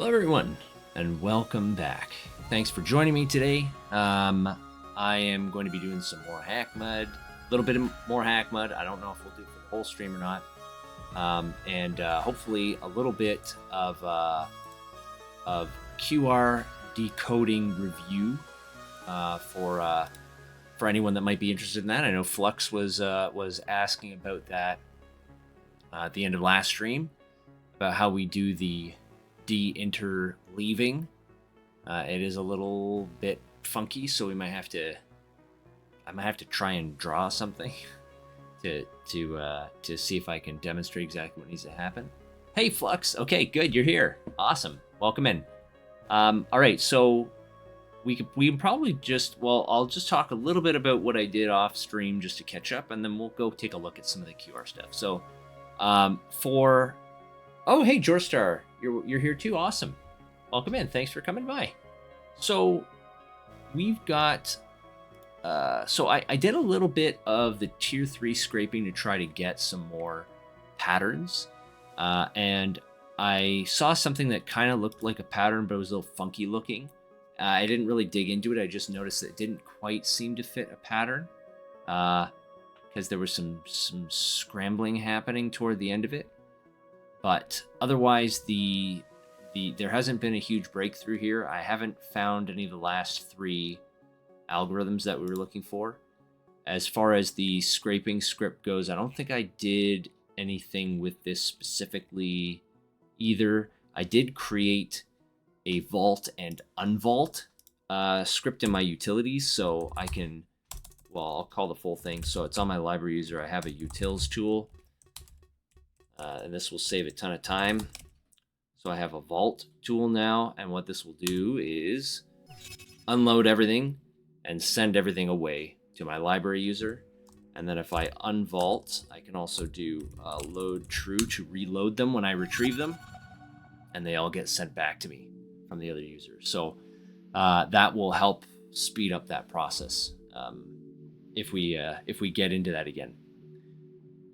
Hello, everyone, and welcome back. Thanks for joining me today. I am going to be doing some more hackmud, a little bit more hackmud. I don't know if we'll do it for the whole stream or not, and hopefully a little bit of QR decoding review for anyone that might be interested in that. I know Flux was asking about that at the end of last stream about how we do the de-interleaving. It is a little bit funky, so I might have to try and draw something to see if I can demonstrate exactly what needs to happen. Hey Flux, okay, good, you're here. Awesome, welcome in. All right, so we can probably just, well, I'll just talk a little bit about what I did off stream just to catch up, and then we'll go take a look at some of the QR stuff. So oh, hey, Jorstar, you're here too. Awesome. Welcome in. Thanks for coming by. So we've got, so I did a little bit of the tier 3 scraping to try to get some more patterns. And I saw something that kind of looked like a pattern, but it was a little funky looking. I didn't really dig into it. I just noticed that it didn't quite seem to fit a pattern, because there was some scrambling happening toward the end of it. But otherwise, there hasn't been a huge breakthrough here. I haven't found any of the last 3 algorithms that we were looking for. As far as the scraping script goes, I don't think I did anything with this specifically either. I did create a vault and unvault script in my utilities, so I can, well, I'll call the full thing. So it's on my library user. I have a utils tool. And this will save a ton of time. So I have a vault tool now, and what this will do is unload everything and send everything away to my library user. And then if I unvault, I can also do load true to reload them when I retrieve them, and they all get sent back to me from the other user. So that will help speed up that process if we get into that again.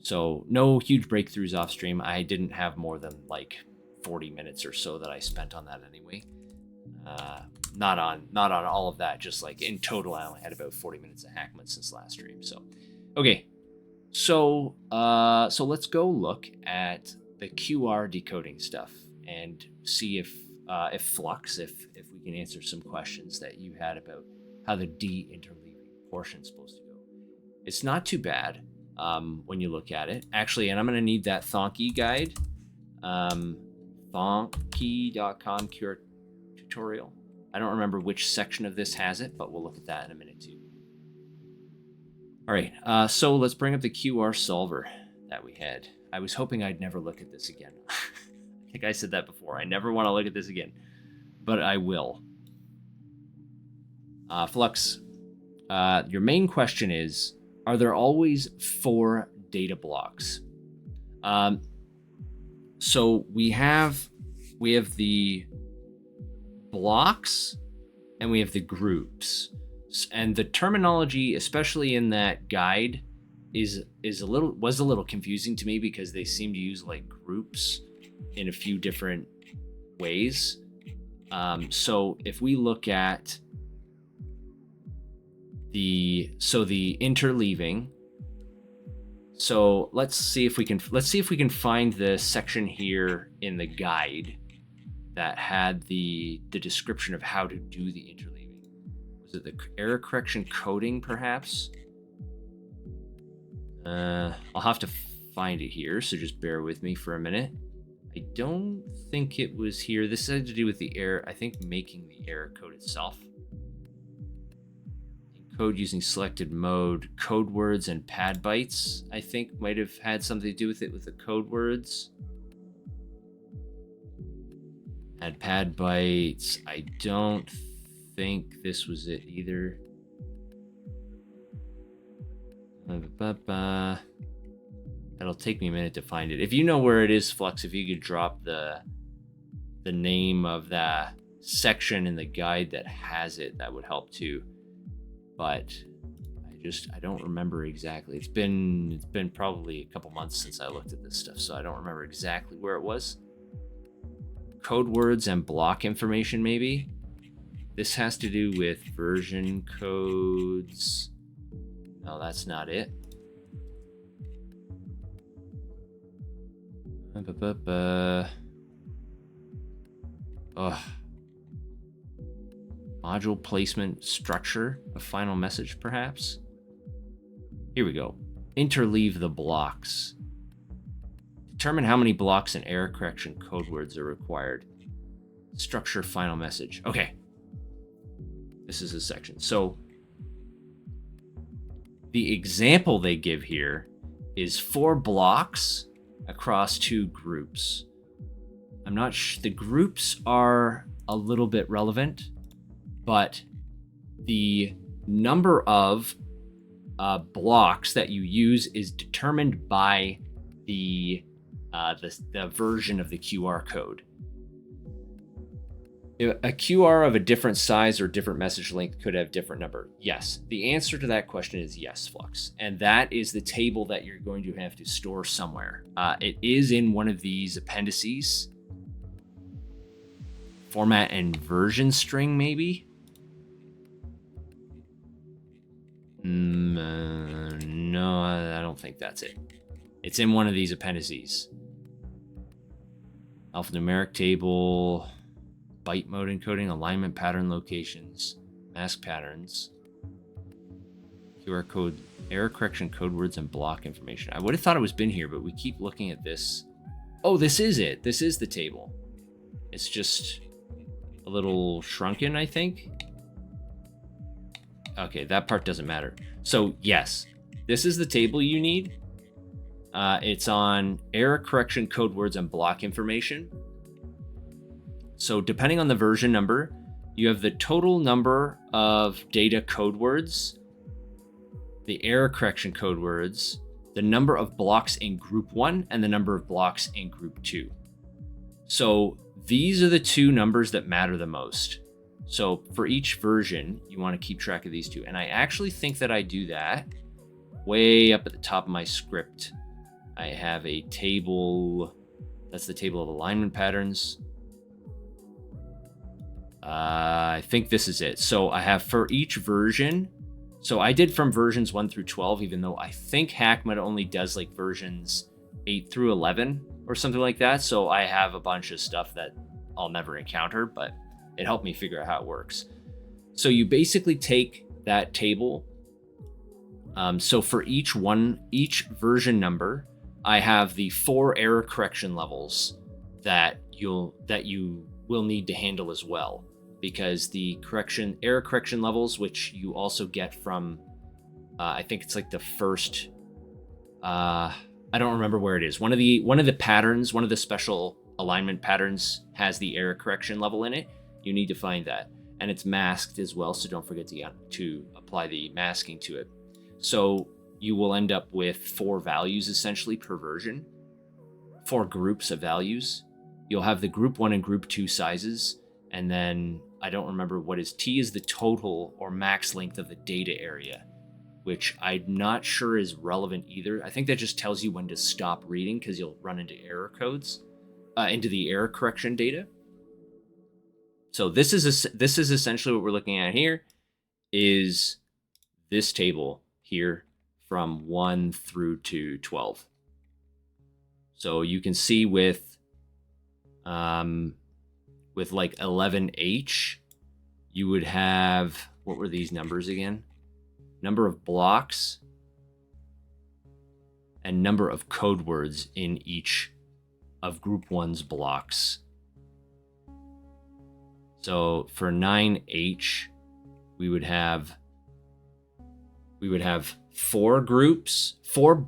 So no huge breakthroughs off stream. I didn't have more than like 40 minutes or so that I spent on that anyway. Not on all of that. Just like in total, I only had about 40 minutes of hackmud since last stream. So, okay. So let's go look at the QR decoding stuff and see if Flux, if we can answer some questions that you had about how the de-interleaving portion is supposed to go. It's not too bad. When you look at it. Actually, and I'm going to need that Thonky guide. Thonky.com QR tutorial. I don't remember which section of this has it, but we'll look at that in a minute too. All right, so let's bring up the QR solver that we had. I was hoping I'd never look at this again. I think I said that before. I never want to look at this again, but I will. Flux, your main question is, are there always 4 data blocks? So we have the blocks and we have the groups, and the terminology, especially in that guide, was a little confusing to me because they seem to use like groups in a few different ways. So if we look at the interleaving, so let's see if we can find the section here in the guide that had the description of how to do the interleaving. Was it the error correction coding, perhaps? I'll have to find it here, so just bear with me for a minute. I don't think it was here. This had to do with the error, I think, making the error code itself. Code using selected mode, code words, and pad bytes, I think might have had something to do with it with the code words. Add pad bytes. I don't think this was it either. That'll take me a minute to find it. If you know where it is, Flux, if you could drop the name of the section in the guide that has it, that would help too. But I don't remember exactly. It's been probably a couple months since I looked at this stuff, so I don't remember exactly where it was. code words and block information, maybe. This has to do with version codes. No, that's not it. Module placement structure, a final message, perhaps. Here we go. Interleave the blocks. Determine how many blocks and error correction code words are required. Structure final message. Okay. This is a section. So the example they give here is 4 blocks across 2 groups. I'm not sure. The groups are a little bit relevant, but the number of blocks that you use is determined by the version of the QR code. A QR of a different size or different message length could have different number. Yes, the answer to that question is yes, Flux. And that is the table that you're going to have to store somewhere. It is in one of these appendices. Format and version string, maybe? No, I don't think that's it. It's in one of these appendices. Alphanumeric table, byte mode encoding, alignment pattern locations, mask patterns, QR code, error correction code words, and block information. I would have thought it was been here, but we keep looking at this. Oh, this is it. This is the table. It's just a little shrunken, I think. Okay, that part doesn't matter. So yes, this is the table you need. It's on error correction code words and block information. So depending on the version number, you have the total number of data code words, the error correction code words, the number of blocks in group 1, and the number of blocks in group 2. So these are the 2 numbers that matter the most. So for each version, you want to keep track of these 2. And I actually think that I do that way up at the top of my script. I have a table. That's the table of alignment patterns. I think this is it. So I have for each version. So I did from versions 1 through 12, even though I think hackmud only does like versions 8 through 11 or something like that. So I have a bunch of stuff that I'll never encounter, but it helped me figure out how it works. So you basically take that table. So for each version number, I have the 4 error correction levels that you will need to handle as well, because the error correction levels, which you also get from, I think it's like the first, I don't remember where it is. One of the patterns, one of the special alignment patterns has the error correction level in it. You need to find that, and it's masked as well. So don't forget to apply the masking to it. So you will end up with 4 values essentially per version, 4 groups of values. You'll have the group 1 and group 2 sizes, and then I don't remember what is T is the total or max length of the data area, which I'm not sure is relevant either. I think that just tells you when to stop reading, because you'll run into error codes, into the error correction data. So this is essentially what we're looking at here, is this table here from 1 through to 12. So you can see with like 11H, you would have, what were these numbers again? Number of blocks and number of code words in each of group 1's blocks. So for 9H, we would have 4 groups, four,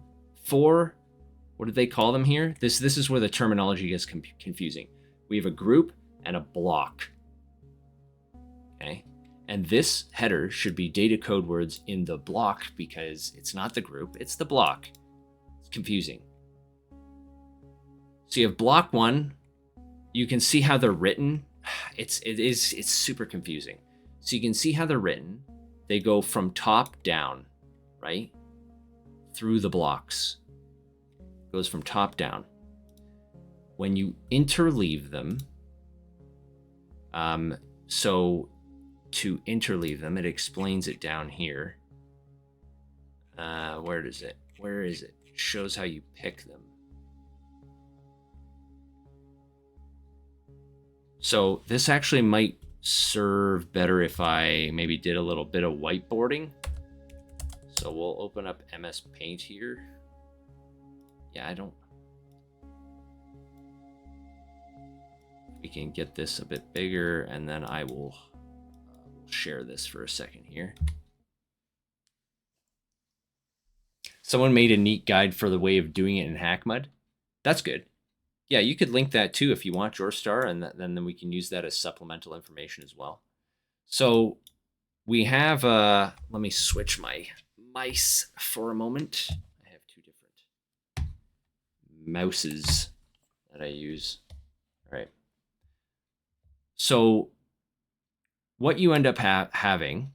what did they call them here? This is where the terminology gets confusing. We have a group and a block. Okay. And this header should be data code words in the block, because it's not the group, it's the block. It's confusing. So you have block 1. You can see how they're written. It's super confusing. So you can see how they're written. They go from top down, right? Through the blocks. Goes from top down. When you interleave them, So to interleave them, it explains it down here. Where is it? It shows how you pick them. So this actually might serve better if I maybe did a little bit of whiteboarding. So we'll open up MS Paint here. Yeah, we can get this a bit bigger, and then I will share this for a second here. Someone made a neat guide for the way of doing it in hackmud. That's good. Yeah, you could link that too if you want, Your Star, and then we can use that as supplemental information as well. So we have, let me switch my mice for a moment. I have two different mouses that I use. All right. So what you end up having,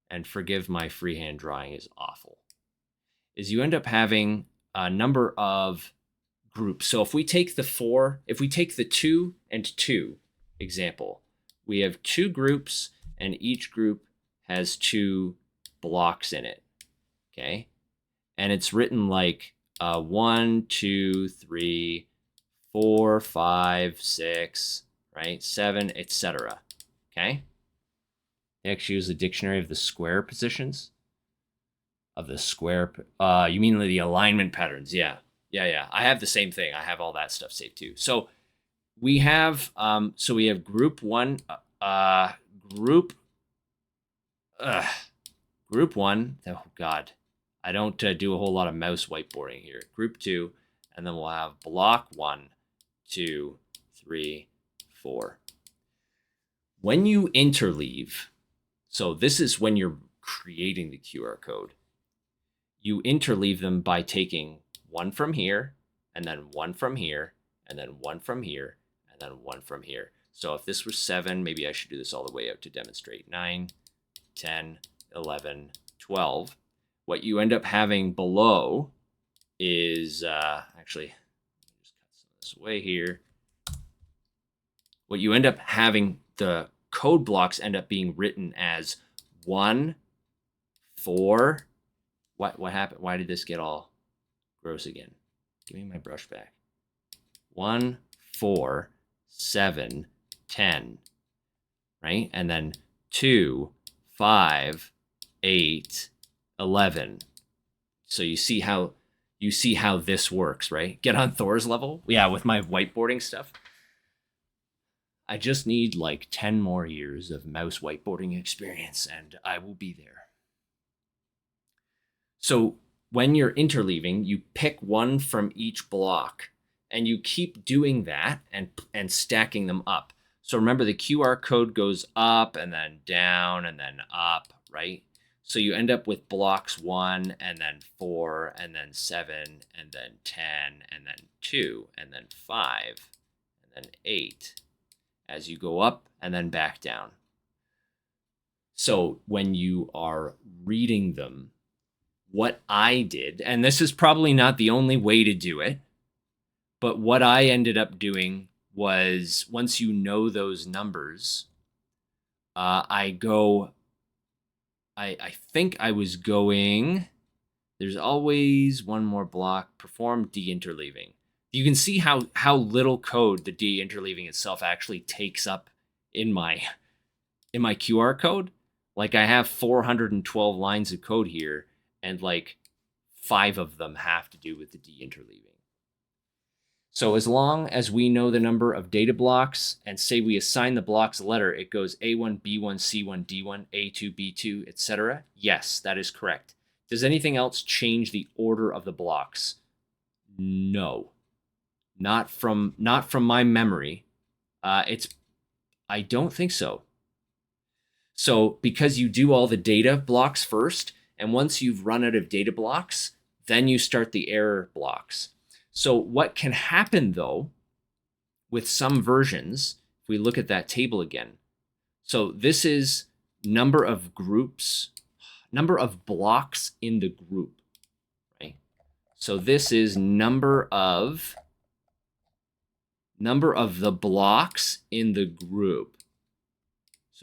and forgive my freehand drawing is awful, is you end up having a number of groups. So if we take the 2 and 2 example, we have 2 groups and each group has 2 blocks in it. Okay. And it's written like 1, 2, 3, 4, 5, 6, right? 7, etc. Okay. They actually use the dictionary of the square positions of the square. You mean the alignment patterns? Yeah. I have the same thing. I have all that stuff saved too. So we have group 1, group 1. Oh God, I don't do a whole lot of mouse whiteboarding here. Group 2, and then we'll have block 1, 2, 3, 4. When you interleave, so this is when you're creating the QR code, you interleave them by taking 1 from here, and then 1 from here, and then 1 from here, and then 1 from here. So if this was 7, maybe I should do this all the way out to demonstrate. 9, 10, 11, 12. What you end up having below is, actually, just cut some of this away here. What you end up having, the code blocks end up being written as 1, 4. What happened? Why did this get all gross again? Give me my brush back. 1, 4, 7, 10, right? And then 2, 5, 8, 11. So you see how this works, right? Get on Thor's level? Yeah, with my whiteboarding stuff. I just need like 10 more years of mouse whiteboarding experience and I will be there. So when you're interleaving, you pick 1 from each block and you keep doing that and stacking them up. So remember, the QR code goes up and then down and then up, right? So you end up with blocks 1 and then 4 and then 7 and then 10 and then 2 and then 5 and then 8 as you go up and then back down. So when you are reading them, what I did, and this is probably not the only way to do it, but what I ended up doing was, once you know those numbers, I think I was going, there's always one more block, perform de-interleaving. You can see how little code the de-interleaving itself actually takes up in my QR code. Like, I have 412 lines of code here, and like 5 of them have to do with the de-interleaving. So as long as we know the number of data blocks and say we assign the blocks a letter, it goes A1, B1, C1, D1, A2, B2, etc. Yes, that is correct. Does anything else change the order of the blocks? No, not from my memory. I don't think so. So because you do all the data blocks first, and once you've run out of data blocks, then you start the error blocks. So what can happen, though, with some versions, if we look at that table again, so this is number of groups, number of blocks in the group, right? So this is number of the blocks in the group.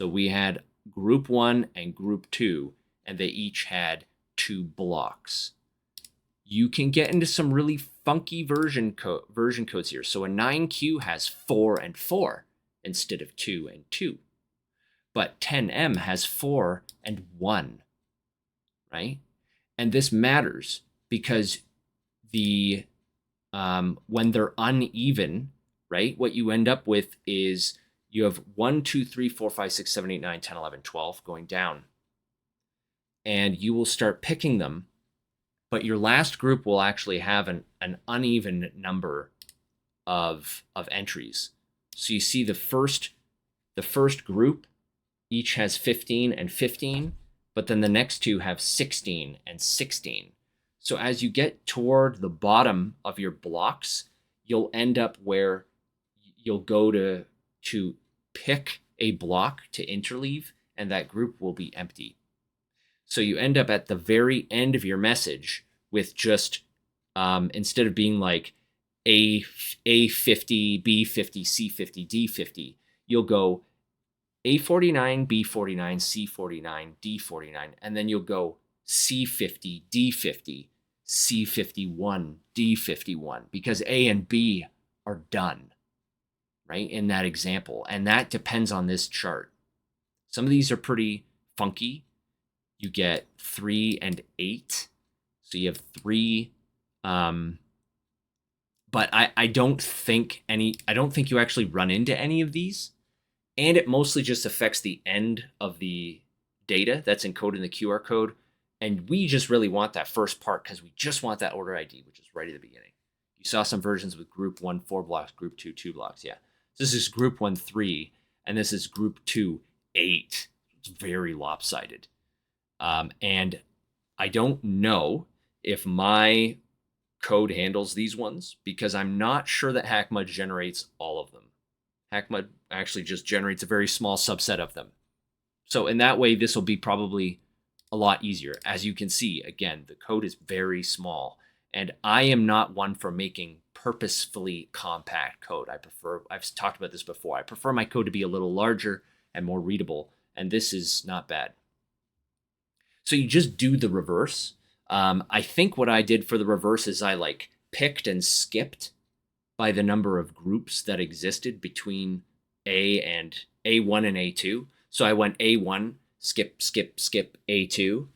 So we had group 1 and group 2, and they each had 2 blocks. You can get into some really funky version codes here. So a 9Q has 4 and 4 instead of 2 and 2. But 10M has 4 and 1, right? And this matters because the when they're uneven, right, what you end up with is you have 1, 2, 3, 4, 5, 6, 7, 8, 9, 10, 11, 12 going down. And you will start picking them, but your last group will actually have an uneven number of entries. So you see the first group each has 15 and 15, but then the next two have 16 and 16. So as you get toward the bottom of your blocks, you'll end up where you'll go to pick a block to interleave, and that group will be empty. So you end up at the very end of your message with just, instead of being like A50, B50, C50, D50, you'll go A49, B49, C49, D49, and then you'll go C50, D50, C51, D51, because A and B are done, right, in that example. And that depends on this chart. Some of these are pretty funky. You get 3 and 8. So you have 3, but I don't think you actually run into any of these. And it mostly just affects the end of the data that's encoded in the QR code. And we just really want that first part because we just want that order ID, which is right at the beginning. You saw some versions with group 1, 4 blocks, group 2, 2 blocks. Yeah. So this is group 1, 3, and this is group 2, 8. It's very lopsided. And I don't know if my code handles these ones because I'm not sure that hackmud generates all of them. hackmud actually just generates a very small subset of them. So in that way, this will be probably a lot easier. As you can see, again, the code is very small, and I am not one for making purposefully compact code. I've talked about this before, I prefer my code to be a little larger and more readable, and this is not bad. So you just do the reverse. I think what I did for the reverse is I like picked and skipped by the number of groups that existed between A1 and A2. So I went A1, skip, A2,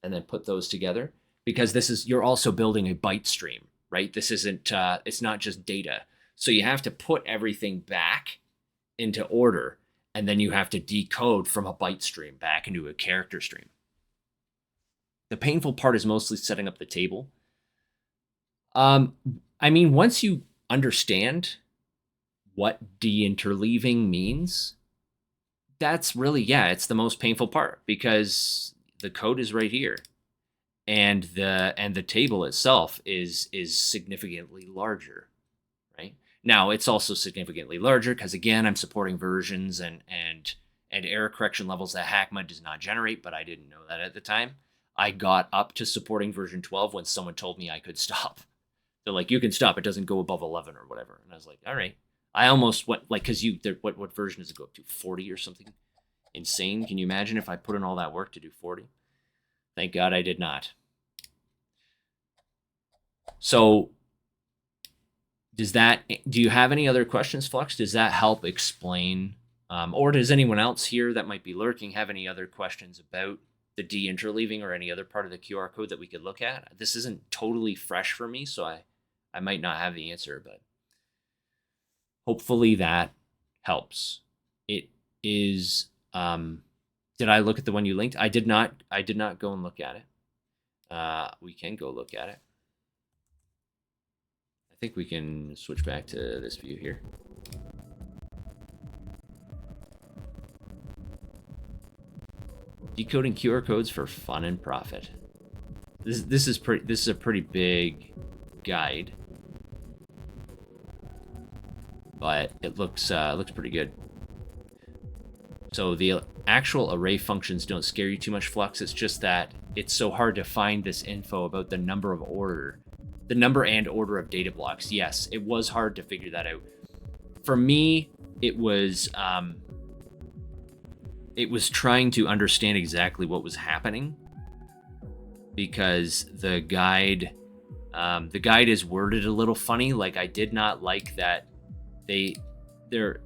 and then put those together, because you're also building a byte stream, right? This isn't, it's not just data. So you have to put everything back into order, and then you have to decode from a byte stream back into a character stream. The painful part is mostly setting up the table. I mean, once you understand what deinterleaving means, that's really, yeah, it's the most painful part, because the code is right here, and the table itself is significantly larger, right? Now it's also significantly larger because, again, I'm supporting versions and error correction levels that hackmud does not generate, but I didn't know that at the time. I got up to supporting version 12 when someone told me I could stop. They're like, you can stop, it doesn't go above 11 or whatever. And I was like, all right. I almost went, like, because what version does it go up to? 40 or something insane? Can you imagine if I put in all that work to do 40? Thank God I did not. So do you have any other questions, Flux? Does that help explain, or does anyone else here that might be lurking have any other questions about the deinterleaving or any other part of the QR code that we could look at? This isn't totally fresh for me, so I might not have the answer, but hopefully that helps. It is, did I look at the one you linked? I did not go and look at it. We can go look at it. I think we can switch back to this view here. Decoding QR codes for fun and profit. This is a pretty big guide, but it looks pretty good. So the actual array functions don't scare you too much, Flux. It's just that it's so hard to find this info about the number and order of data blocks. Yes, it was hard to figure that out. For me, it was it was trying to understand exactly what was happening, because the guide is worded a little funny. Like, I did not like that they're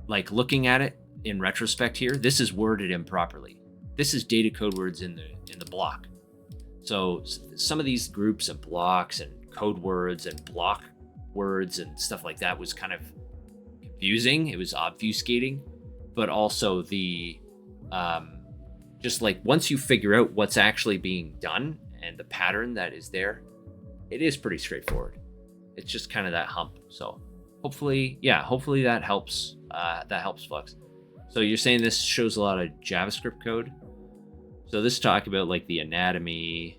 like, looking at it in retrospect here, this is worded improperly. This is data code words in the block. So some of these groups of blocks and code words and block words and stuff like that was kind of confusing. It was obfuscating, but also the just like, once you figure out what's actually being done and the pattern that is there, it is pretty straightforward. It's just kind of that hump. So hopefully that helps. That helps, Flux. So you're saying this shows a lot of JavaScript code. So this talk about like the anatomy,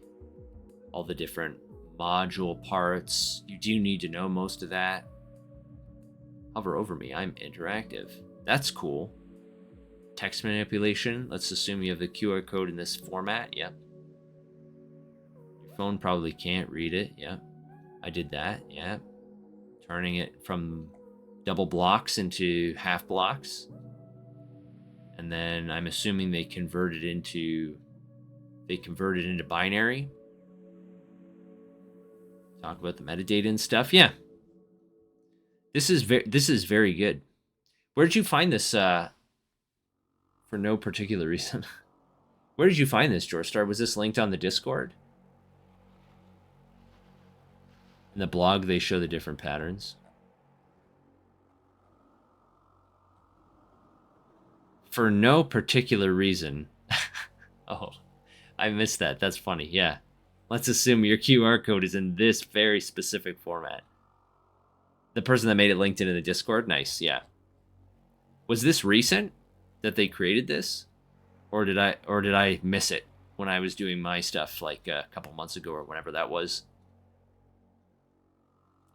all the different module parts. You do need to know most of that. Hover over me. I'm interactive. That's cool. Text manipulation. Let's assume you have the QR code in this format. Yep. Your phone probably can't read it. Yep. I did that. Yep. Turning it from double blocks into half blocks. And then I'm assuming they converted into binary. Talk about the metadata and stuff. Yeah. This is very good. Where did you find this? For no particular reason. Where did you find this, Jorstar? Was this linked on the Discord? In the blog, they show the different patterns. For no particular reason. Oh, I missed that. That's funny. Yeah. Let's assume your QR code is in this very specific format. The person that made it linked in the Discord? Nice. Yeah. Was this recent that they created this? Or did I miss it when I was doing my stuff like a couple months ago or whenever that was?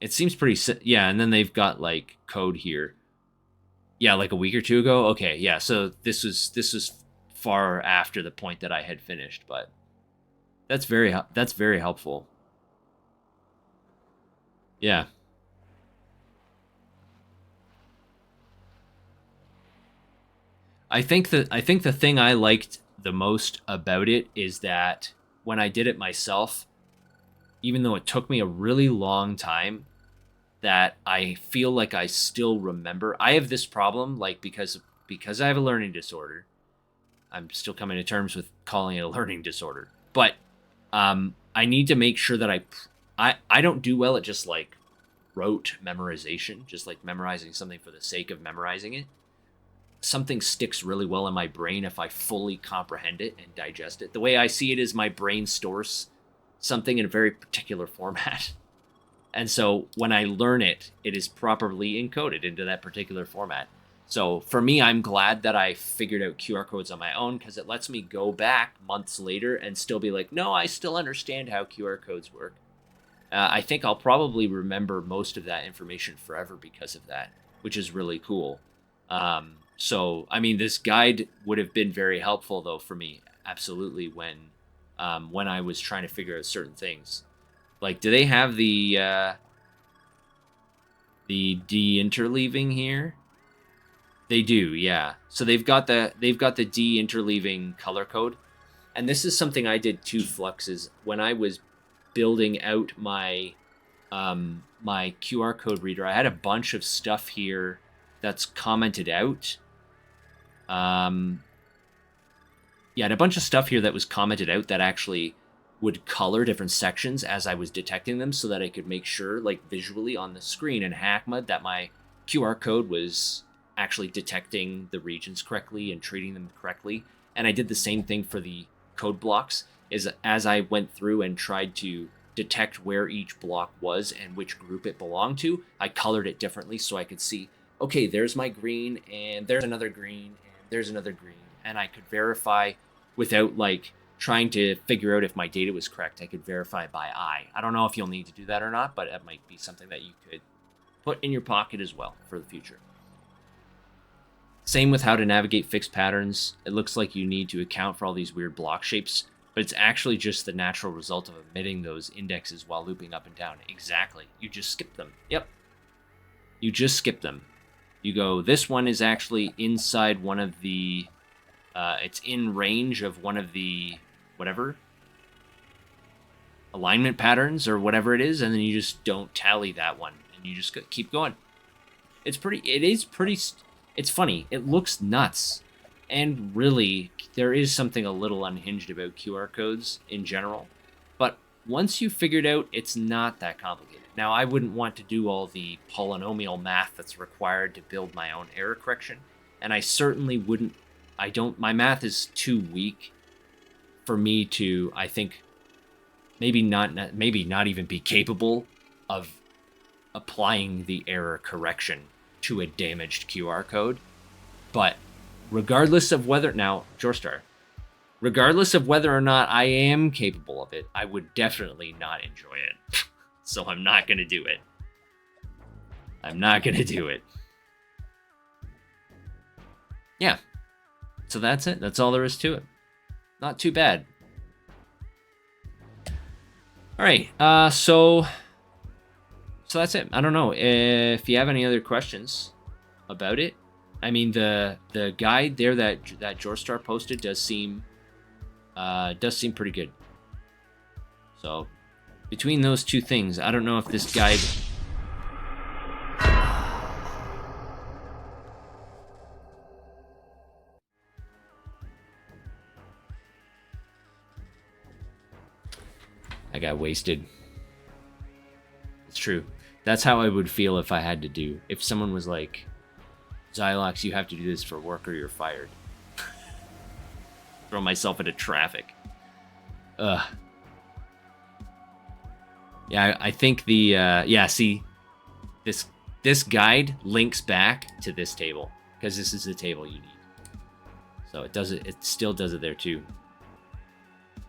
It seems pretty... Yeah, and then they've got like code here. Yeah, like a week or two ago. Okay, yeah. So this was far after the point that I had finished, but that's very helpful. Yeah. I think the thing I liked the most about it is that when I did it myself, even though it took me a really long time, that I feel like I still remember. I have this problem, like, because I have a learning disorder. I'm still coming to terms with calling it a learning disorder. But I need to make sure that I don't do well at just like rote memorization, just like memorizing something for the sake of memorizing it. Something sticks really well in my brain if I fully comprehend it and digest it. The way I see it is my brain stores something in a very particular format. And so when I learn it, it is properly encoded into that particular format. So for me, I'm glad that I figured out QR codes on my own, because it lets me go back months later and still be like, no, I still understand how QR codes work. I think I'll probably remember most of that information forever because of that, which is really cool. So, I mean, this guide would have been very helpful, though, for me, absolutely, when I was trying to figure out certain things. Like, do they have the de-interleaving here? They do, yeah. So they've got the de-interleaving color code, and this is something I did too, Fluxes, when I was building out my my QR code reader. I had a bunch of stuff here that's commented out. Yeah, and a bunch of stuff here that was commented out that actually would color different sections as I was detecting them, so that I could make sure, like visually on the screen in hackmud, that my QR code was actually detecting the regions correctly and treating them correctly. And I did the same thing for the code blocks, is as I went through and tried to detect where each block was and which group it belonged to, I colored it differently so I could see, okay, there's my green, and there's another green, and there's another green. And I could verify without like trying to figure out if my data was correct. I could verify by eye. I don't know if you'll need to do that or not, but it might be something that you could put in your pocket as well for the future. Same with how to navigate fixed patterns. It looks like you need to account for all these weird block shapes, but it's actually just the natural result of omitting those indexes while looping up and down. Exactly. You just skip them. Yep. You just skip them. You go, this one is actually inside one of the it's in range of one of the whatever alignment patterns or whatever it is, and then you just don't tally that one, and you just keep going. It's funny. It looks nuts, and really, there is something a little unhinged about QR codes in general. But once you figured out, it's not that complicated. Now, I wouldn't want to do all the polynomial math that's required to build my own error correction, and I certainly wouldn't. My math is too weak for me to, I think, maybe not even be capable of applying the error correction to a damaged QR code. But regardless of whether or not I am capable of it, I would definitely not enjoy it. So I'm not going to do it. Yeah. So that's it. That's all there is to it. Not too bad. All right. So that's it. I don't know if you have any other questions about it. I mean, the guide there that Jorstar posted does seem pretty good. So between those two things, I don't know if this guide. I got wasted. It's true. That's how I would feel if someone was like, Xylox, you have to do this for work or you're fired. Throw myself into traffic. Ugh. Yeah, I think see, this guide links back to this table, because this is the table you need. So it still does it there too.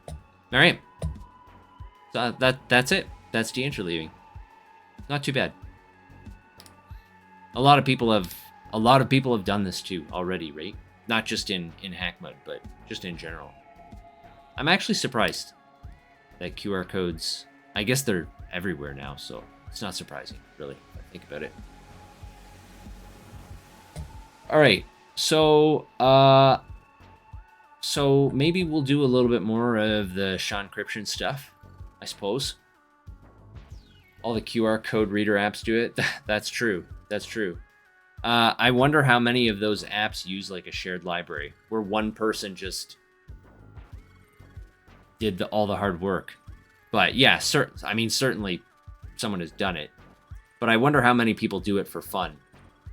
All right. So that's it. That's deinterleaving. Not too bad. A lot of people have done this too already, right? Not just in hackmud, but just in general. I'm actually surprised that QR codes, I guess they're everywhere now, so it's not surprising, really, if I think about it. All right, so maybe we'll do a little bit more of the ShaEncryption stuff, I suppose. All the QR code reader apps do it. That's true. I wonder how many of those apps use like a shared library where one person just did all the hard work. But yeah, certainly someone has done it. But I wonder how many people do it for fun.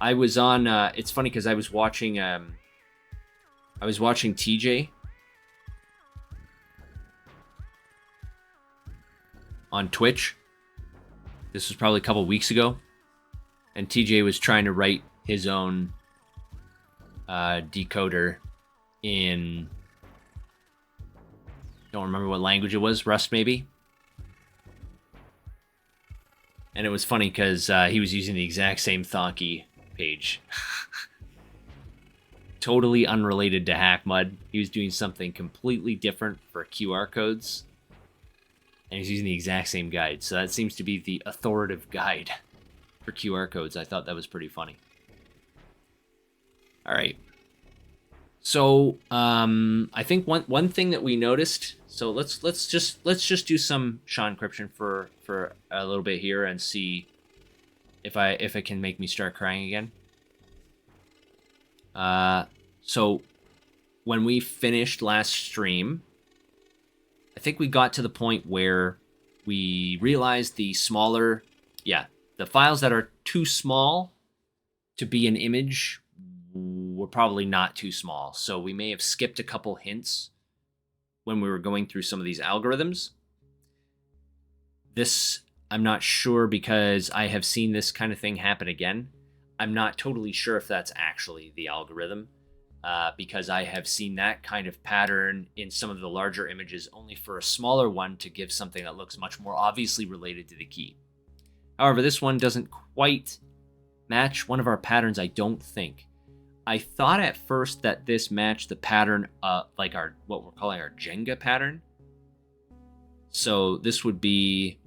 I was on. It's funny because I was watching TJ on Twitch. This was probably a couple weeks ago, and TJ was trying to write his own decoder in, don't remember what language it was, Rust maybe. And it was funny because he was using the exact same Thonky page. Totally unrelated to hackmud. He was doing something completely different for QR codes. And he's using the exact same guide. So that seems to be the authoritative guide for QR codes. I thought that was pretty funny. All right. So I think one thing that we noticed. So let's just do some ShaEncryption for a little bit here and see if it can make me start crying again. So when we finished last stream, I think we got to the point where we realized the files that are too small to be an image were probably not too small. So we may have skipped a couple hints when we were going through some of these algorithms. This, I'm not sure, because I have seen this kind of thing happen again. I'm not totally sure if that's actually the algorithm. Because I have seen that kind of pattern in some of the larger images only for a smaller one to give something that looks much more obviously related to the key. However, this one doesn't quite match one of our patterns, I don't think. I thought at first that this matched the pattern, like what we're calling our Jenga pattern. So this would be,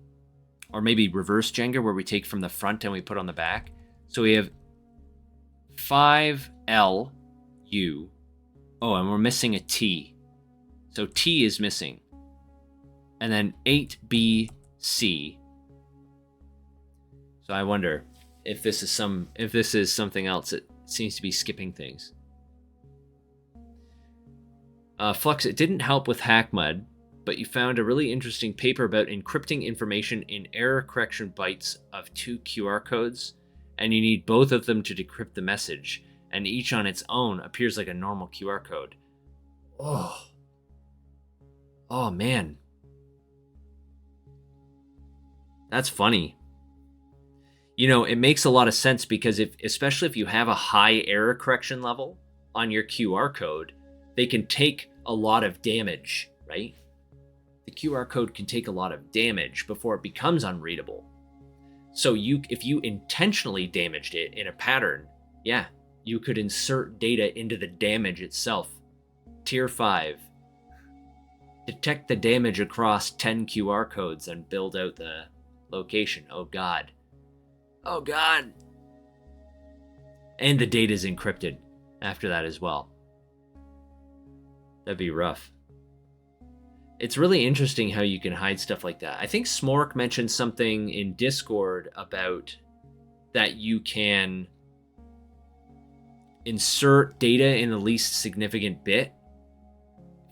or maybe reverse Jenga, where we take from the front and we put on the back. So we have 5L U Oh, and we're missing a T. So T is missing. And then 8BC. So I wonder if this is something else that seems to be skipping things. Flux, it didn't help with hackmud, but you found a really interesting paper about encrypting information in error correction bytes of 2 QR codes, and you need both of them to decrypt the message, and each on its own appears like a normal QR code. Oh man. That's funny. You know, it makes a lot of sense because especially if you have a high error correction level on your QR code, they can take a lot of damage, right? The QR code can take a lot of damage before it becomes unreadable. So if you intentionally damaged it in a pattern, yeah, you could insert data into the damage itself. Tier 5. Detect the damage across 10 QR codes and build out the location. Oh God. Oh God. And the data is encrypted after that as well. That'd be rough. It's really interesting how you can hide stuff like that. I think Smork mentioned something in Discord about that you can insert data in the least significant bit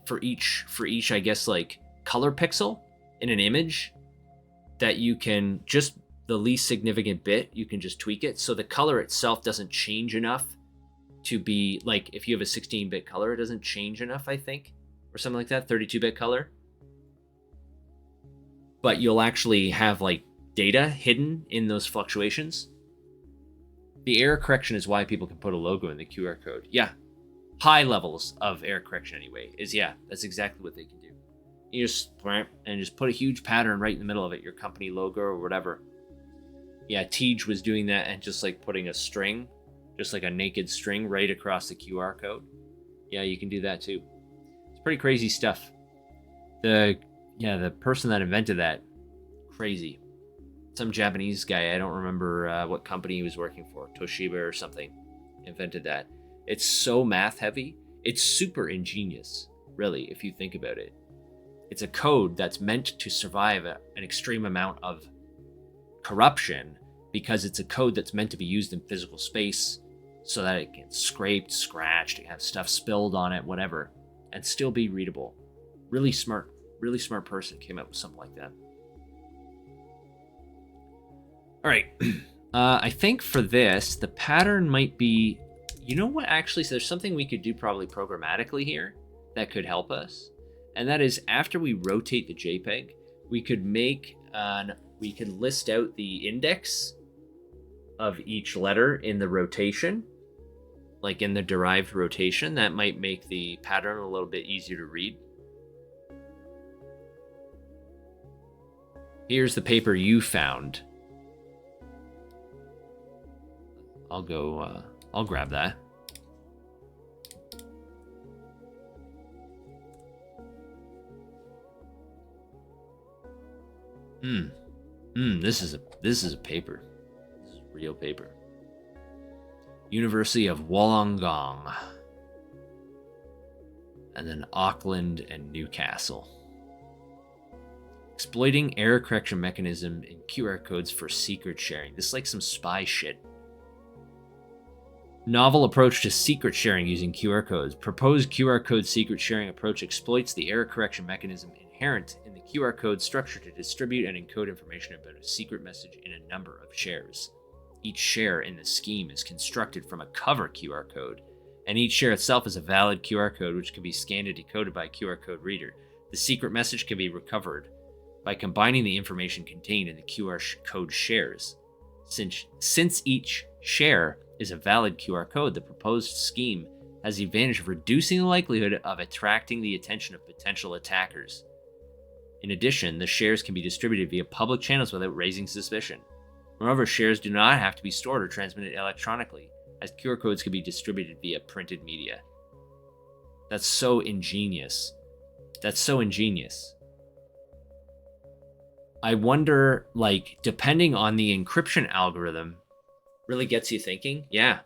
for each, I guess, like color pixel in an image, that you can just the least significant bit, you can just tweak it. So the color itself doesn't change enough to be like, if you have a 16-bit color, it doesn't change enough, I think, or something like that, 32-bit color. But you'll actually have like data hidden in those fluctuations. The error correction is why people can put a logo in the QR code. Yeah. High levels of error correction anyway, that's exactly what they can do. You just put a huge pattern right in the middle of it, your company logo or whatever. Yeah, Tej was doing that and just like putting a string, just like a naked string right across the QR code. Yeah, you can do that too. It's pretty crazy stuff. The person that invented that, crazy. Some Japanese guy, I don't remember what company he was working for, Toshiba or something, invented that. It's so math heavy. It's super ingenious, really, if you think about it. It's a code that's meant to survive an extreme amount of corruption because it's a code that's meant to be used in physical space so that it gets scraped, scratched, have stuff spilled on it, whatever, and still be readable. Really smart person came up with something like that. All right. I think for this, the pattern might be, you know what, actually, so there's something we could do probably programmatically here that could help us. And that is, after we rotate the JPEG, we could list out the index of each letter in the rotation, like in the derived rotation. That might make the pattern a little bit easier to read. Here's the paper you found. I'll grab that. This is a paper. This is real paper. University of Wollongong. And then Auckland and Newcastle. Exploiting error correction mechanism in QR codes for secret sharing. This is like some spy shit. Novel approach to secret sharing using QR codes. Proposed QR code secret sharing approach exploits the error correction mechanism inherent in the QR code structure to distribute and encode information about a secret message in a number of shares. Each share in the scheme is constructed from a cover QR code, and each share itself is a valid QR code which can be scanned and decoded by a QR code reader. The secret message can be recovered by combining the information contained in the QR code shares. Since each share is a valid QR code, the proposed scheme has the advantage of reducing the likelihood of attracting the attention of potential attackers. In addition, the shares can be distributed via public channels without raising suspicion. Moreover, shares do not have to be stored or transmitted electronically, as QR codes can be distributed via printed media. That's so ingenious. I wonder, like, depending on the encryption algorithm, really gets you thinking. Yeah.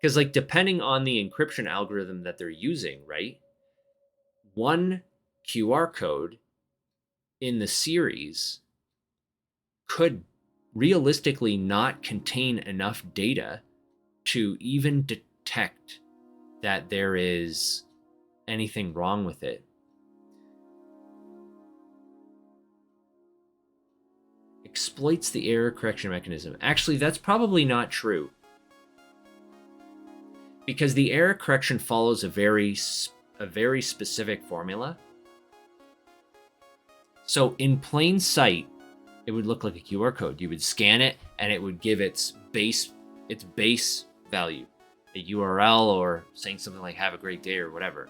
Because like depending on the encryption algorithm that they're using, right? One QR code in the series could realistically not contain enough data to even detect that there is anything wrong with it. Exploits the error correction mechanism. Actually, that's probably not true. Because the error correction follows a very specific formula. So in plain sight, it would look like a QR code. You would scan it and it would give its base value, a URL or saying something like have a great day or whatever.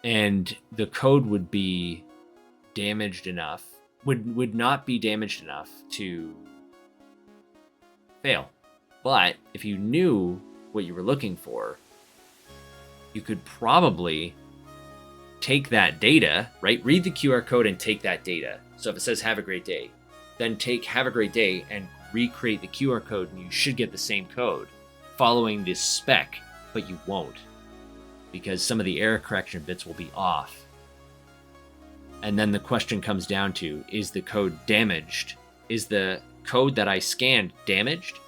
And the code would be damaged enough, would not be damaged enough to fail. But if you knew what you were looking for, you could probably take that data, right? Read the QR code and take that data. So if it says have a great day, then take have a great day and recreate the QR code, and you should get the same code following this spec, but you won't, because some of the error correction bits will be off. And then the question comes down to, is the code damaged? Is the code that I scanned damaged?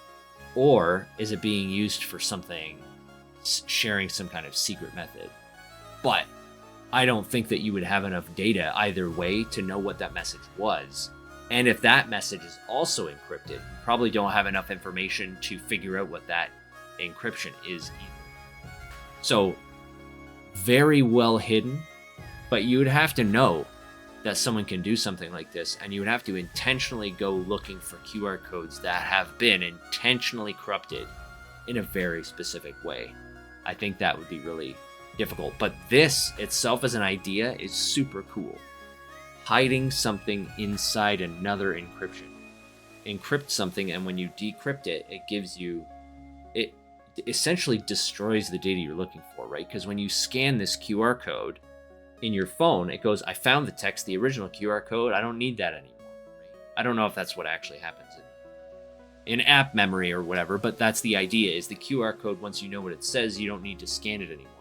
Or is it being used for something, sharing some kind of secret method? But I don't think that you would have enough data either way to know what that message was. And if that message is also encrypted, you probably don't have enough information to figure out what that encryption is either. So very well hidden, but you would have to know that someone can do something like this, and you would have to intentionally go looking for QR codes that have been intentionally corrupted in a very specific way. I think that would be really difficult, but this itself as an idea is super cool. Hiding something inside another encryption. Encrypt something, and when you decrypt it, it gives you, it essentially destroys the data you're looking for, right? Because when you scan this QR code in your phone, it goes, I found the text, the original QR code, I don't need that anymore. Right? I don't know if that's what actually happens in app memory or whatever, but that's the idea, is the QR code, once you know what it says, you don't need to scan it anymore.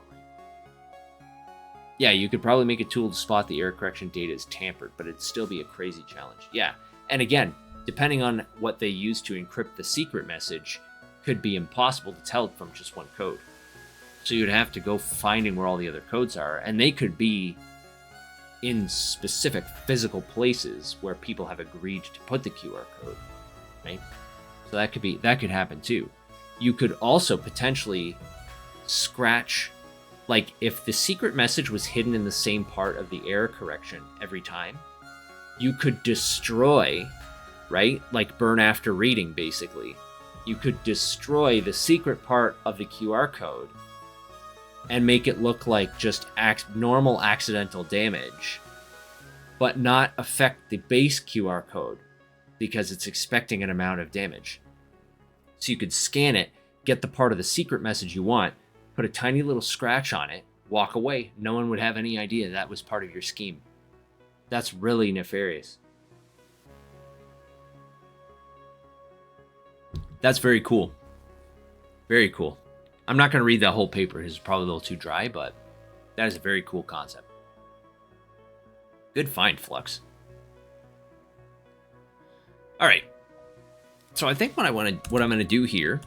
Yeah, you could probably make a tool to spot the error correction data is tampered, but it'd still be a crazy challenge. Yeah, and again, depending on what they use to encrypt the secret message, could be impossible to tell from just one code. So you'd have to go finding where all the other codes are, and they could be in specific physical places where people have agreed to put the QR code, right? So that could happen too. You could also potentially scratch, like if the secret message was hidden in the same part of the error correction every time, you could destroy, right? Like burn after reading, basically. You could destroy the secret part of the QR code and make it look like just normal accidental damage, but not affect the base QR code because it's expecting an amount of damage. So you could scan it, get the part of the secret message you want, put a tiny little scratch on it, walk away. No one would have any idea that was part of your scheme. That's really nefarious. That's very cool. Very cool. I'm not going to read that whole paper. It's probably a little too dry, but that is a very cool concept. Good find, Flux. All right. So I think what I'm going to do here,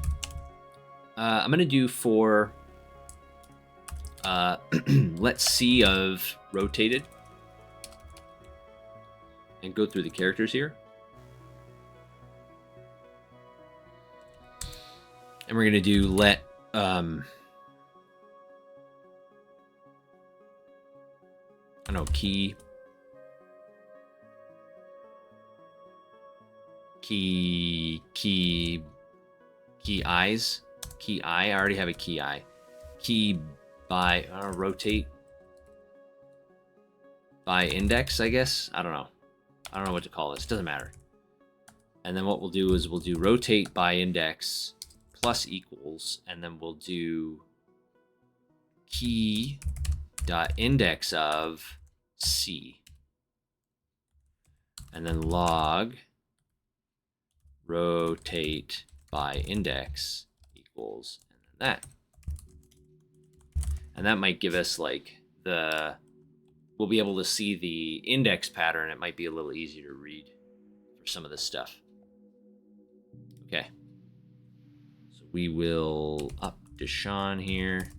I'm going to do for let's see of rotated and go through the characters here. And we're going to do let I don't know, key eyes. Key eye. I already have a key eye. Key by rotate by index, I guess. I don't know what to call this. Doesn't matter. And then what we'll do is we'll do rotate by index plus equals, and then we'll do key dot index of C, and then log rotate by index equals equals and then that. And that might give us like we'll be able to see the index pattern. It might be a little easier to read for some of this stuff. Okay. So we will up Deshaun here.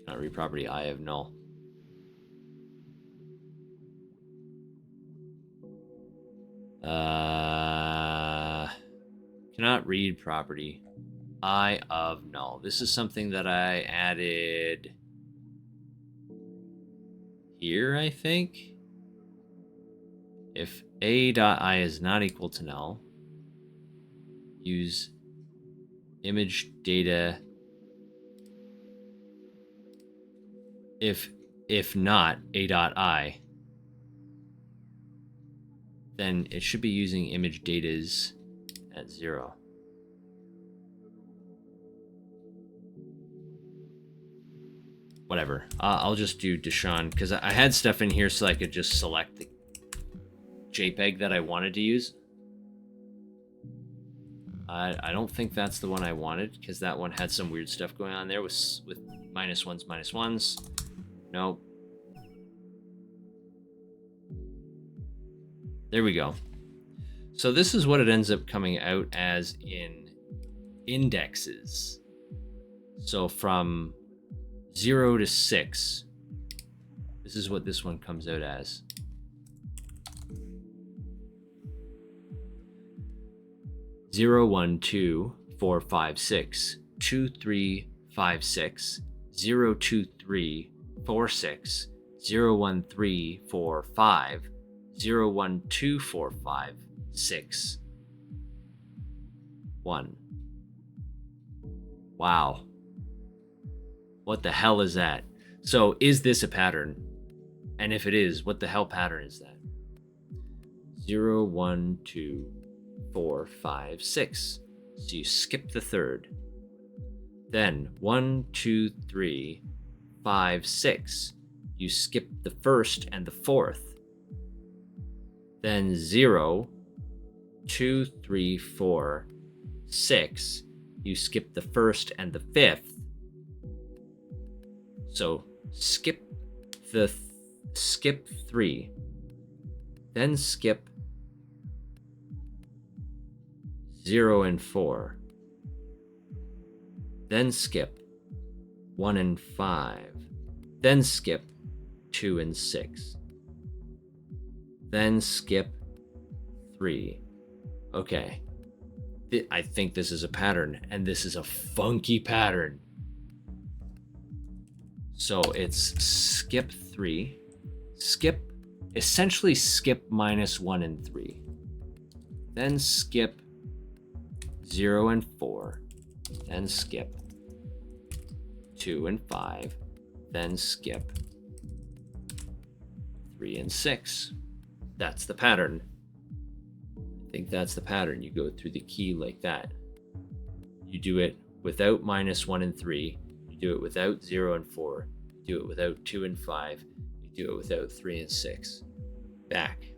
Cannot read property I of null. Cannot read property I of null. This is something that I added here, I think. If a.I is not equal to null, use image data. If not a.I, then it should be using image datas at 0. Whatever. I'll just do Deshaun because I had stuff in here so I could just select the JPEG that I wanted to use. I don't think that's the one I wanted because that one had some weird stuff going on there with -1s. Nope. There we go. So this is what it ends up coming out as in indexes. So from 0 to 6, this is what this one comes out as. Zero, 1, 2, 4, 5, 6, 2, 3, 5, 6, 0, 2, 3, 4, 6, 0, 1, 3, 4, 5, 0, 1, 2, 4, 5, 6, 1. Wow. What the hell is that? So is this a pattern? And if it is, what the hell pattern is that? 0, 1, 2, 4, 5, 6. So you skip the third. Then 1, 2, 3, 5, 6. You skip the first and the fourth. Then 0, 2, 3, 4, 6. You skip the first and the fifth. So skip 3. Then skip 0 and 4. Then skip 1 and 5. Then skip 2 and 6. Then skip 3. Okay. I think this is a pattern, and this is a funky pattern. So it's skip 3, essentially skip -1 and 3. Then skip 0 and 4. Then skip 2 and 5. Then skip 3 and 6. That's the pattern. I think that's the pattern. You go through the key like that. You do it without -1 and 3. You do it without 0 and 4. You do it without 2 and 5. You do it without 3 and 6. Back.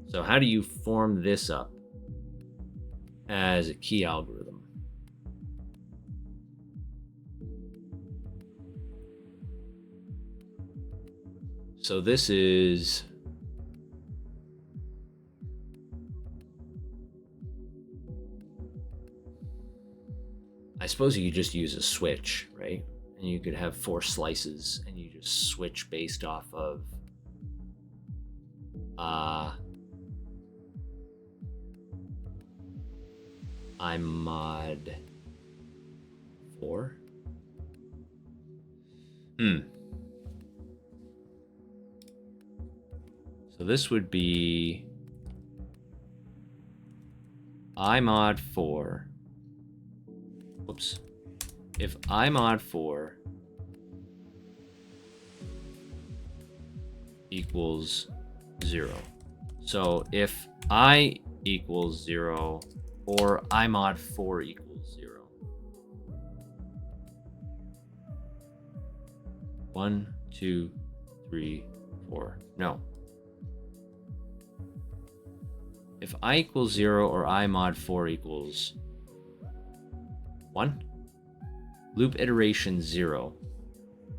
So how do you form this up as a key algorithm? So this is I suppose you could just use a switch, right? And you could have 4 slices and you just switch based off of imod 4. So this would be imod 4. Whoops. If imod 4 equals 0. So if I equals 0 or imod 4 equals 0. 1, 2, 3, 4. No. if I equals 0 or I mod 4 equals 1, loop iteration 0,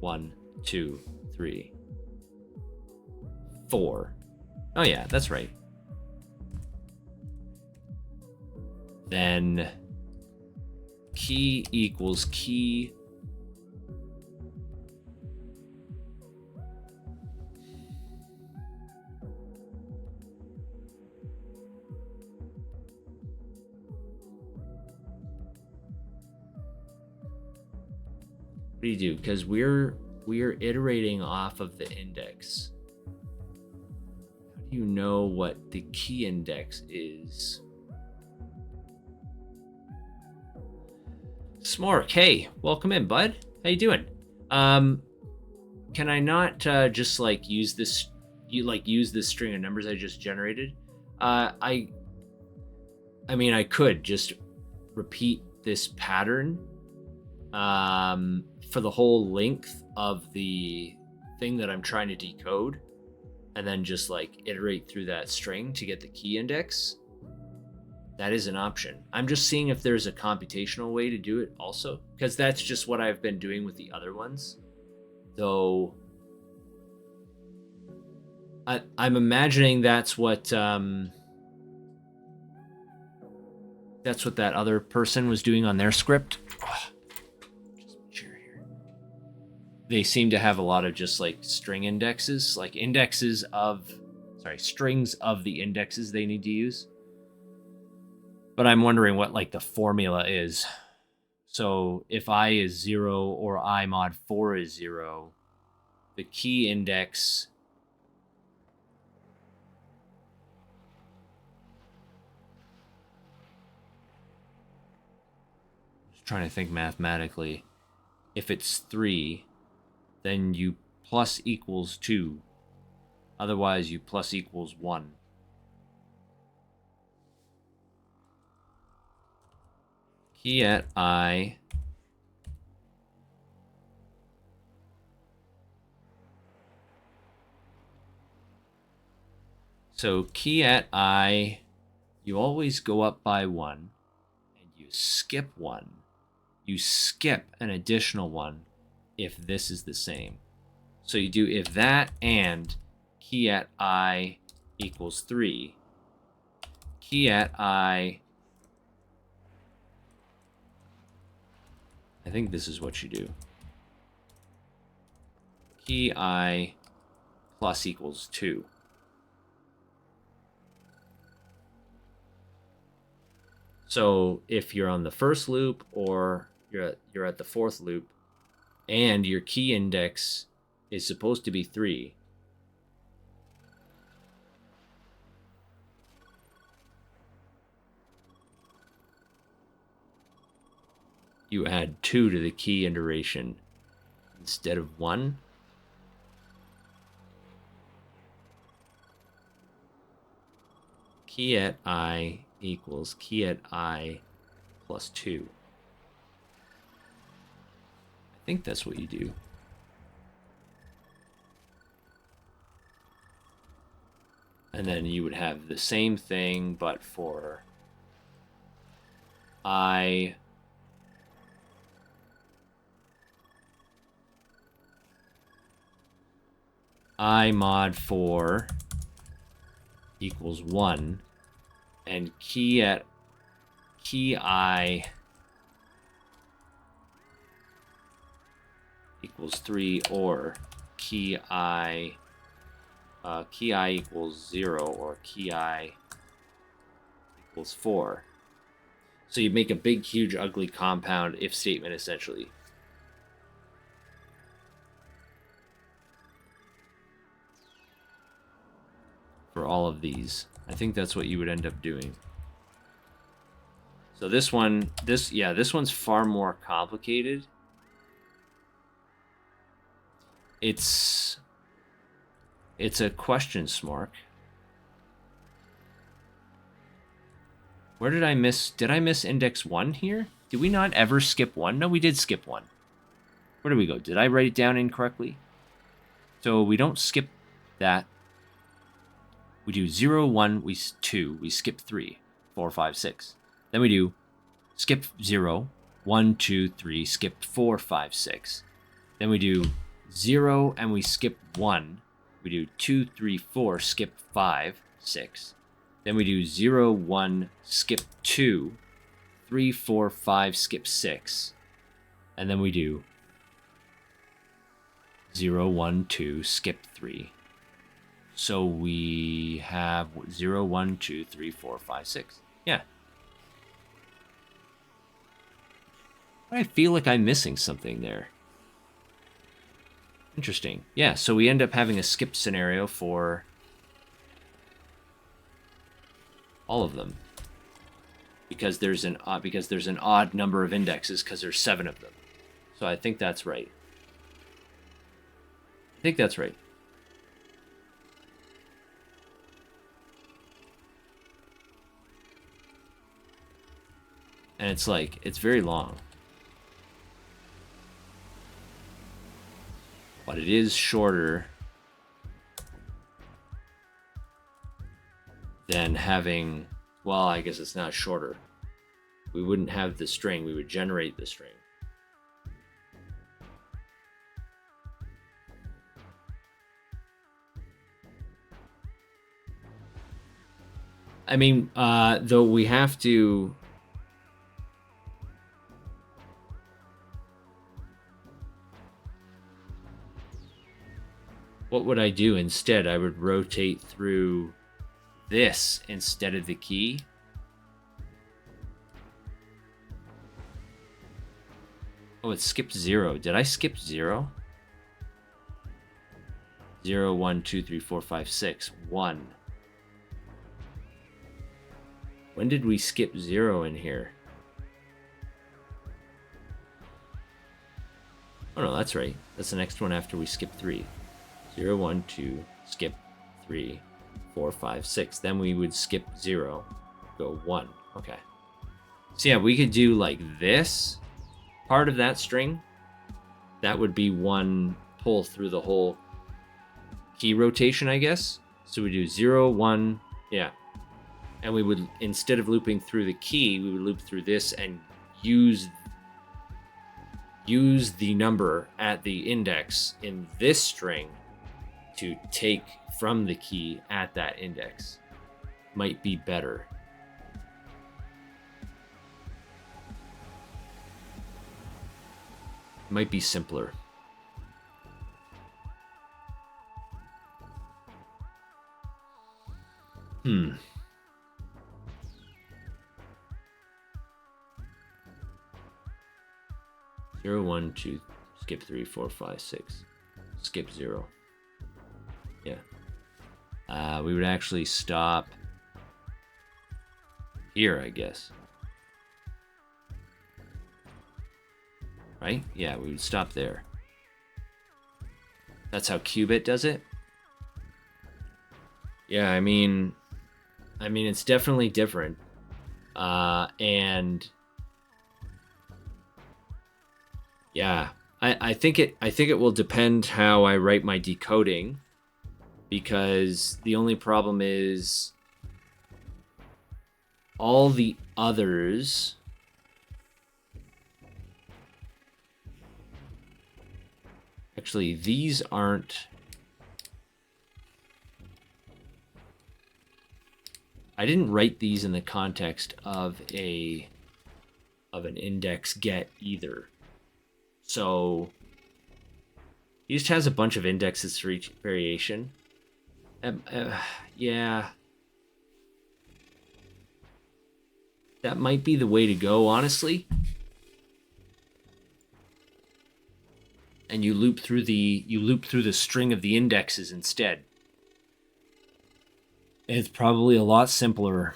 1, 2, 3, 4. Oh yeah, that's right. Then key equals key. What do you do? Because we're iterating off of the index. How do you know what the key index is? Smork, hey, welcome in, bud. How you doing? Can I not just like use this? Use this string of numbers I just generated? I mean, I could just repeat this pattern for the whole length of the thing that I'm trying to decode, and then just like iterate through that string to get the key index. That is an option. I'm just seeing if there's a computational way to do it also, because that's just what I've been doing with the other ones. Though I'm imagining that's what that other person was doing on their script. They seem to have a lot of just like string indexes, like strings of the indexes they need to use. But I'm wondering what like the formula is. So if I is 0 or I mod 4 is 0, the key index just trying to think mathematically. If it's 3, then you plus equals 2. Otherwise, you plus equals 1. Key at I So key at I, you always go up by 1 and you skip 1. You skip an additional 1 if this is the same. So you do if that and key at I equals 3. Key at I think this is what you do. Key I plus equals 2. So if you're on the first loop or you're at the fourth loop and your key index is supposed to be 3, you add 2 to the key iteration instead of 1. Key at I equals key at I plus 2. I think that's what you do. And then you would have the same thing, but for I mod 4 equals 1, and key I equals 3, or key I equals 0, or key I equals 4. So you make a big, huge, ugly compound if statement, essentially. For all of these. I think that's what you would end up doing. So this one's far more complicated. It's a question, Smork. Where did I miss? Did I miss index 1 here? Did we not ever skip 1? No, we did skip 1. Where did we go? Did I write it down incorrectly? So we don't skip that. we do 0, 1, 2, we skip 3, 4, 5, 6. Then we do skip 0, 1, 2, 3, skip 4, 5, 6. Then we do 0 and we skip 1. We do 2, 3, 4, skip 5, 6. Then we do 0, 1, skip 2, 3, 4, 5, skip 6. And then we do 0, 1, 2, skip 3. So we have 0, 1, 2, 3, 4, 5, 6. Yeah. I feel like I'm missing something there. Interesting. Yeah, so we end up having a skip scenario for all of them. Because there's an odd number of indexes because there's 7 of them. So I think that's right. I think that's right. And it's very long. But it is shorter than having, well, I guess it's not shorter. We wouldn't have the string, we would generate the string. I mean, though we have to... What would I do instead? I would rotate through this instead of the key. Oh, it skipped 0. Did I skip 0? 0, 1, 2, 3, 4, 5, 6. 1. When did we skip 0 in here? Oh no, that's right. That's the next one after we skip 3. 0, 1, 2, skip 3, 4, 5, 6. Then we would skip 0, go 1. Okay. So yeah, we could do like this part of that string. That would be one pull through the whole key rotation, I guess. So we do 0, 1, yeah. And we would, instead of looping through the key, we would loop through this and use the number at the index in this string to take from the key at that index. Might be better. Might be simpler. Hmm. Zero, 1, 2, skip 3, 4, 5, 6. Skip 0. Yeah. We would actually stop here, I guess. Right? Yeah, we would stop there. That's how Qubit does it? Yeah, I mean it's definitely different. And yeah, I think it will depend how I write my decoding, because the only problem is all the others actually, these aren't. I didn't write these in the context of an index get either. So he just has a bunch of indexes for each variation. Yeah. That might be the way to go, honestly. And you loop through the string of the indexes instead. It's probably a lot simpler,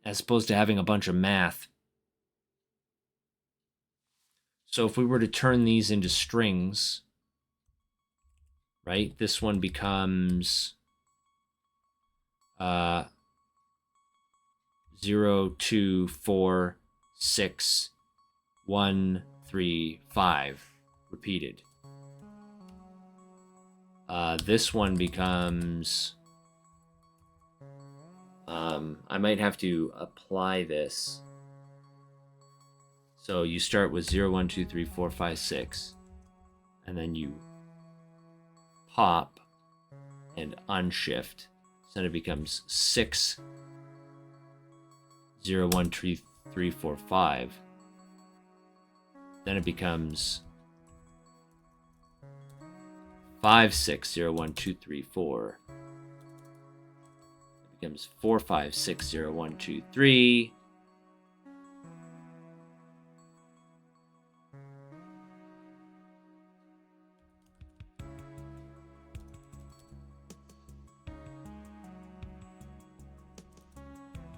as opposed to having a bunch of math. So if we were to turn these into strings, right? This one becomes 0, 2, 4, 6, 1, 3, 5 repeated. This one becomes... I might have to apply this. So you start with 0, 1, 2, 3, 4, 5, 6. And then you pop and unshift. So then it becomes 6, 0, 1, 2, 3, 4, 5. Then it becomes 5, 6, 0, 1, 2, 3, 4. It becomes 4, 5, 6, 0, 1, 2, 3.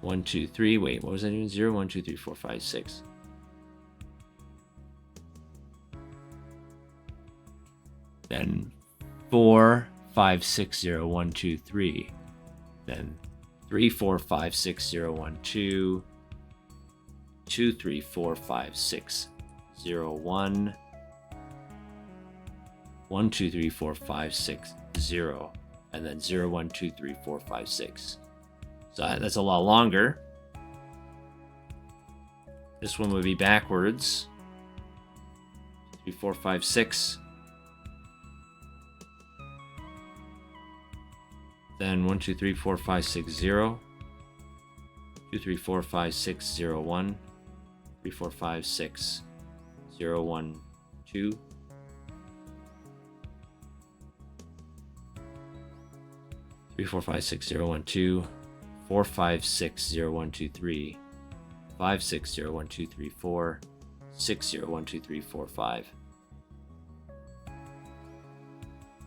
One, two, three. Wait, what was I doing? 0, 1, 2, 3, 4, 5, 6. Then 4, 5, 6, 0, 1, 2, 3. Then 3, 4, 5, 6, 0, 1, 2. 2, 3, 4, 5, 6, 0, 1. 1, 2, 3, 4, 5, 6, 0. And then 0, 1, 2, 3, 4, 5, 6. So that's a lot longer. This one would be backwards. 3, 4, 5, 6. Then 1, 2, 3, 4, 5, 6, 0. 2, 3, 4, 5, 6, 0, 1. 3, 4, 5, 6, 0, 1, 2. 3, 4, 5, 6, 0, 1, 2. 4, 5, 6, 0, 1, 2, 3. 5, 6, 0, 1, 2, 3, 4. 6, 0, 1, 2, 3, 4, 5.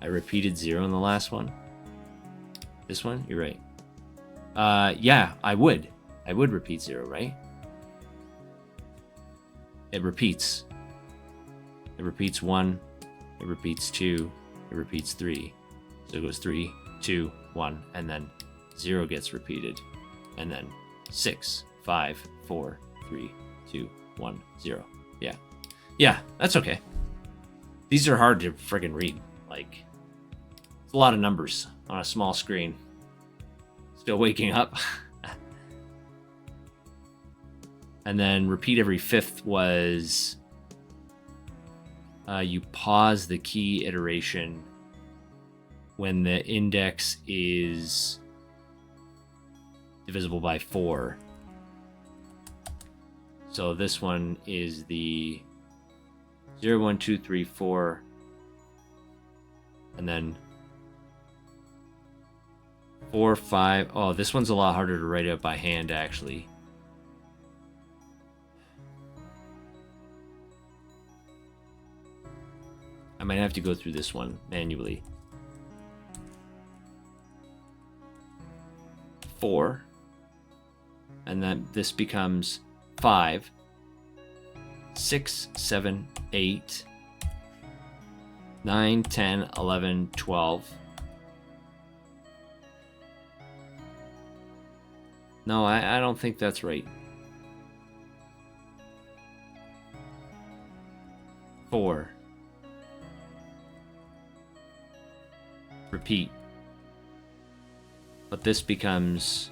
I repeated 0 in the last one. This one? You're right. Yeah, I would. I would repeat 0, right? It repeats. It repeats 1. It repeats 2. It repeats 3. So it goes 3, 2, 1, and then 0 gets repeated. And then 6, 5, 4, 3, 2, 1, 0. Yeah. Yeah, that's okay. These are hard to friggin' read. Like, it's a lot of numbers on a small screen. Still waking up. And then repeat every fifth was you pause the key iteration when the index is divisible by 4. So this one is the 0, 1, 2, 3, 4, and then 4, 5. Oh, this one's a lot harder to write out by hand, actually. I might have to go through this one manually. 4. And then this becomes 5, 6, 7, 8, 9, 10, 11, 12. No, I don't think that's right. 4. Repeat. But this becomes...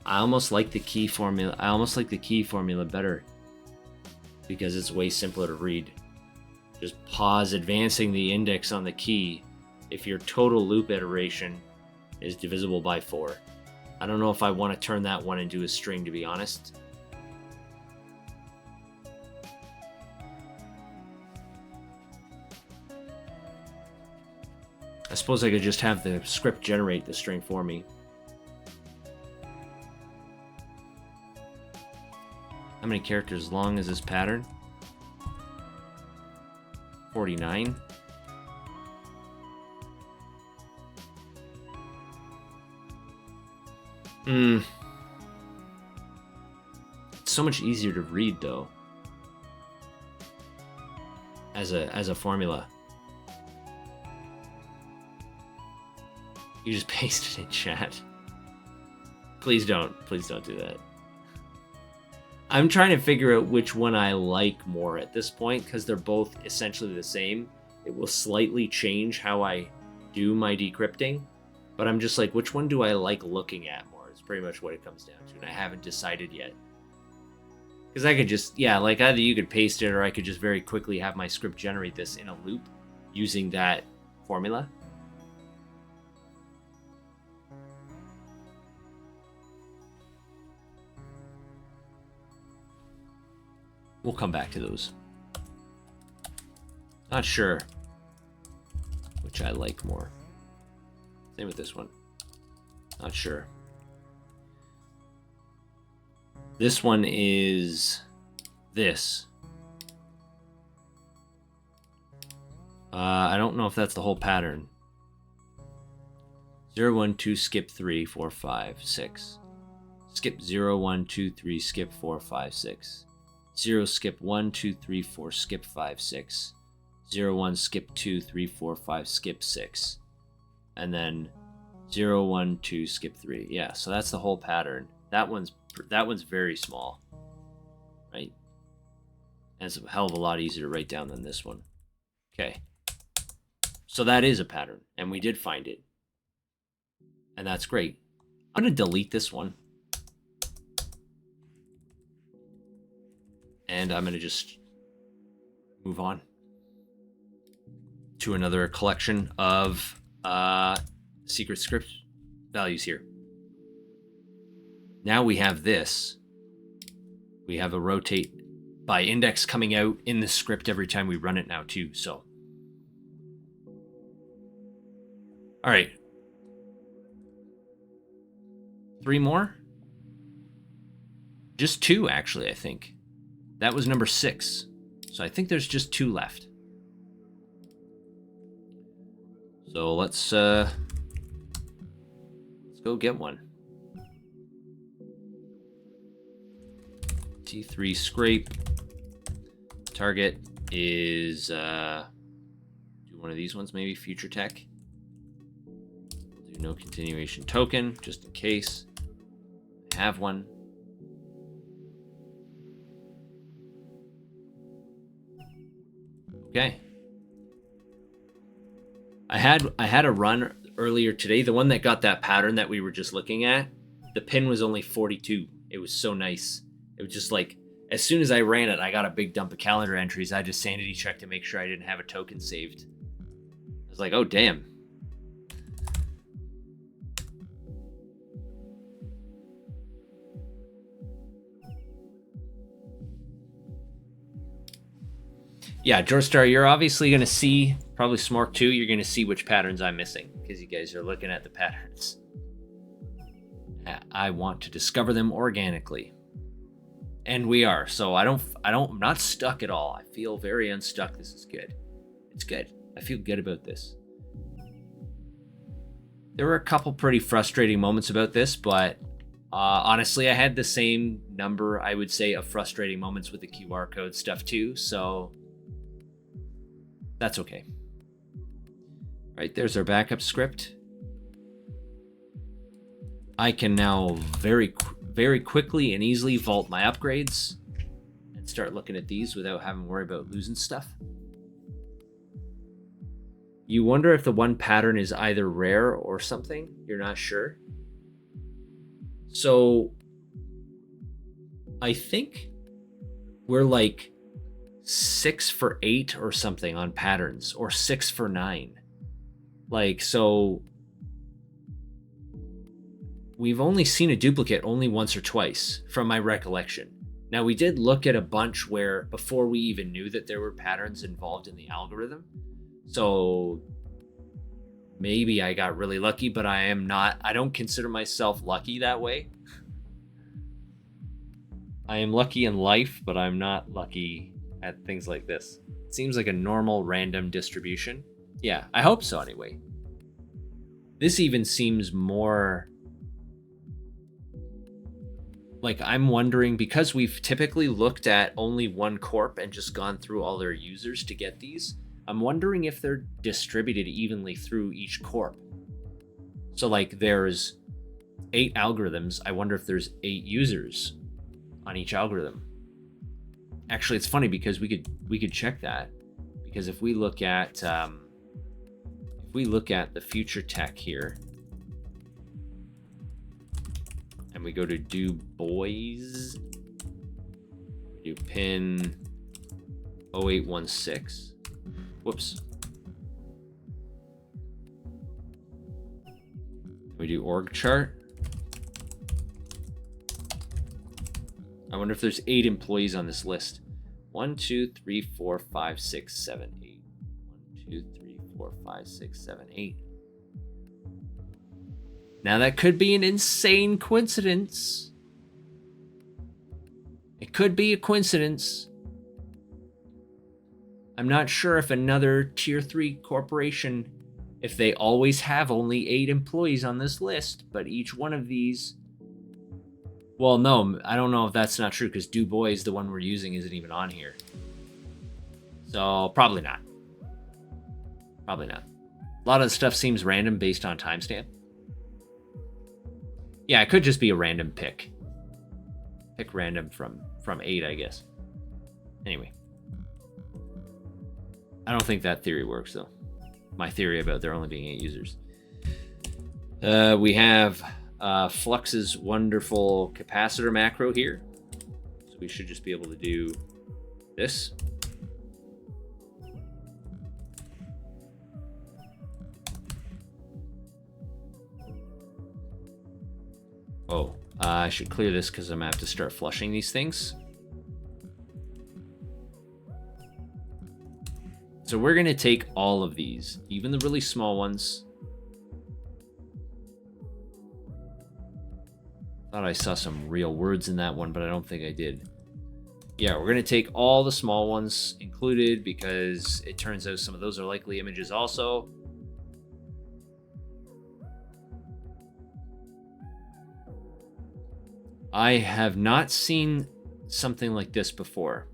I almost like the key formula. I almost like the key formula better because it's way simpler to read. Just pause advancing the index on the key if your total loop iteration is divisible by 4. I don't know if I want to turn that one into a string, to be honest. I suppose I could just have the script generate the string for me. How many characters long is this pattern? 49. It's so much easier to read though. As a formula. You just paste it in chat. Please don't do that. I'm trying to figure out which one I like more at this point, because they're both essentially the same. It will slightly change how I do my decrypting, but I'm just like, which one do I like looking at more? It's pretty much what it comes down to, and I haven't decided yet. Because I could just, yeah, like either you could paste it, or I could just very quickly have my script generate this in a loop using that formula. We'll come back to those. Not sure which I like more. Same with this one. Not sure. This one is this. I don't know if that's the whole pattern. 0, 1, 2, skip 3, 4, 5, 6. Skip 0, 1, 2, 3, skip 4, 5, 6. 0, skip 1, 2, 3, 4, skip 5, 6. 0, 1, skip 2, 3, 4, 5, skip 6. And then 0, 1, 2, skip 3. Yeah, so that's the whole pattern. That one's very small, right? And it's a hell of a lot easier to write down than this one. Okay. So that is a pattern, and we did find it. And that's great. I'm going to delete this one. And I'm going to just move on to another collection of secret script values here. Now we have this. We have a rotate by index coming out in the script every time we run it now too. So, all right. 3 more? Just 2, actually, I think. That was number 6. So I think there's just 2 left. So let's go get one. T3 scrape. Target is do one of these ones, maybe future tech. We'll do no continuation token, just in case. I have one. Okay. I had a run earlier today, the one that got that pattern that we were just looking at. The pin was only 42. It was so nice. It was just like, as soon as I ran it, I got a big dump of calendar entries. I just sanity checked to make sure I didn't have a token saved. I was like, oh, damn. Yeah, George Star, you're obviously going to see, probably Smork too, you're going to see which patterns I'm missing, because you guys are looking at the patterns. I want to discover them organically. And we are. So I'm not stuck at all. I feel very unstuck. This is good. It's good. I feel good about this. There were a couple pretty frustrating moments about this, but honestly, I had the same number, I would say, of frustrating moments with the QR code stuff too. So that's okay. All right, there's our backup script. I can now very quickly and easily vault my upgrades and start looking at these without having to worry about losing stuff. You wonder if the one pattern is either rare or something. You're not sure. So I think we're like 6 for 8 or something on patterns, or 6 for 9. Like, so we've only seen a duplicate only once or twice from my recollection. Now, we did look at a bunch where before we even knew that there were patterns involved in the algorithm. So maybe I got really lucky, but I don't consider myself lucky that way. I am lucky in life, but I'm not lucky at things like this. It seems like a normal random distribution. Yeah, I hope so anyway. This even seems more like, I'm wondering, because we've typically looked at only one corp and just gone through all their users to get these, I'm wondering if they're distributed evenly through each corp. So like, there's 8 algorithms. I wonder if there's 8 users on each algorithm. Actually, it's funny because we could check that, because if we look at the future tech here, and we go to do boys, do pin 0816. Whoops. We do org chart. I wonder if there's 8 employees on this list. 1, 2, 3, 4, 5, 6, 7, 8. 1, 2, 3, 4, 5, 6, 7, 8. Now that could be an insane coincidence. It could be a coincidence. I'm not sure if another tier 3 corporation, if they always have only 8 employees on this list, but each one of these... Well, no, I don't know if that's not true, because Du Bois, the one we're using, isn't even on here. So, probably not. Probably not. A lot of the stuff seems random based on timestamp. Yeah, it could just be a random pick. Pick random from 8, I guess. Anyway. I don't think that theory works, though. My theory about there only being 8 users. We have Flux's wonderful capacitor macro here. So we should just be able to do this. Oh, I should clear this because I'm going to have to start flushing these things. So we're going to take all of these, even the really small ones. Thought I saw some real words in that one, but I don't think I did. Yeah, we're going to take all the small ones included because it turns out some of those are likely images also. I have not seen something like this before.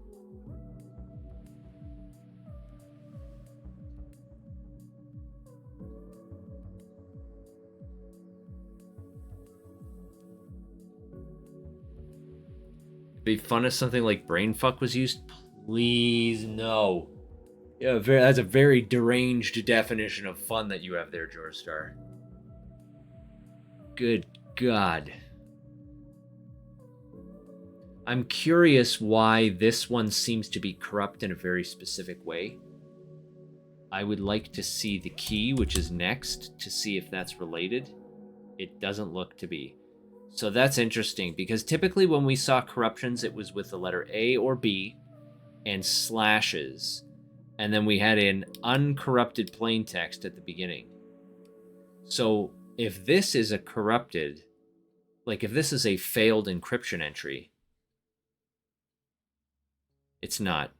It'd be fun if something like brainfuck was used. Please, no. Yeah, that's a very deranged definition of fun that you have there, George Star. Good God. I'm curious why this one seems to be corrupt in a very specific way. I would like to see the key, which is next, to see if that's related. It doesn't look to be. So that's interesting, because typically when we saw corruptions, it was with the letter A or B and slashes. And then we had an uncorrupted plain text at the beginning. So if this is a corrupted, like if this is a failed encryption entry, it's not,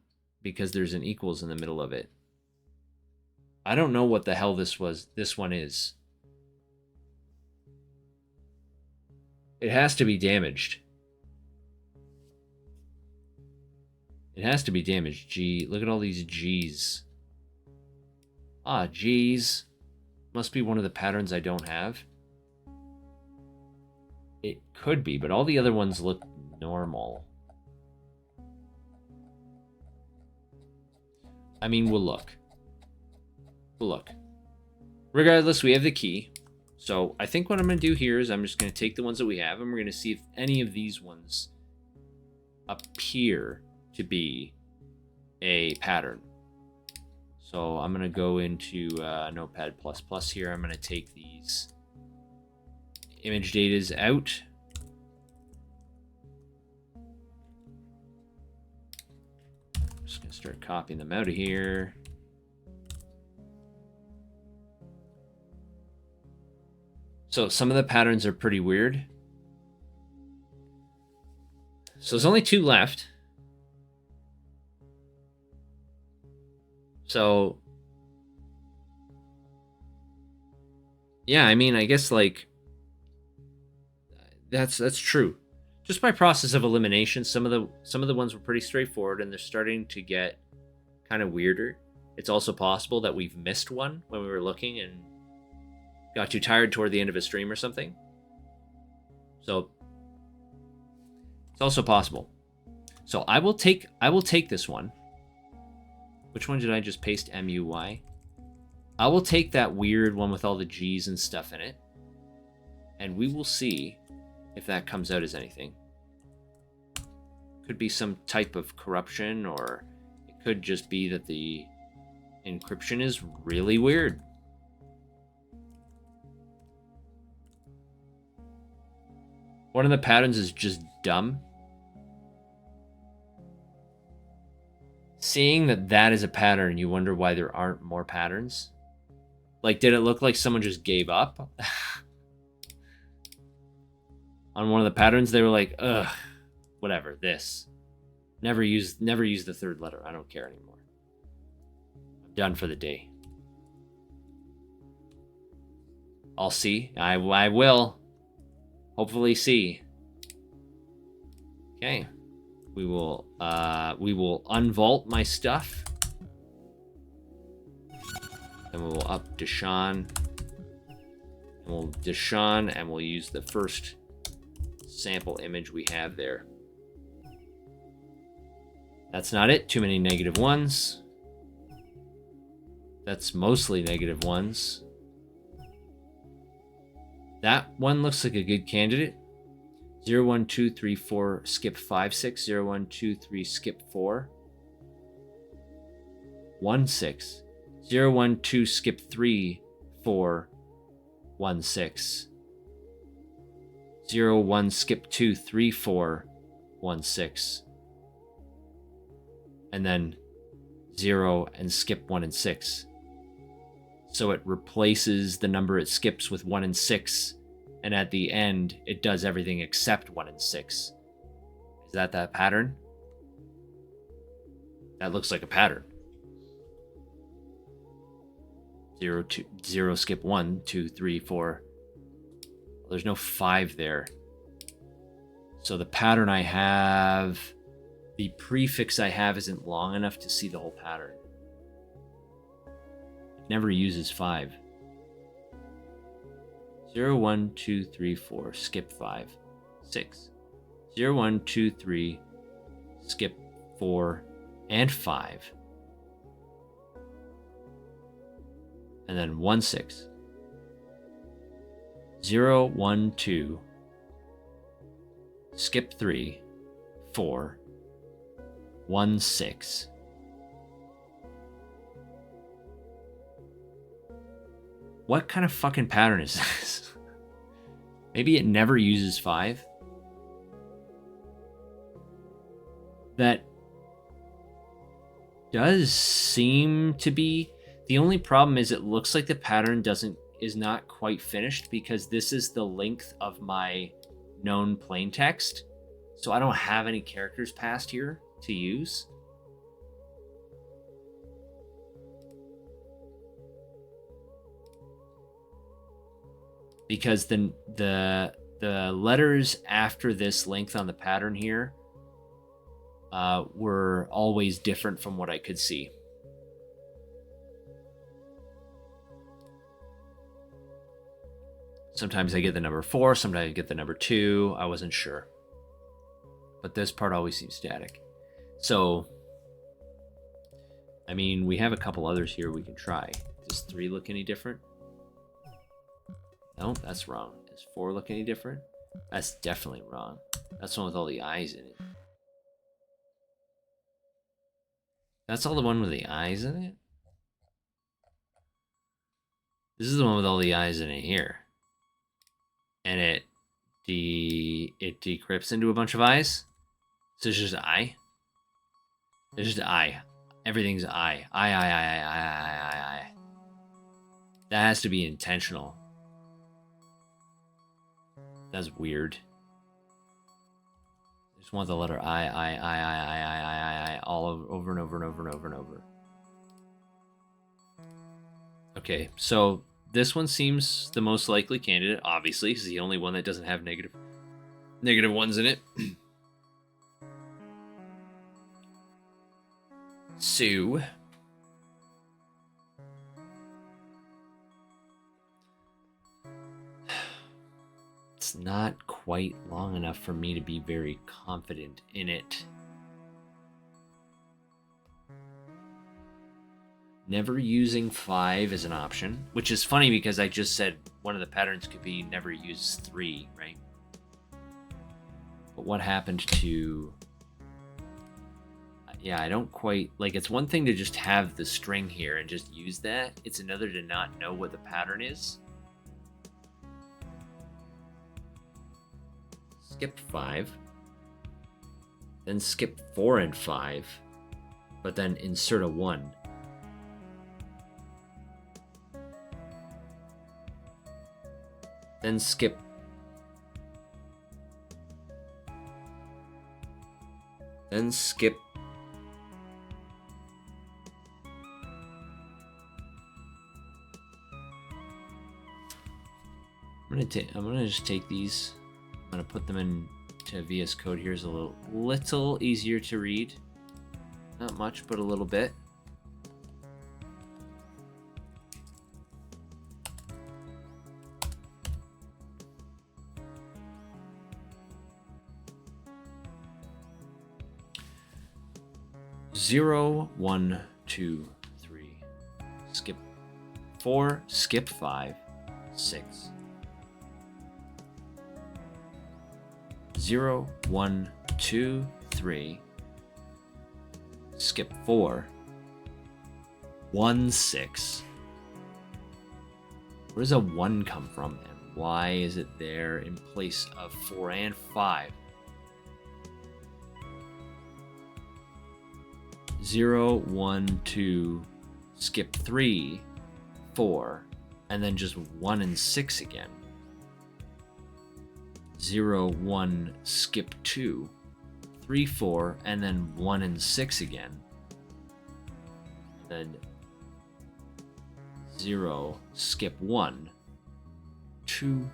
because there's an equals in the middle of it. I don't know what the hell this one is. It has to be damaged. It has to be damaged. G, look at all these G's. Ah, G's. Must be one of the patterns I don't have. It could be, but all the other ones look normal. I mean, we'll look. We'll look. Regardless, we have the key. So I think what I'm going to do here is I'm just going to take the ones that we have, and we're going to see if any of these ones appear to be a pattern. So I'm going to go into Notepad++ here. I'm going to take these image datas out. Just going to start copying them out of here. So some of the patterns are pretty weird. So there's only 2 left. So yeah, I mean, I guess like that's true. Just by process of elimination, some of the ones were pretty straightforward, and they're starting to get kind of weirder. It's also possible that we've missed one when we were looking and got too tired toward the end of a stream or something. So it's also possible. So I will take this one. Which one did I just paste? MUY. I will take that weird one with all the G's and stuff in it. And we will see if that comes out as anything. Could be some type of corruption, or it could just be that the encryption is really weird. One of the patterns is just dumb. Seeing that is a pattern, you wonder why there aren't more patterns. Like, did it look like someone just gave up? On one of the patterns, they were like, ugh, whatever, this. Never use the third letter. I don't care anymore. I'm done for the day. I'll see. I will. Hopefully see. Okay. We will unvault my stuff. Then we will up Deshaun. And we'll Deshaun, and we'll use the first sample image we have there. That's not it. Too many negative ones. That's mostly negative ones. That one looks like a good candidate. 0, 1, 2, 3, 4, skip 5, 6. 0, 1, 2, 3, skip 4. 1, 6. 0, 1, 2, skip 3, 4, 1, 6. 0, 1, skip 2, 3, 4, 1, 6. And then 0 and skip 1 and 6. So it replaces the number it skips with 1 and 6. And at the end, it does everything except 1 and 6. Is that pattern? That looks like a pattern. 0, 2, 0, skip 1, 2, 3, 4. There's no 5 there. So the pattern I have, the prefix I have isn't long enough to see the whole pattern. It never uses 5. 0, 1, 2, 3, 4, skip 5, 6. 0, 1, 2, 3, skip 4 and 5. And then 1, 6. 0, 1, 2, skip 3, 4, 1, 6. What kind of fucking pattern is this? Maybe it never uses 5. That does seem to be. The only problem is it looks like the pattern is not quite finished, because this is the length of my known plain text. So I don't have any characters past here to use. Because the letters after this length on the pattern here were always different from what I could see. Sometimes I get the number 4, sometimes I get the number 2. I wasn't sure. But this part always seems static. So, I mean, we have a couple others here we can try. Does 3 look any different? No, that's wrong. Does 4 look any different? That's definitely wrong. That's the one with all the eyes in it. That's all the one with the eyes in it? This is the one with all the eyes in it here. And it decrypts into a bunch of eyes. So it's just eye. It's just eye. Everything's eye. Eye. That has to be intentional. That's weird. I just want the letter I all over and over and over and over and over. Okay, so this one seems the most likely candidate, obviously, because it's the only one that doesn't have negative ones in it. So, it's not quite long enough for me to be very confident in it. never using 5 as an option, which is funny because I just said one of the patterns could be never use 3, right? But what happened to... Yeah, I don't quite... Like, it's one thing to just have the string here and just use that. It's another to not know what the pattern is. Skip 5. Then skip 4 and 5. But then insert a 1. Then skip... Then skip... I'm gonna just take these. I'm gonna put them into VS Code. Here's a little easier to read. Not much, but a little bit. Zero, 1, 2, 3. Skip 4. Skip 5, 6. 0, 1, 2, 3. Skip 4. 1, 6. Where does a 1 come from, and why is it there in place of 4 and 5? 0, 1, 2, skip 3, 4, and then just 1 and 6 again. 0, 1, skip 2, 3, 4, and then 1 and 6 again. Then 0, skip 1, 2,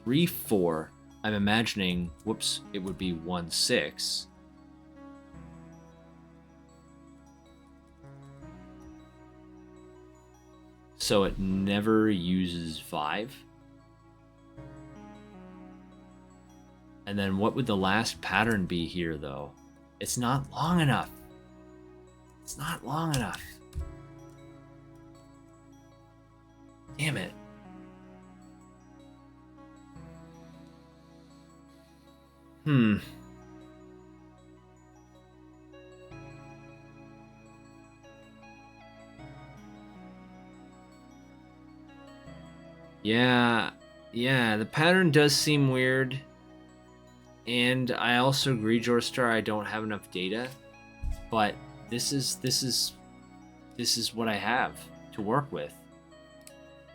3, 4. I'm imagining, whoops, it would be 1, 6. So it never uses 5. And then what would the last pattern be here, though? It's not long enough. It's not long enough. Damn it. Yeah, the pattern does seem weird. And I also agree, Jorstar, I don't have enough data. But this is what I have to work with.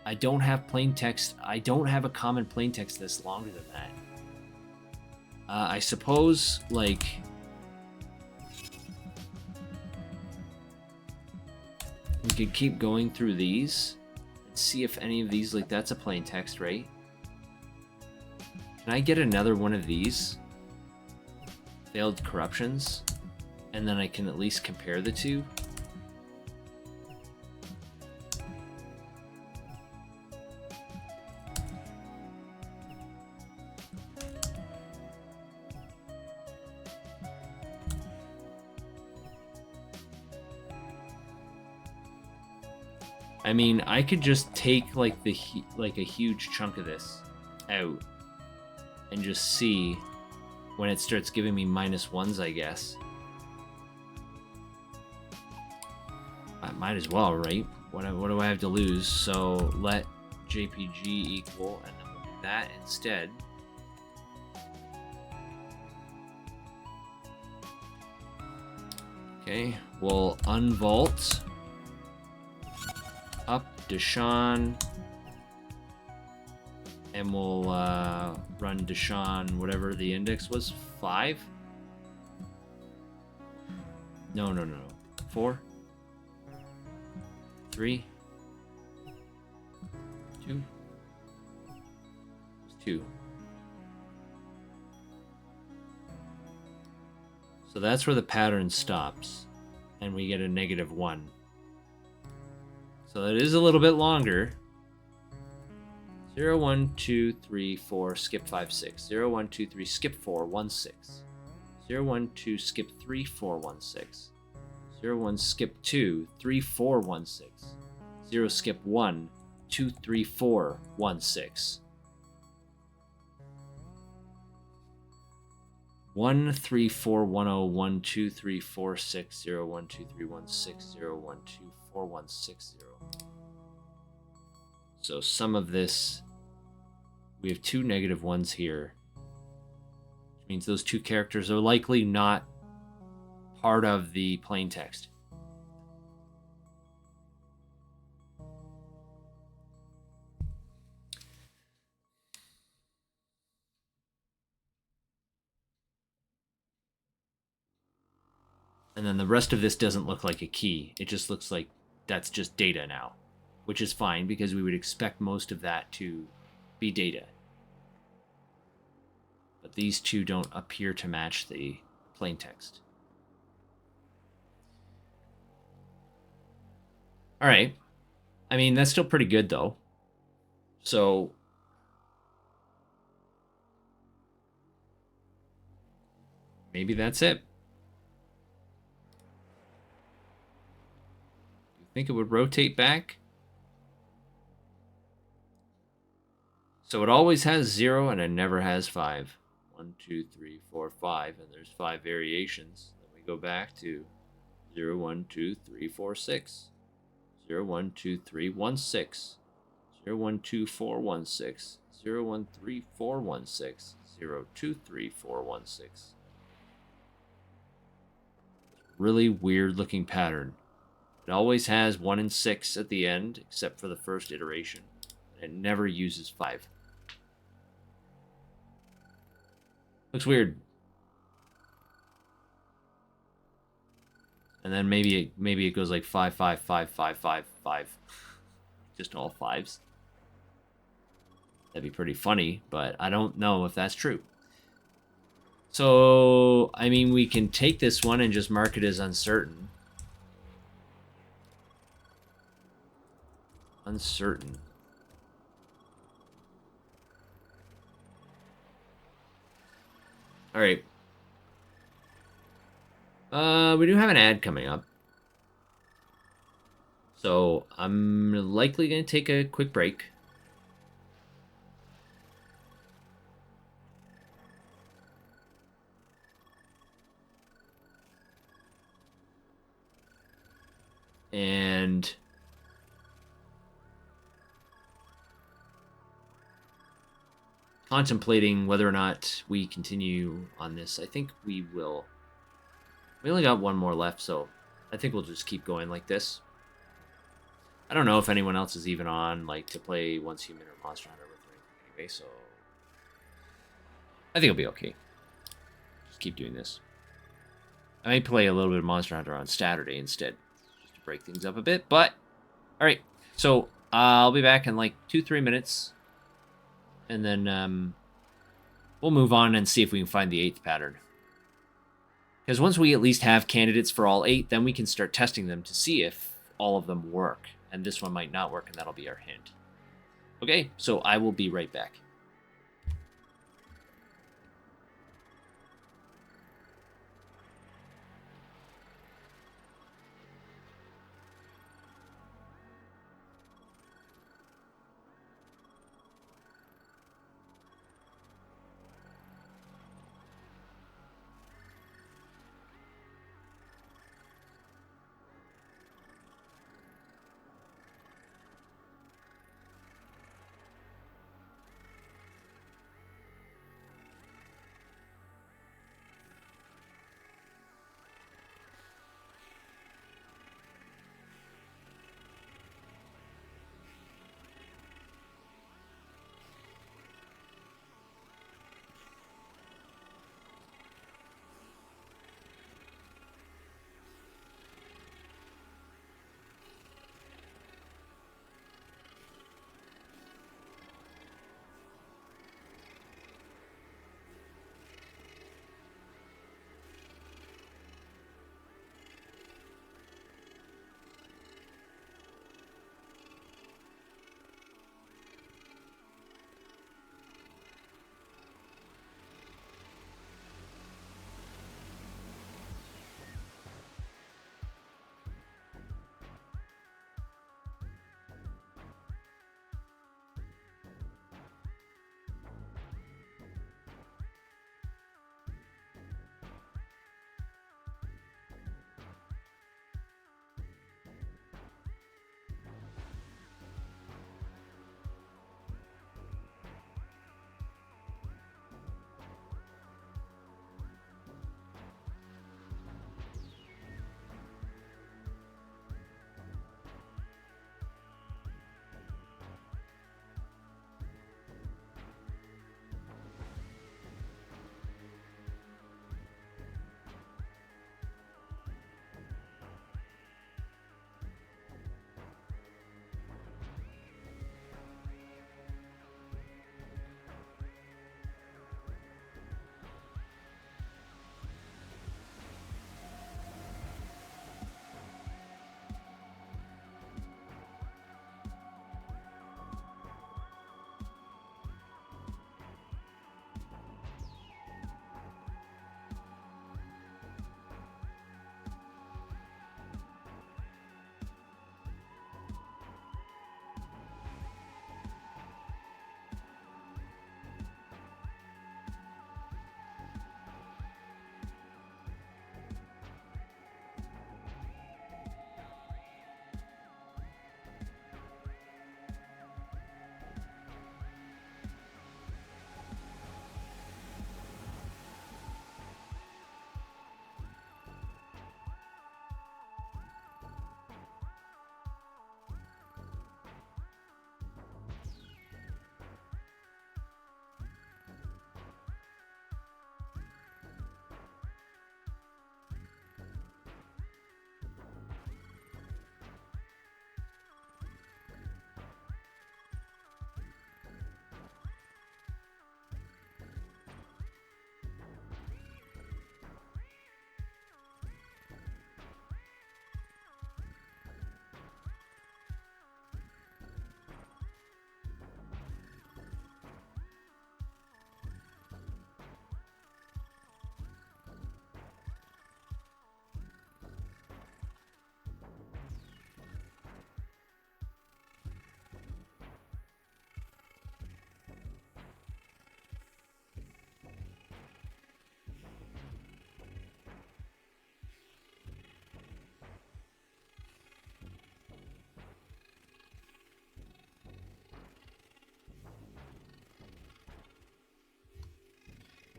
I don't have plain text. I don't have a common plain text that's longer than that. I suppose, like... we could keep going through these and see if any of these, like, that's a plain text, right? Can I get another one of these? Failed corruptions? And then I can at least compare the two? I mean, I could just take like a huge chunk of this out and just see when it starts giving me -1s, I guess. I might as well, right? What do I have to lose? So let JPG equal, and then we'll do that instead. Okay, we'll unvault up Deshaun, and we'll run Deshaun, whatever the index was, 5? No. 4, 3, 2, 2. So that's where the pattern stops, and we get a -1. So it is a little bit longer. 0, 1, 2, 3, 4, skip 5, 6. 0, 1, 2, 3, skip 4, 1, 6. 0, 1, 2, skip 3, 4, 1, 6. 0, 1, skip 2, 3, 4, 1, 6. 0, skip 1, 2, 3, 4, 1, 6. 1, 3, 4, 1, 0, 1, 2, 3, 4, 6, 0, 1, 2, 3, 1, 6, 0, 1, 2, 4, 1, 6, 0. So some of this, we have 2 negative 1s here, which means those 2 characters are likely not part of the plain text. And then the rest of this doesn't look like a key. It just looks like that's just data now, which is fine because we would expect most of that to be data. But these 2 don't appear to match the plain text. All right. I mean, that's still pretty good, though. So maybe that's it. You think it would rotate back? So it always has 0 and it never has 5. 1, 2, 3, 4, 5, and there's 5 variations. Then we go back to 0, 1, 2, 3, 4, 6. 0, 1, 2, 3, 1, 6. 0, 1, 2, 4, 1, 6. 0, 1, 3, 4, 1, 6. 0, 2, 3, 4, 1, 6. Really weird looking pattern. It always has 1 and 6 at the end, except for the first iteration. It never uses 5. Looks weird. And then maybe it goes like 5, 5, 5, 5, 5, 5. Just all 5s. That'd be pretty funny, but I don't know if that's true. So, I mean, we can take this one and just mark it as uncertain. Uncertain. All right. We do have an ad coming up. So I'm likely going to take a quick break. And contemplating whether or not we continue on this. I think we will. We only got one more left, so I think we'll just keep going like this. I don't know if anyone else is even on, like, to play Once Human or Monster Hunter with me anyway, so I think it'll be okay. Just keep doing this. I may play a little bit of Monster Hunter on Saturday instead, just to break things up a bit, but all right. So I'll be back in like 2-3 minutes, and then we'll move on and see if we can find the 8th pattern. Because once we at least have candidates for all 8, then we can start testing them to see if all of them work. And this one might not work, and that'll be our hint. Okay, so I will be right back.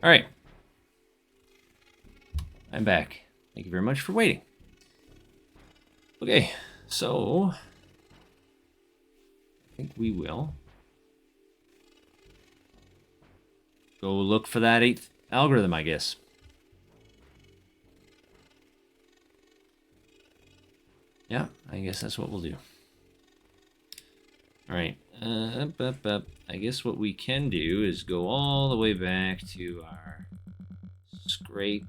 All right. I'm back. Thank you very much for waiting. Okay, so I think we will go look for that 8th algorithm, I guess. Yeah, I guess that's what we'll do. All right. I guess what we can do is go all the way back to our scrape.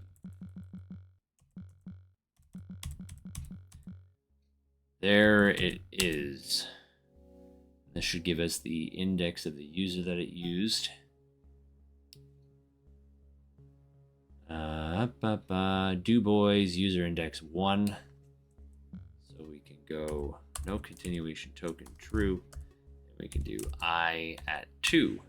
There it is. This should give us the index of the user that it used. Du Bois user index 1. So we can go no continuation token true. And we can do I at 2.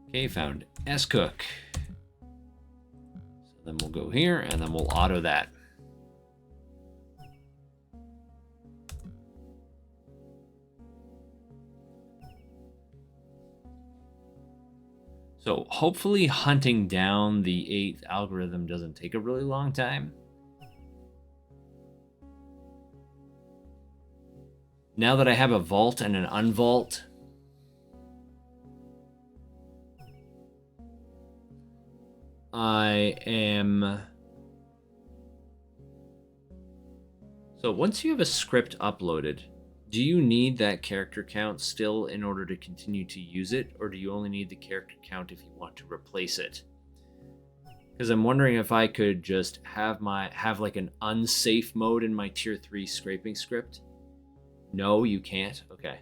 Okay, found scook. So then we'll go here and then we'll auto that. So hopefully hunting down the 8th algorithm doesn't take a really long time. Now that I have a vault and an unvault, I am... So once you have a script uploaded, do you need that character count still in order to continue to use it, or do you only need the character count if you want to replace it? Because I'm wondering if I could just have like an unsafe mode in my tier 3 scraping script. No, you can't? Okay.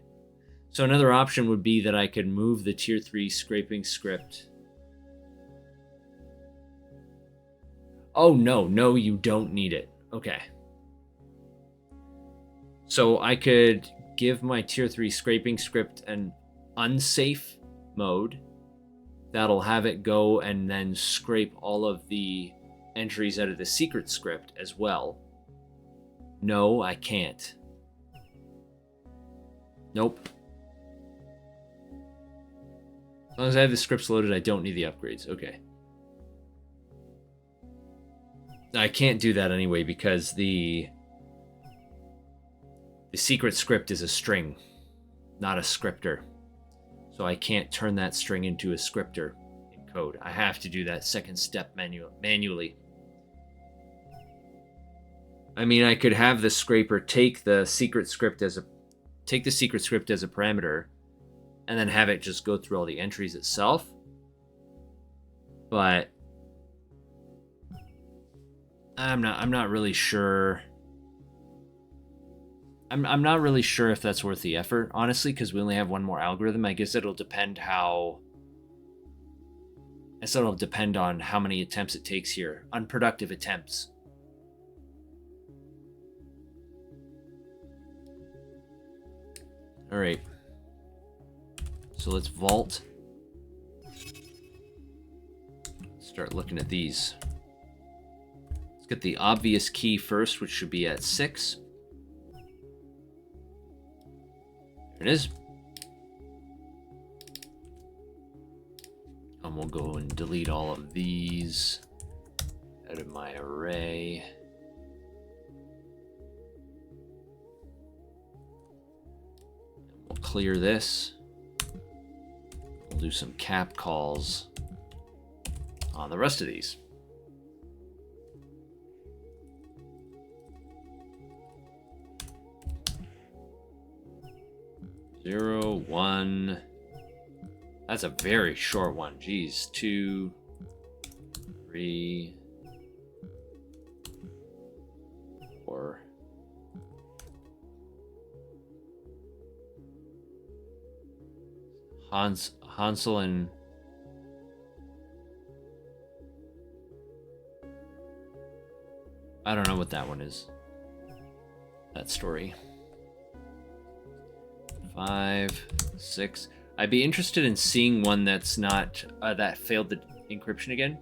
So another option would be that I could move the tier 3 scraping script. Oh, no, you don't need it. Okay. So I could give my tier 3 scraping script an unsafe mode. That'll have it go and then scrape all of the entries out of the secret script as well. No, I can't. Nope. As long as I have the scripts loaded, I don't need the upgrades. Okay. I can't do that anyway because the secret script is a string, not a scripter. So I can't turn that string into a scripter in code. I have to do that second step manually. I mean, I could have the scraper take the secret script as a parameter and then have it just go through all the entries itself. But I'm not really sure. I'm not really sure if that's worth the effort, honestly, because we only have one more algorithm. I guess it'll depend on how many attempts it takes here. Unproductive attempts. All right. So let's vault. Start looking at these. Let's get the obvious key first, which should be at 6. There it is. And we'll go and delete all of these out of my array. And we'll clear this. We'll do some cap calls on the rest of these. Zero, 1. That's a very short one. Geez. 2, 3, 4. Hansel and I don't know what that one is. That story. 5, 6. I'd be interested in seeing one that's not that failed the encryption again.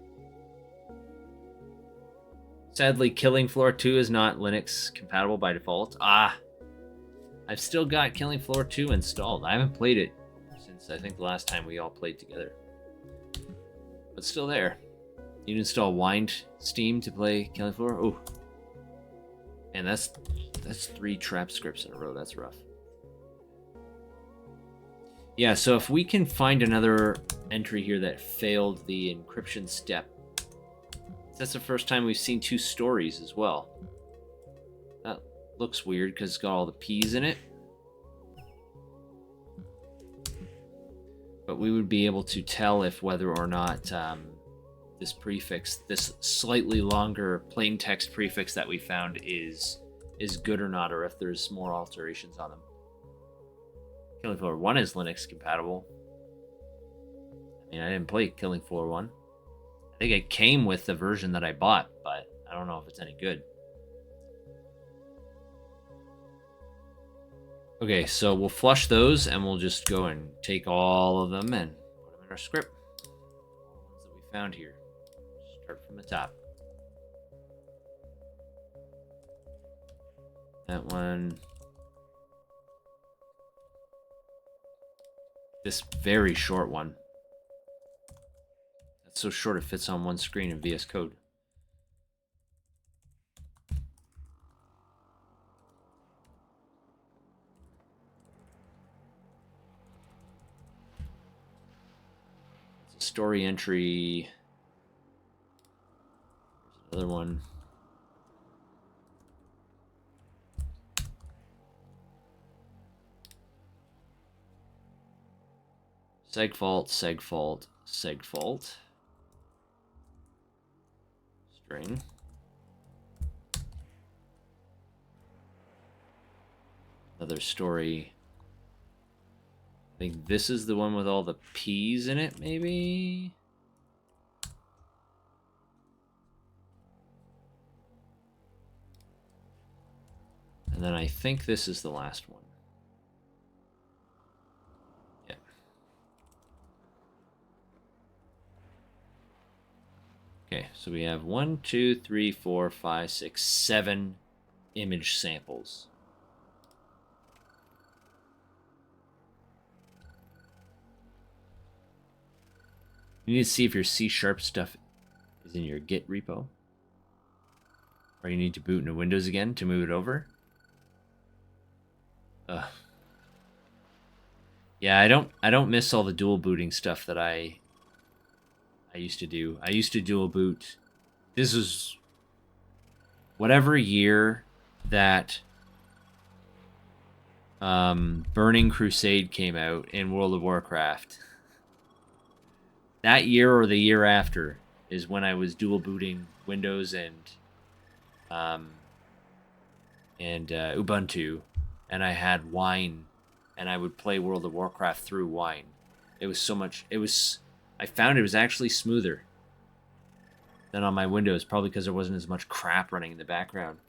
Sadly, Killing Floor 2 is not Linux compatible by default. I've still got Killing Floor 2 installed. I haven't played it since I think the last time we all played together. But still there. You install Wind Steam to play Killing Floor? Oh. And that's 3 trap scripts in a row. That's rough. Yeah, so if we can find another entry here that failed the encryption step. That's the first time we've seen 2 stories as well. That looks weird because it's got all the P's in it. But we would be able to tell if whether or not this prefix, this slightly longer plain text prefix that we found is good or not, or if there's more alterations on them. Killing Floor 1 is Linux compatible. I mean, I didn't play Killing Floor 1. I think it came with the version that I bought, but I don't know if it's any good. Okay, so we'll flush those and we'll just go and take all of them and put them in our script. All the ones that we found here. Start from the top. That one. This very short one. That's so short it fits on one screen in VS Code. It's a story entry. There's another one. Segfault, segfault, segfault. String. Another story. I think this is the one with all the P's in it, maybe? And then I think this is the last one. Yeah. Okay, so we have 1, 2, 3, 4, 5, 6, 7 image samples. You need to see if your C# stuff is in your Git repo. Or you need to boot into Windows again to move it over. Ugh. Yeah, I don't miss all the dual booting stuff that I used to do. I used to dual boot. This was whatever year that Burning Crusade came out in World of Warcraft. That year or the year after is when I was dual booting Windows and Ubuntu, and I had Wine, and I would play World of Warcraft through Wine. It was so much. I found it was actually smoother than on my Windows, probably because there wasn't as much crap running in the background.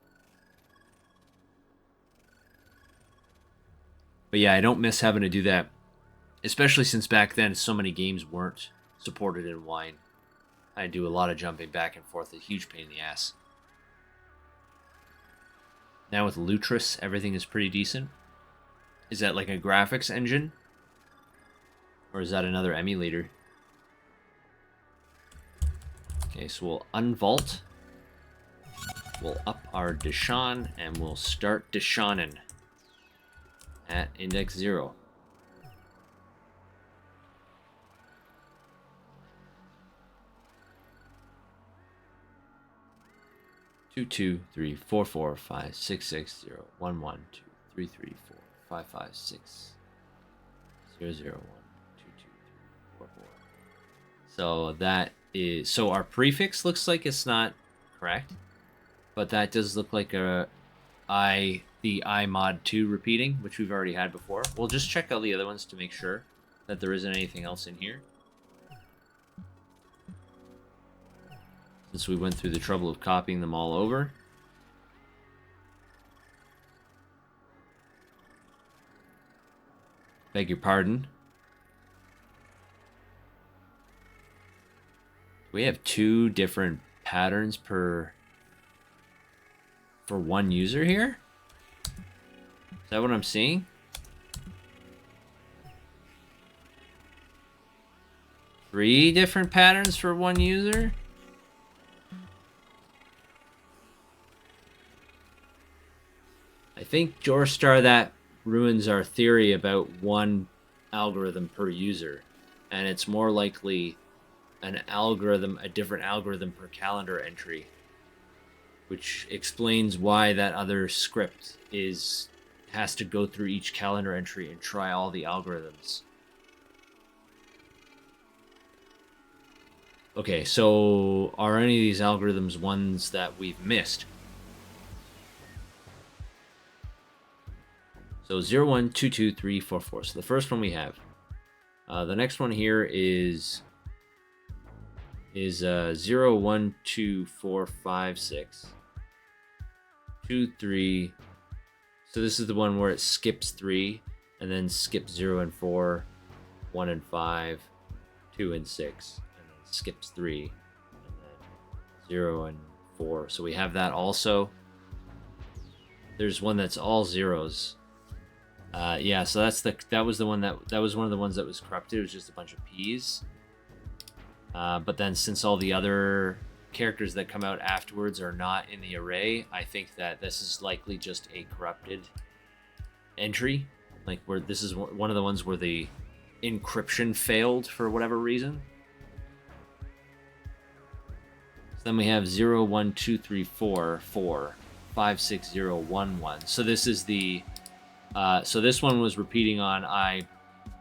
But yeah, I don't miss having to do that, especially since back then so many games weren't supported in Wine. I do a lot of jumping back and forth, a huge pain in the ass. Now with Lutris, everything is pretty decent. Is that like a graphics engine? Or is that another emulator? Okay, so we'll unvault. We'll up our Deshawn, and we'll start Deshawnning at index 0. Two, 2, 3, 4, 4, 5, 6, 6, 0, 1, 1, 2, 3, 3, 4, 5, 5, 6, 0, 0, 1, 2, 2, 3, 4, 4. So that is, so our prefix looks like it's not correct, but that does look like the hackmud 2 repeating, which we've already had before. We'll just check out the other ones to make sure that there isn't anything else in here, since we went through the trouble of copying them all over. Beg your pardon. We have 2 different patterns for one user here? Is that what I'm seeing? 3 different patterns for one user? I think Jorstar, that ruins our theory about one algorithm per user, and it's more likely an algorithm, a different algorithm per calendar entry, which explains why that other script has to go through each calendar entry and try all the algorithms. Okay, so are any of these algorithms ones that we've missed? So 0, 1, 2, 2, 3, 4, 4. So the first one we have. The next one here is 0, 1, 2, 4, 5, 6, 2, 3. So this is the one where it skips 3 and then skips 0 and 4, 1 and 5, 2 and 6, and then skips 3, and then 0 and 4. So we have that also. There's one that's all zeros. Yeah, so that was one of the ones that was corrupted. It was just a bunch of P's. But then since all the other characters that come out afterwards are not in the array, I think that this is likely just a corrupted entry. Like where this is one of the ones where the encryption failed for whatever reason. So then we have 0, 1, 2, 3, 4, 4, 5, 6, 0, 1, 1. So this is the so this one was repeating on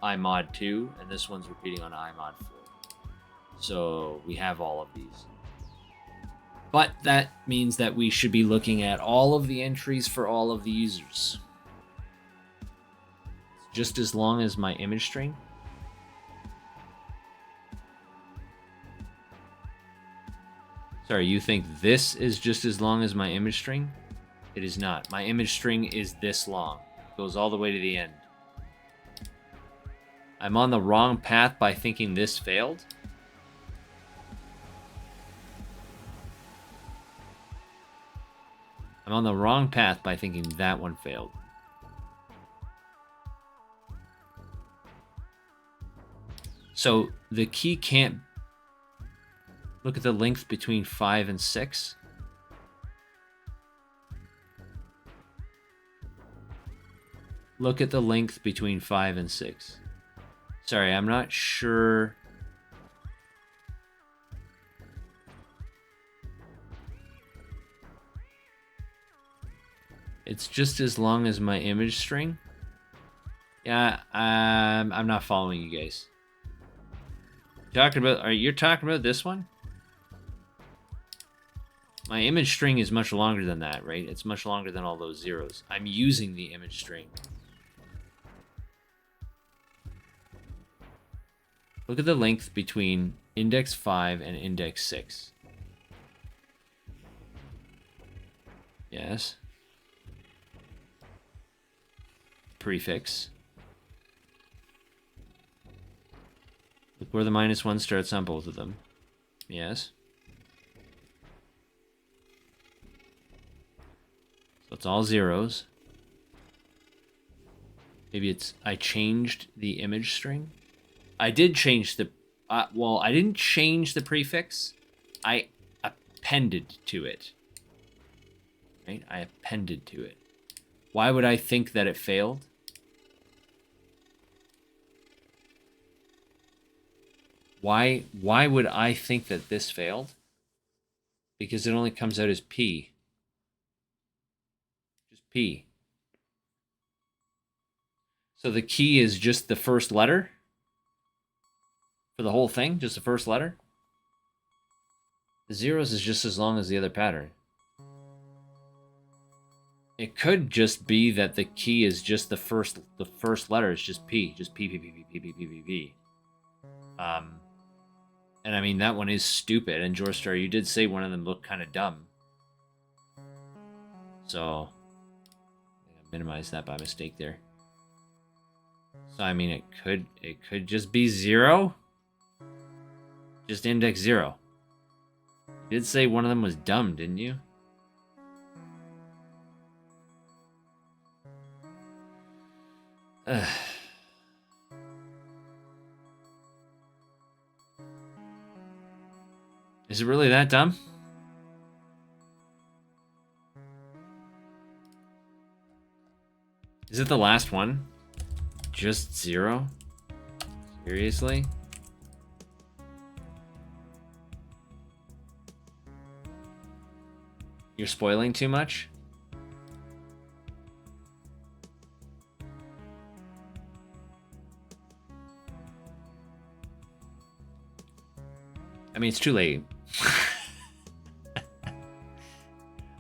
iMod 2, and this one's repeating on iMod 4. So we have all of these. But that means that we should be looking at all of the entries for all of the users. It's just as long as my image string. Sorry, you think this is just as long as my image string? It is not. My image string is this long. It goes all the way to the end. I'm on the wrong path by thinking this failed. I'm on the wrong path by thinking that one failed. So the key can't... Look at the length between 5 and 6. Look at the length between 5 and 6. Sorry, I'm not sure... It's just as long as my image string. Yeah, I'm not following you guys. You're talking about this one? My image string is much longer than that, right? It's much longer than all those zeros. I'm using the image string. Look at the length between index 5 and index 6. Yes. Prefix. Look where the -1 starts on both of them. Yes. So it's all zeros. Maybe it's... I changed the image string. I did change the... well, I didn't change the prefix. I appended to it. Right? I appended to it. Why would I think that it failed? Why would I think that this failed? Because it only comes out as P. Just P. So the key is just the first letter? For the whole thing? Just the first letter? The zeros is just as long as the other pattern. It could just be that the key is just the first letter is just P. Just P, P, P, P, P, P, P, P, P. And I mean, that one is stupid. And Jorstar, you did say one of them looked kind of dumb. So, I minimized that by mistake there. So, I mean, it could just be 0. Just index 0. You did say one of them was dumb, didn't you? Is it really that dumb? Is it the last one? Just 0? Seriously? You're spoiling too much? I mean, it's too late.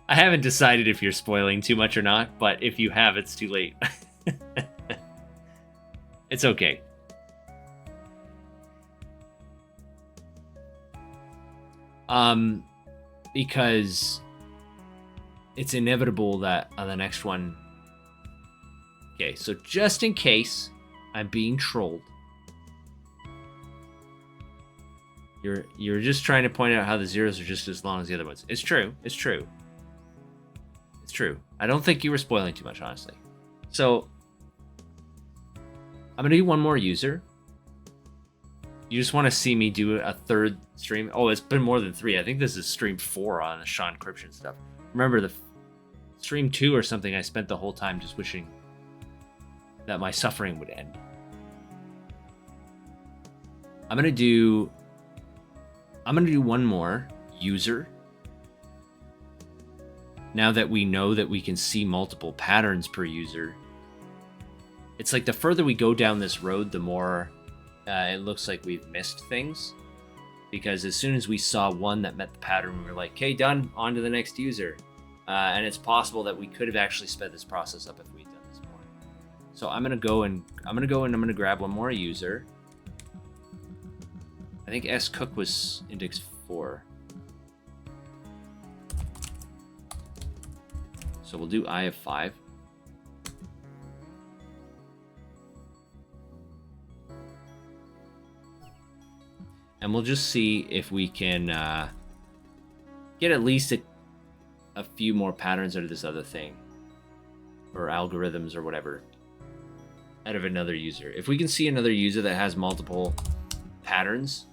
I haven't decided if you're spoiling too much or not, but if you have, it's too late. It's okay. Because it's inevitable that on the next one... Okay, so just in case I'm being trolled, you're just trying to point out how the zeros are just as long as the other ones. It's true. It's true. It's true. I don't think you were spoiling too much, honestly. So I'm gonna do one more user. You just want to see me do a third stream. Oh, it's been more than 3. I think this is stream 4 on the Sean encryption stuff. Remember the stream 2 or something, I spent the whole time just wishing that my suffering would end. I'm gonna do one more user. Now that we know that we can see multiple patterns per user, it's like the further we go down this road, the more it looks like we've missed things. Because as soon as we saw one that met the pattern, we were like, okay, done, on to the next user. And it's possible that we could have actually sped this process up if we'd done this more. So I'm gonna go and I'm gonna grab one more user. I think scook was index 4. So we'll do I of 5. And we'll just see if we can get at least a few more patterns out of this other thing. Or algorithms or whatever. Out of another user. If we can see another user that has multiple patterns,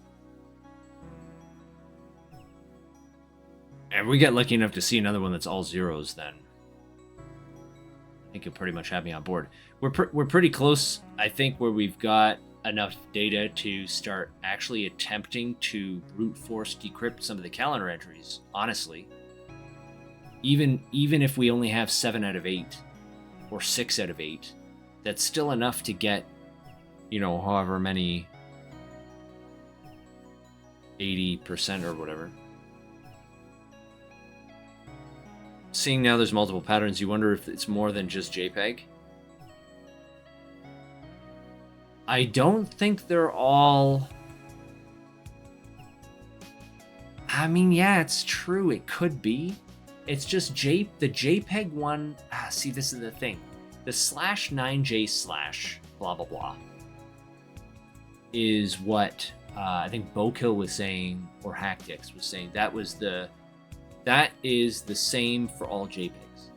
and we get lucky enough to see another one that's all zeros, then I think you'll pretty much have me on board. We're pretty close, I think, where we've got enough data to start actually attempting to brute force decrypt some of the calendar entries, honestly. Even if we only have 7 out of 8 or 6 out of 8, that's still enough to get, you know, however many 80% or whatever. Seeing now there's multiple patterns, you wonder if it's more than just JPEG. I don't think they're all... I mean, yeah, it's true. It could be. It's just the JPEG one... see, this is the thing. The /9j/ blah, blah, blah is what I think Bokill was saying, or Hacktix was saying. That is the same for all JPEGs.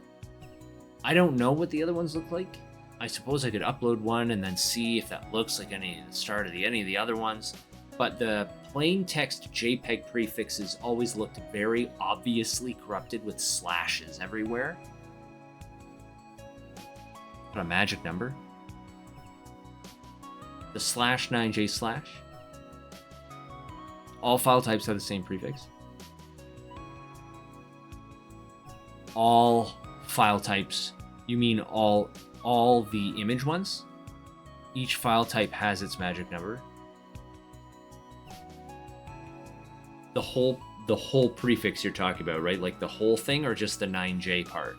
I don't know what the other ones look like. I suppose I could upload one and then see if that looks like any of the other ones. But the plain text JPEG prefixes always looked very obviously corrupted with slashes everywhere. What a magic number. The /9j/. All file types have the same prefix. All file types, you mean all the image ones? Each file type has its magic number. The whole prefix you're talking about, right? Like the whole thing, or just the 9j part?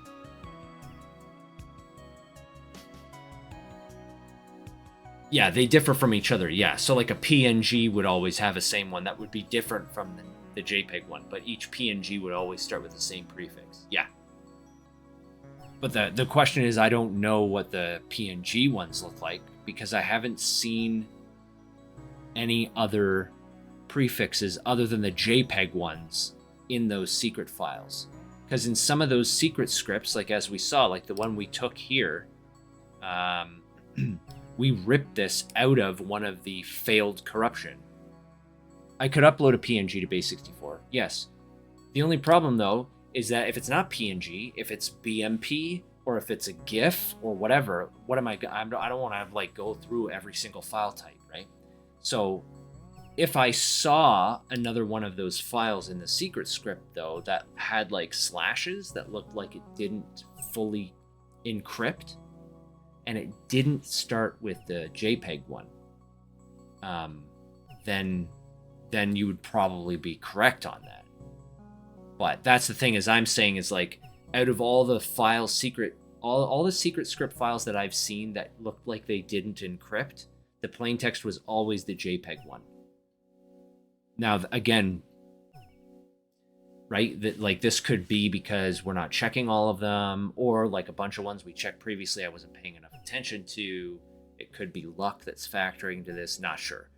Yeah, they differ from each other. Yeah, so like a PNG would always have the same one. That would be different from the JPEG one, but each PNG would always start with the same prefix. Yeah. But the question is, I don't know what the PNG ones look like because I haven't seen any other prefixes other than the JPEG ones in those secret files. Because in some of those secret scripts, like as we saw, like the one we took here, we ripped this out of one of the failed corruption. I could upload a PNG to Base64. Yes. The only problem though is that if it's not PNG, if it's BMP or if it's a GIF or whatever, what am I don't want to have like go through every single file type, right? So if I saw another one of those files in the secret script though that had like slashes that looked like it didn't fully encrypt and it didn't start with the JPEG one, then you would probably be correct on that. But that's the thing is I'm saying is like out of all the file secret, all the secret script files that I've seen that looked like they didn't encrypt, the plain text was always the JPEG one. Now, again, right, that like this could be because we're not checking all of them, or like a bunch of ones we checked previously I wasn't paying enough attention to. It could be luck that's factoring into this, not sure.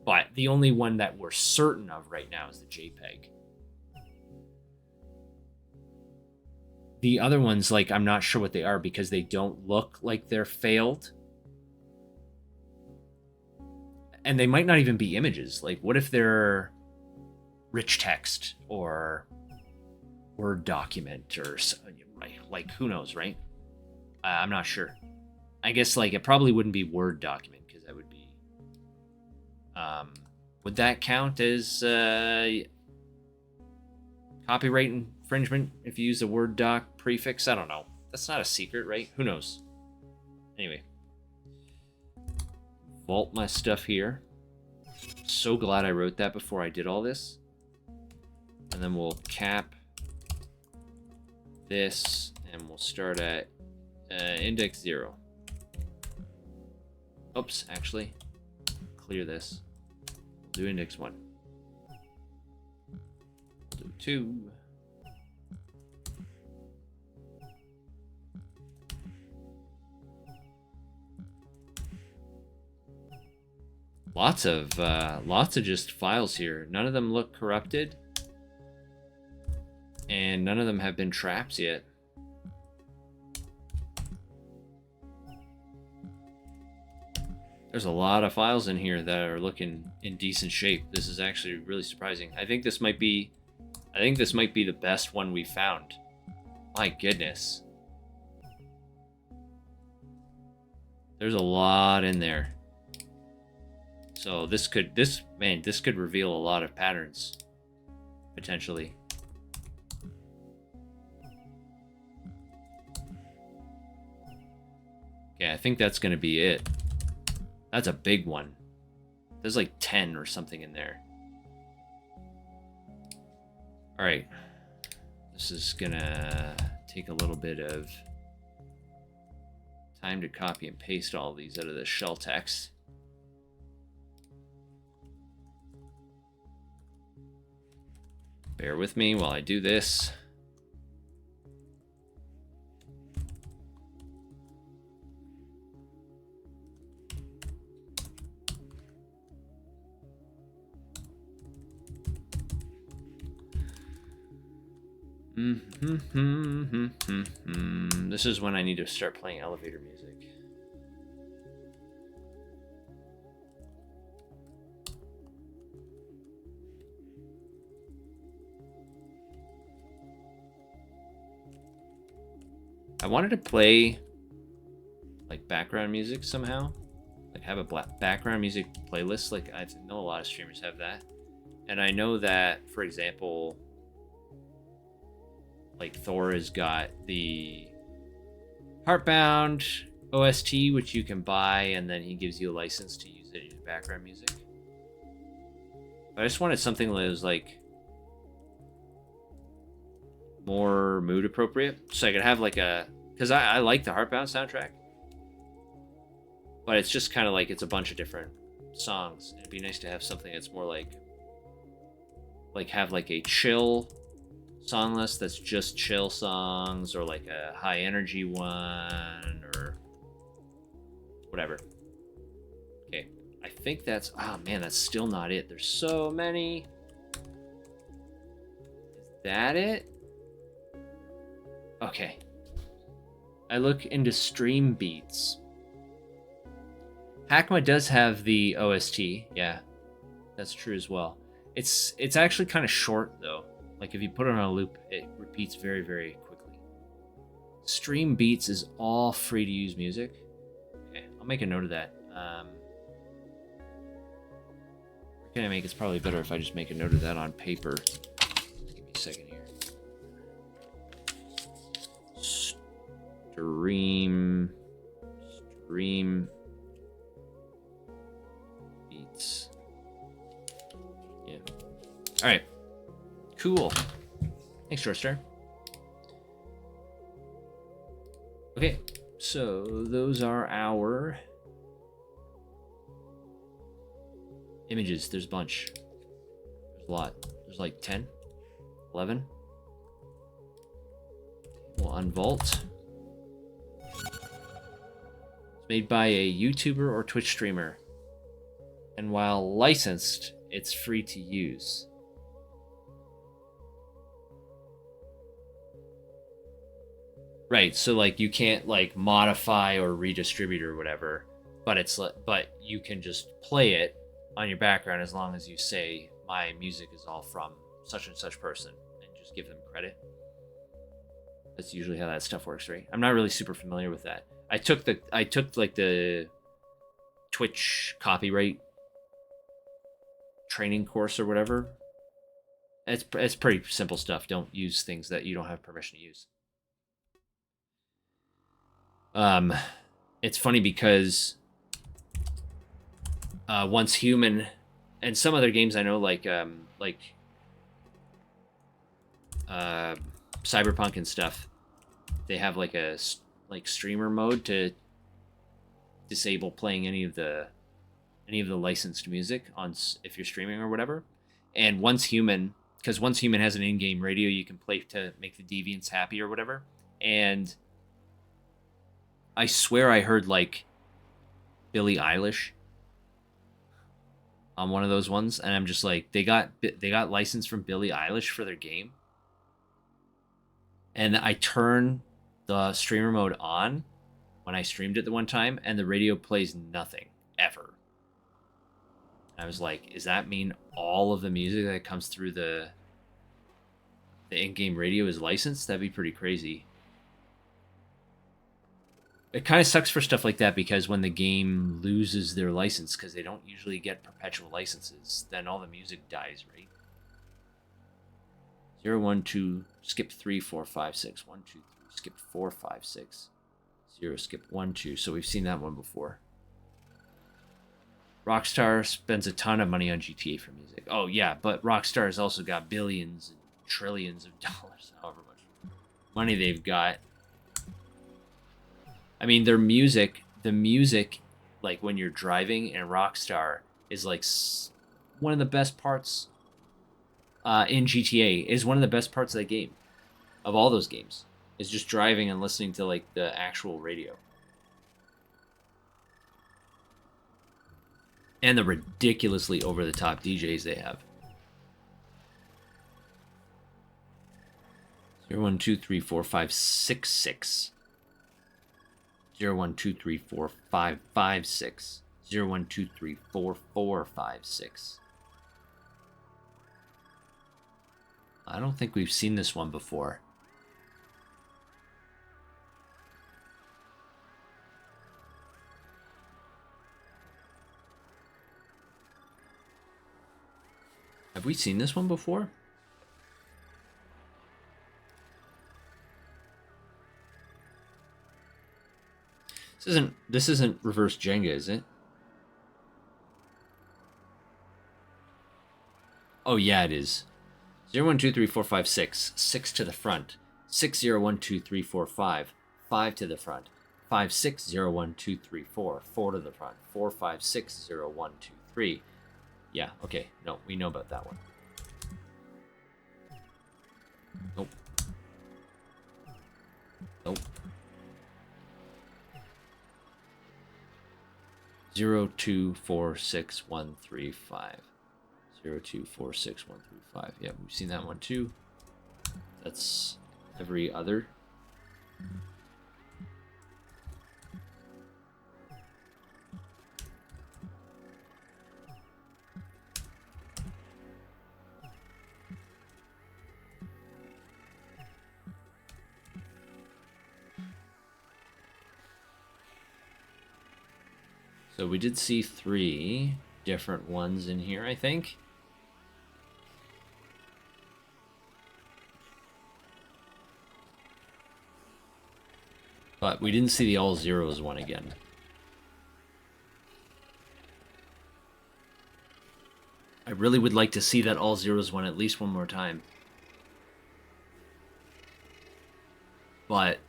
But the only one that we're certain of right now is the JPEG. The other ones, like, I'm not sure what they are because they don't look like they're failed. And they might not even be images. Like, what if they're rich text or Word document or, like, who knows, right? I'm not sure. I guess, like, it probably wouldn't be Word document because that would be... would that count as copyright infringement if you use a Word doc prefix? I don't know. That's not a secret, right? Who knows? Anyway. Vault my stuff here. So glad I wrote that before I did all this. And then we'll cap this and we'll start at index 0. Oops, actually, clear this. Do index 1. Do 2. Lots of just files here. None of them look corrupted. And none of them have been traps yet. There's a lot of files in here that are looking in decent shape. This is actually really surprising. I think this might be the best one we found. My goodness. There's a lot in there. So this could reveal a lot of patterns, potentially. Okay, I think that's gonna be it. That's a big one. There's like 10 or something in there. All right, this is gonna take a little bit of time to copy and paste all these out of the shell text. Bear with me while I do this. This is when I need to start playing elevator music. I wanted to play like background music somehow, like have a background music playlist. Like I know a lot of streamers have that, and I know that, for example, like Thor has got the Heartbound OST, which you can buy, and then he gives you a license to use it in your background music. But I just wanted something that was like more mood appropriate, so I could have like a, because I like the Heartbound soundtrack, but it's just kind of like it's a bunch of different songs. It'd be nice to have something that's more like have like a chill song list that's just chill songs, or like a high energy one, or whatever. Okay, I think that's, oh man, that's still not it. There's so many. Is that it? Okay. I look into stream beats. Hackmud does have the OST. Yeah, that's true as well. It's actually kind of short though. Like if you put it on a loop, it repeats very, very quickly. Stream beats is all free to use music. Okay, I'll make a note of that. What can I make? It's probably better if I just make a note of that on paper. Give me a second here. Stream beats. Yeah. All right. Cool. Thanks, Shortstar. Okay, so those are our images. There's a bunch. There's a lot. There's like 10, 11. We'll unvault. It's made by a YouTuber or Twitch streamer. And while licensed, it's free to use. Right, so like you can't like modify or redistribute or whatever, but you can just play it on your background as long as you say my music is all from such and such person and just give them credit. That's usually how that stuff works, right? I'm not really super familiar with that. I took like the Twitch copyright training course or whatever. It's pretty simple stuff. Don't use things that you don't have permission to use. It's funny because Once Human and some other games I know like Cyberpunk and stuff, they have like a streamer mode to disable playing any of the licensed music on if you're streaming or whatever. And Once Human, because Once Human has an in-game radio you can play to make the deviants happy or whatever, and I swear I heard like Billie Eilish on one of those ones, and I'm just like, they got licensed from Billie Eilish for their game. And I turned the streamer mode on when I streamed it the one time, and the radio plays nothing ever. And I was like, does that mean all of the music that comes through the in-game radio is licensed? That'd be pretty crazy. It kind of sucks for stuff like that because when the game loses their license, because they don't usually get perpetual licenses, then all the music dies, right? 0, 1, 2, skip 3, 4, 5, 6. 1, 2, 3, skip 4, 5, 6. 0, skip 1, 2. So we've seen that one before. Rockstar spends a ton of money on GTA for music. Oh, yeah, but Rockstar has also got billions and trillions of dollars, however much money they've got. I mean, the music, like when you're driving in Rockstar, is like one of the best parts in GTA. Is one of the best parts of the game, of all those games, is just driving and listening to like the actual radio. And the ridiculously over-the-top DJs they have. 0, 1, 2, 3, 4, 5, 6, 6. 0, 1, 2, 3, 4, 5, 5, 6. 0, 1, 2, 3, 4, 4, 5, 6. I don't think we've seen this one before. Have we seen this one before? This isn't reverse Jenga, is it? Oh yeah, it is. 0, 1, 2, 3, 4, 5, 6. 6 to the front. 6, 0, 1, 2, 3, 4, 5. 5 to the front. 5, 6, 0, 1, 2, 3, 4. 4 to the front. 4, 5, 6, 0, 1, 2, 3. Yeah, okay. No, we know about that one. Nope. Nope. 0, 2, 4, 6, 1, 3, 5. 0, 2, 4, 6, 1, 3, 5. Yeah, we've seen that one too. That's every other. So we did see 3 different ones in here, I think. But we didn't see the all zeros one again. I really would like to see that all zeros one at least one more time. But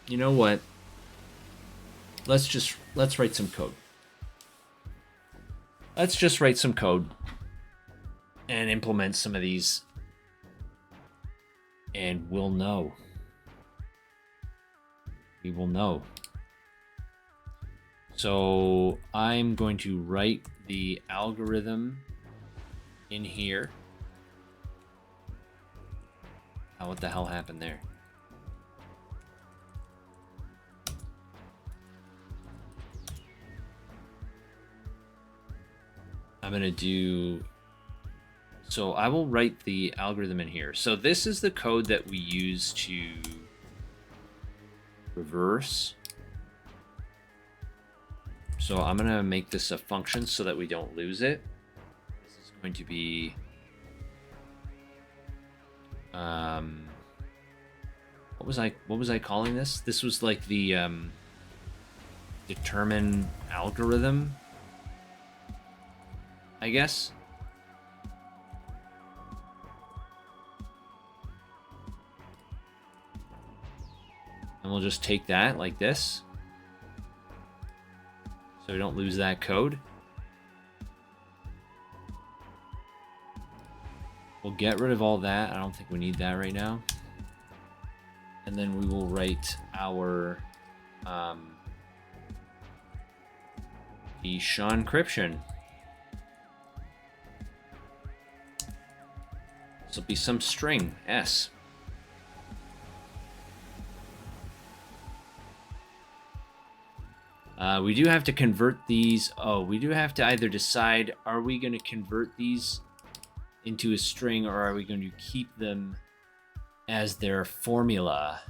you know what? Let's write some code. Let's just write some code and implement some of these, and we'll know. We will know. So I'm going to write the algorithm in here. Oh, what the hell happened there? I'm going to do... So I will write the algorithm in here. So this is the code that we use to reverse. So I'm going to make this a function so that we don't lose it. This is going to be... what was I calling this? This was like the determine algorithm, I guess. And we'll just take that like this, so we don't lose that code. We'll get rid of all that. I don't think we need that right now. And then we will write our the SHA encryption. This will be some string, S. We do have to convert these. Oh, we do have to either decide, are we going to convert these into a string, or are we going to keep them as their formula?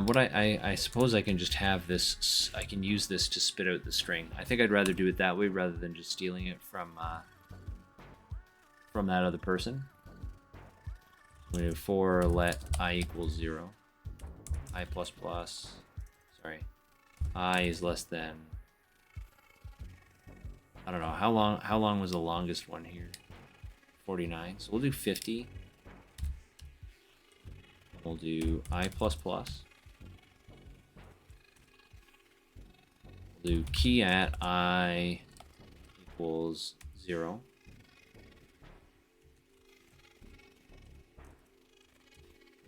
What I suppose I can just have this, I can use this to spit out the string. I think I'd rather do it that way rather than just stealing it from that other person. We have for let I equals 0. I plus plus, sorry. I is less than, I don't know, how long was the longest one here? 49, so we'll do 50. We'll do I plus plus. We'll do key at I equals 0.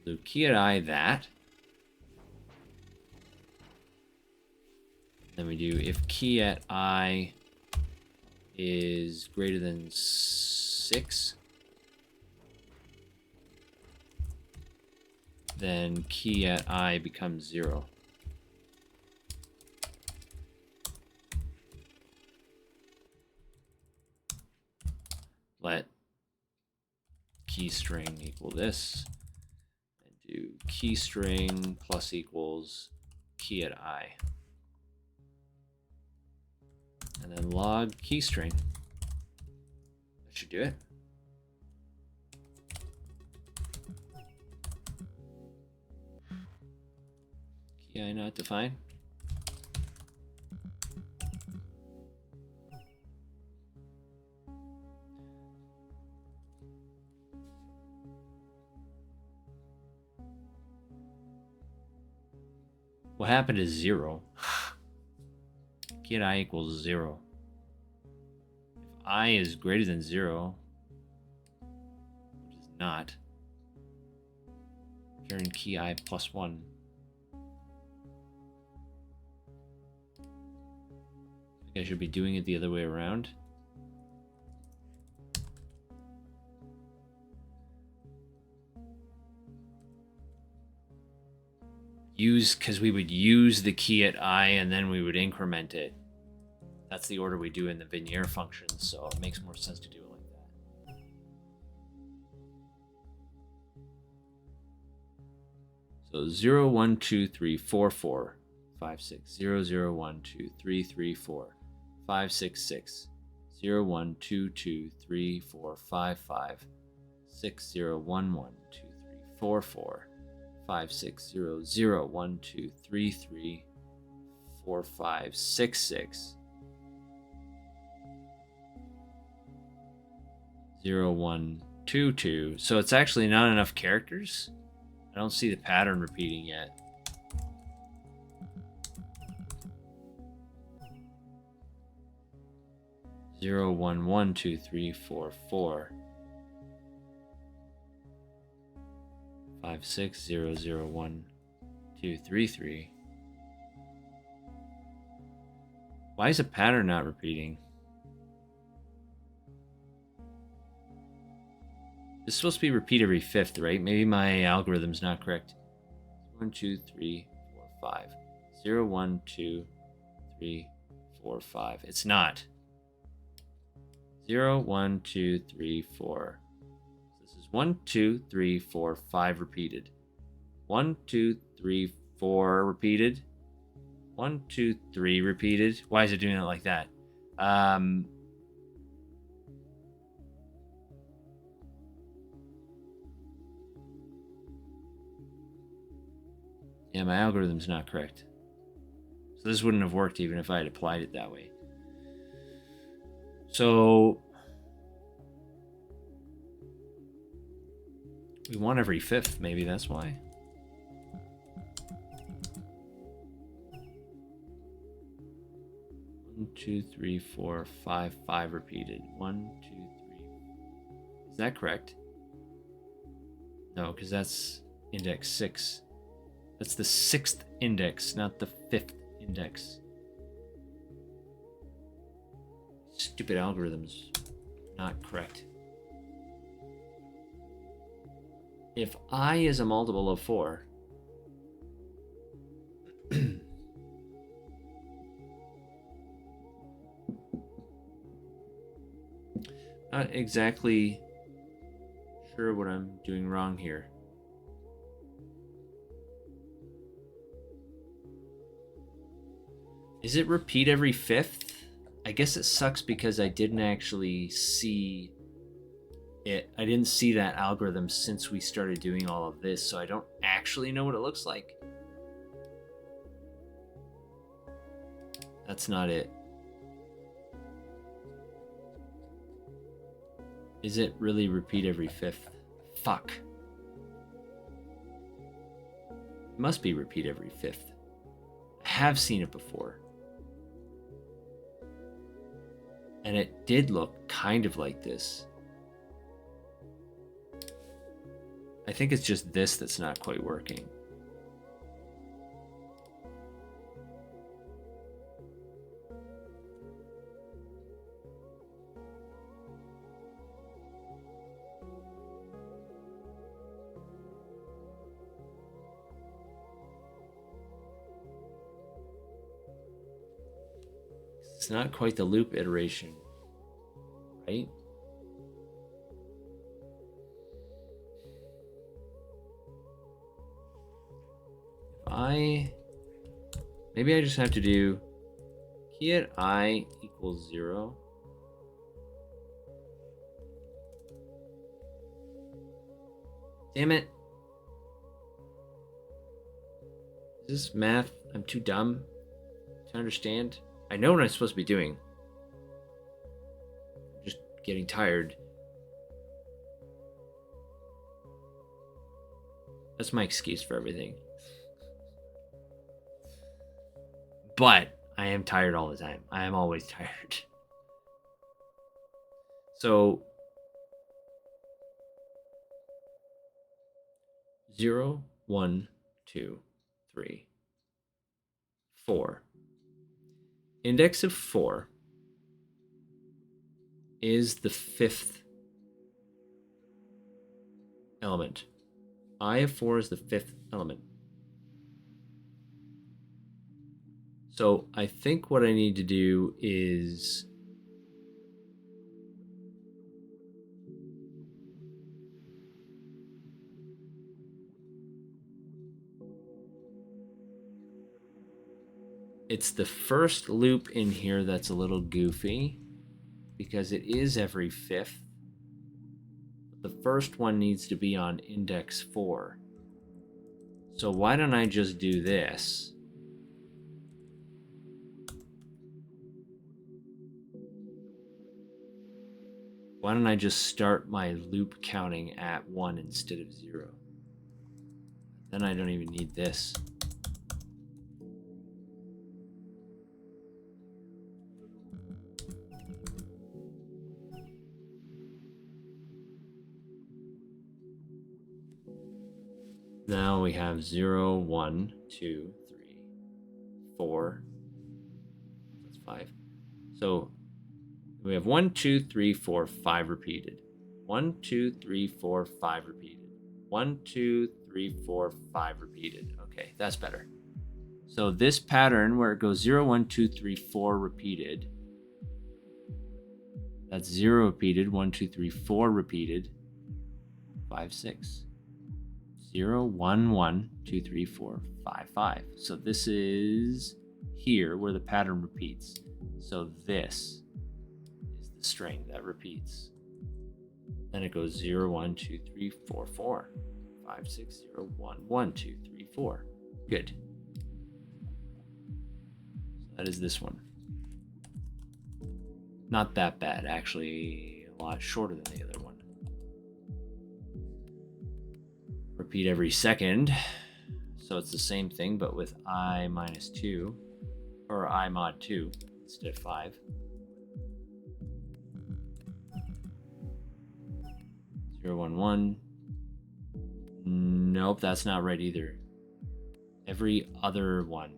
We'll do key at I that. Then we do if key at I is greater than 6. Then key at I becomes 0. Let key string equal this, and do key string plus equals key at I, and then log key string. That should do it. I not defined. What happened is 0. Get I equals 0. If I is greater than 0, which is not, return key I plus 1. I should be doing it the other way around. Because we would use the key at I and then we would increment it. That's the order we do in the Vignere function, so it makes more sense to do it like that. So 0, 1, 2, 3, 4, 4, 5, 6, 0, 0, 1, 2, 3, 3, 4, 5, 6, 6, 0, 1, 2, 2, 3, 4, 5, 5, 6, 0, 1, 1, 2, 3, 4, 4, 5, 6, 0, 0, 1, 2, 3, 3, 4, 5, 6, 6, 0, 1, 2, 2. So it's actually not enough characters. I don't see the pattern repeating yet. Zero, one, one, two, three, four, 5, 6, 0, 0, 1, 2, 3, 3. Why is a pattern not repeating? It's supposed to be repeat every fifth, right? Maybe my algorithm's not correct. 1, 2, 3, 4, 5. 0, 1, 2, 3, 4, 5. It's not. 0, 1, 2, 3, 4. This is 1, 2, 3, 4, 5 repeated. 1, 2, 3, 4 repeated. 1, 2, 3 repeated. Why is it doing it like that? Yeah, my algorithm's not correct. So this wouldn't have worked even if I had applied it that way. So we want every fifth, maybe that's why. One, 2, 3, 4, 5, 5 repeated. 1, 2, 3. Is that correct? No, because that's index 6. That's the 6th index, not the 5th index. Stupid algorithms. Not correct. If I is a multiple of 4, not exactly sure what I'm doing wrong here. Is it repeat every fifth? I guess it sucks because I didn't actually see it. I didn't see that algorithm since we started doing all of this, so I don't actually know what it looks like. That's not it. Is it really repeat every fifth? Fuck. It must be repeat every fifth. I have seen it before. And it did look kind of like this. I think it's just this that's not quite working. It's not quite the loop iteration, right? Maybe I just have to do key at I equals 0. Damn it. Is this math? I'm too dumb to understand. I know what I'm supposed to be doing. I'm just getting tired. That's my excuse for everything. But I am tired all the time. I am always tired. So 0, 1, 2, 3, 4. index of 4 is the 5th element. I of 4 is the 5th element. So I think what I need to do is it's the first loop in here that's a little goofy because it is every 5th. The first one needs to be on index 4. So why don't I just do this? Why don't I just start my loop counting at 1 instead of 0? Then I don't even need this. Now we have 0, 1, 2, 3, 4. That's 5. So we have 1, 2, 3, 4, 5 repeated. 1, 2, 3, 4, 5 repeated. 1, 2, 3, 4, 5 repeated. Okay, that's better. So this pattern where it goes 0, 1, 2, 3, 4 repeated. That's 0 repeated, 1, 2, 3, 4 repeated, 5, 6. 0, 1, 1, 2, 3, 4, 5, 5. So this is here where the pattern repeats. So this is the string that repeats. Then it goes 0, 1, 2, 3, 4, 4, 5, 6, 0, 1, 1, 2, 3, 4. Good. So that is this one. Not that bad, actually a lot shorter than the other one. Repeat every second. So it's the same thing, but with I minus 2, or I mod 2 instead of 5. 0, 1, 1. Nope, that's not right either. Every other one.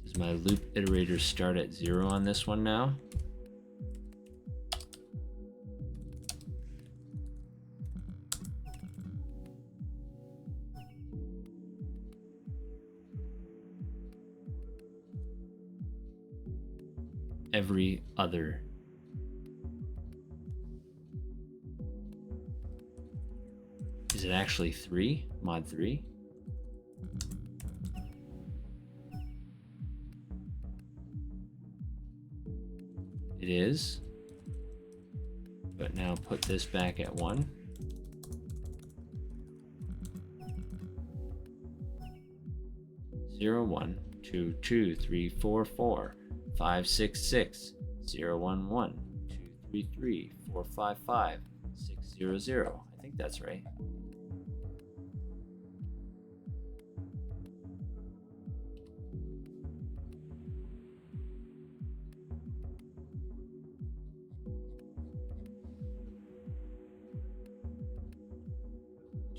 Does my loop iterator start at 0 on this one now? Every other. Is it actually 3? Mod 3? It is. But now put this back at 1. Zero, 1, 2, 2, 3, 4, 4. 5, 6, 6, 0, 1, 1, 2, 3, 3, 4, 5, 5, 6, 0, 0. I think that's right.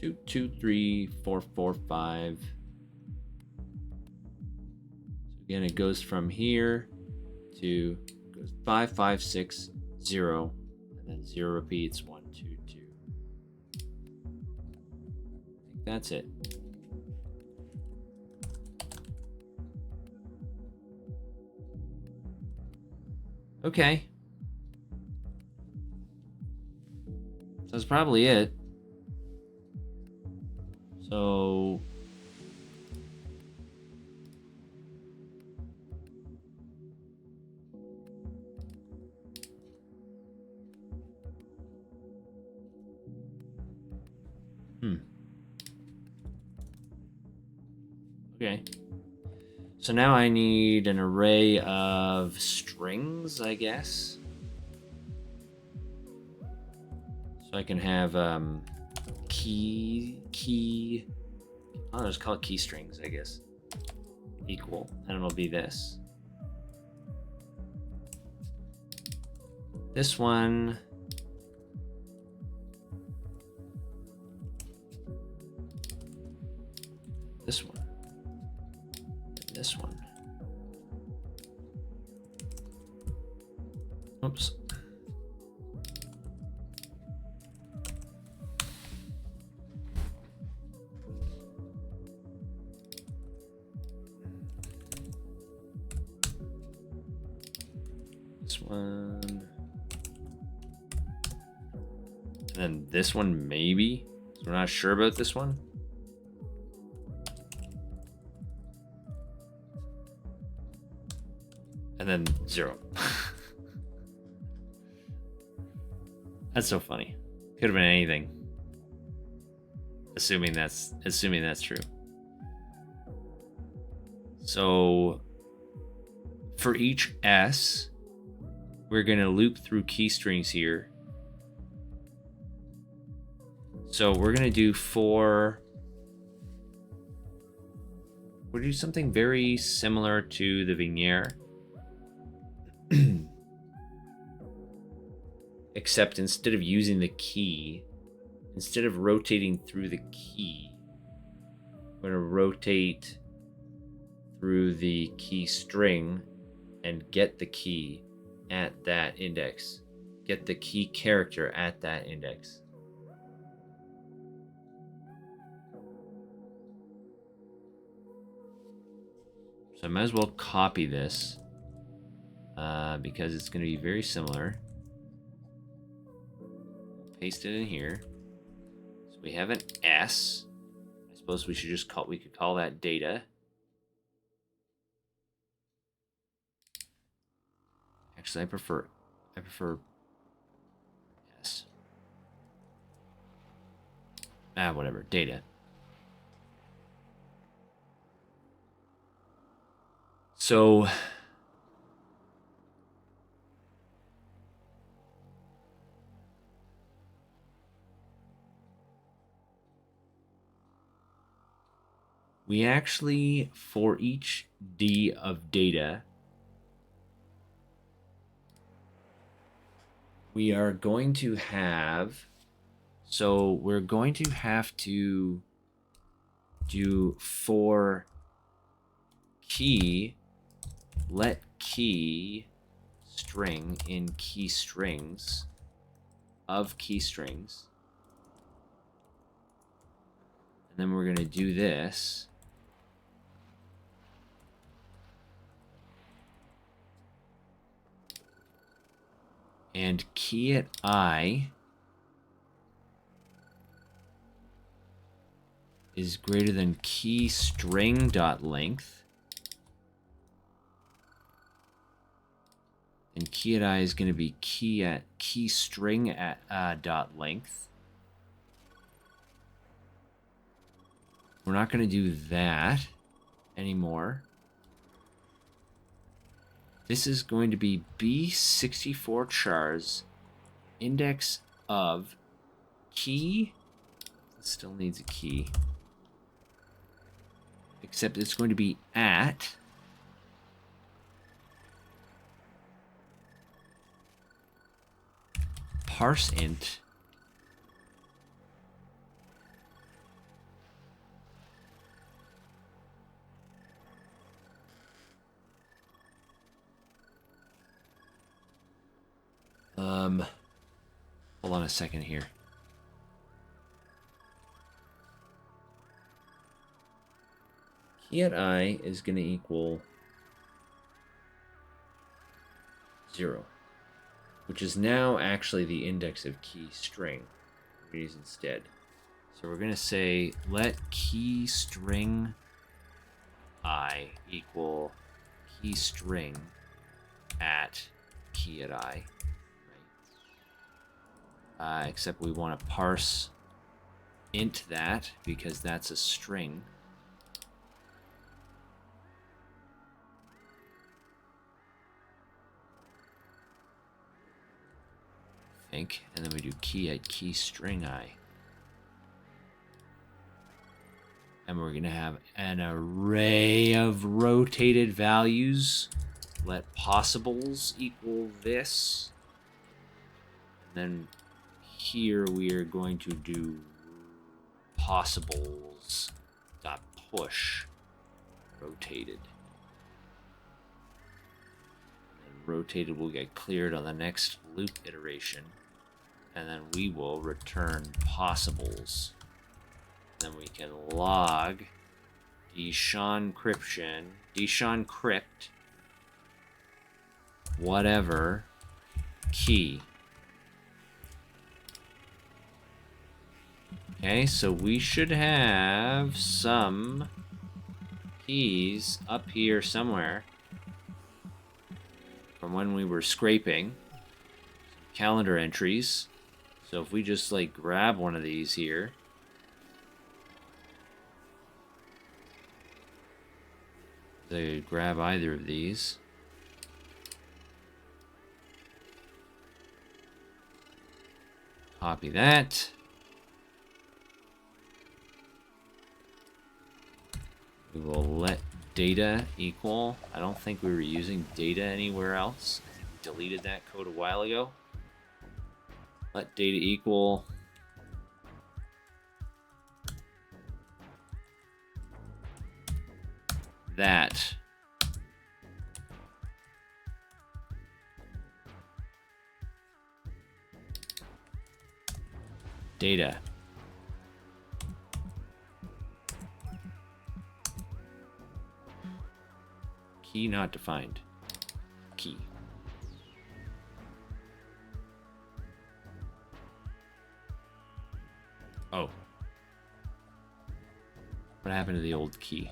Two, 2, 3, 4, 4, 5. So again, it goes from here to goes 5, 5, 6, 0, and then 0 repeats 1, 2, 2. I think that's it. Okay. That's probably it. So okay. So now I need an array of strings, I guess. So I can have I'll just call it key strings, I guess. Equal, and it'll be this. This one. Oops. This one. And then this one, maybe. So we're not sure about this one. And then 0. That's so funny. Could have been anything. Assuming that's true. So for each S, we're going to loop through key strings here. So we're going to do we'll do something very similar to the Vignere. Except instead of using the key, instead of rotating through the key, we're going to rotate through the key string and get the key at that index. Get the key character at that index. So I might as well copy this because it's going to be very similar. Paste it in here. So we have an S. I suppose we should just we could call that data. Actually, I prefer S. Whatever, data. So we actually, for each D of data, we are going to have, so we're going to have to do for key, let key string in key strings of key strings. And then we're going to do this. And key at I is greater than key string dot length. And key at I is going to be key string at dot length. We're not going to do that anymore. This is going to be B64 chars index of key. It still needs a key. Except it's going to be at parse int hold on a second here. Key at I is going to equal 0, which is now actually the index of key string. We're going to use instead. So we're going to say let key string I equal key string at key at I. Except we want to parse int that because that's a string. I think, and then we do key at key string I. And we're going to have an array of rotated values. Let possibles equal this. And then here we are going to do possibles dot push rotated. And rotated will get cleared on the next loop iteration. And then we will return possibles. Then we can log Deshawn crypt, whatever key. Okay, so we should have some keys up here somewhere from when we were scraping. Some calendar entries. So if we just like grab one of these here. They grab either of these. Copy that. We will let data equal. I don't think we were using data anywhere else. I think we deleted that code a while ago. Let data equal. That. Data. Key not defined. Key. Oh. What happened to the old key?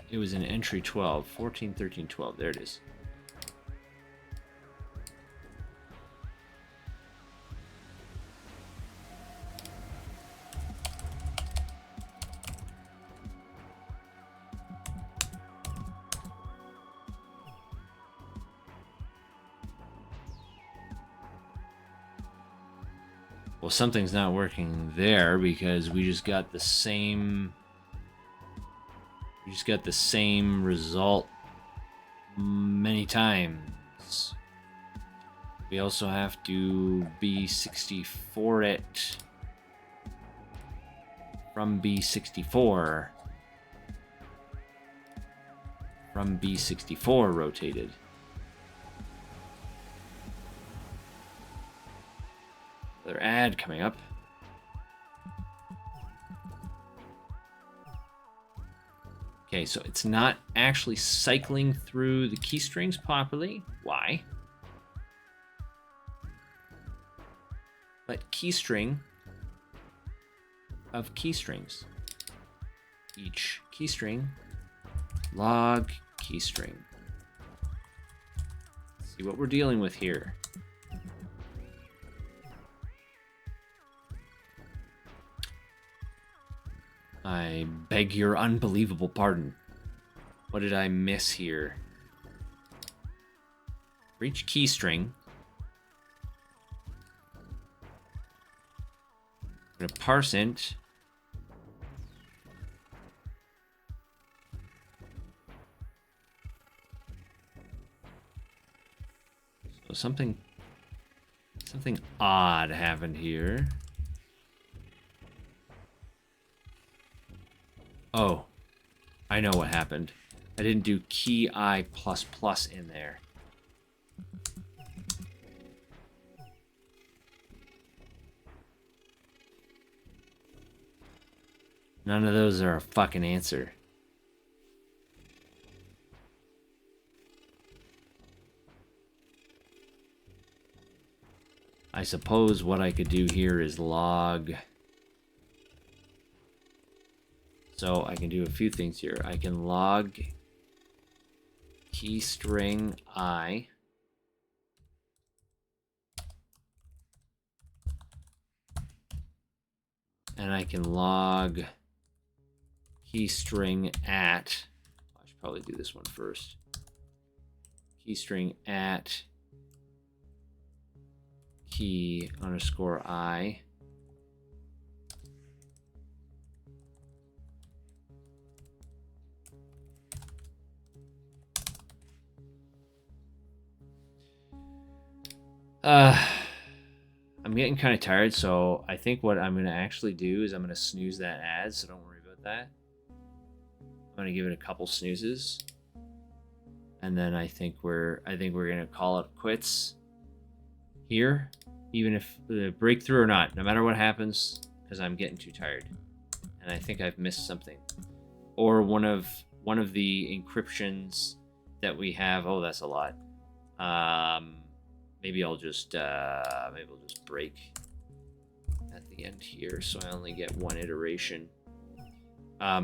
It was in entry 12, 14, 13, 12. There it is. Well, something's not working there because we just got the same... We just got the same result many times. We also have to B64 it from B64. From B64 rotated. Another ad coming up. Okay, so it's not actually cycling through the key strings properly. Why? But key string of key strings. Each key string, log key string. See what we're dealing with here. I beg your unbelievable pardon. What did I miss here? For each key string, I'm going to parse int so something odd happened here. Oh, I know what happened. I didn't do key I++ in there. None of those are a fucking answer. I suppose what I could do here is log. So I can do a few things here. I can log key string I. And I can log key string at. I should probably do this one first. Key string at key underscore I. I'm getting kind of tired, so I think what I'm going to actually do is I'm going to snooze that ad, so don't worry about that. I'm going to give it a couple snoozes. And then I think we're going to call it quits here, even if the breakthrough or not, no matter what happens, because I'm getting too tired. And I think I've missed something. Or one of the encryptions that we have. Oh, that's a lot. Maybe I'll just break at the end here, so I only get one iteration. Yeah,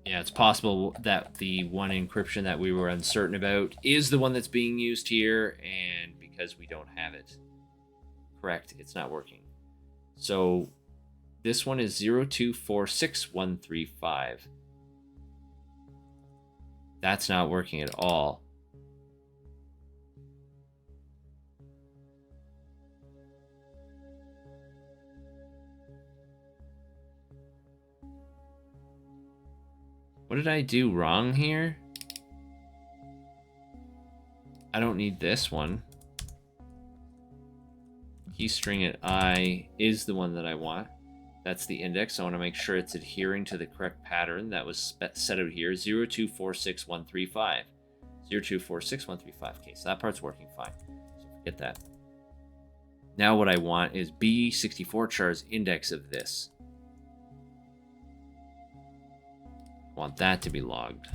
it's possible that the one encryption that we were uncertain about is the one that's being used here, and because we don't have it correct, it's not working. So this one is 0246135. That's not working at all. What did I do wrong here? I don't need this one. Keystring at I is the one that I want. That's the index. I want to make sure it's adhering to the correct pattern that was set out here. 0246135. 0246135. Okay, so that part's working fine. So forget that. Now what I want is B64 char's index of this. I want that to be logged.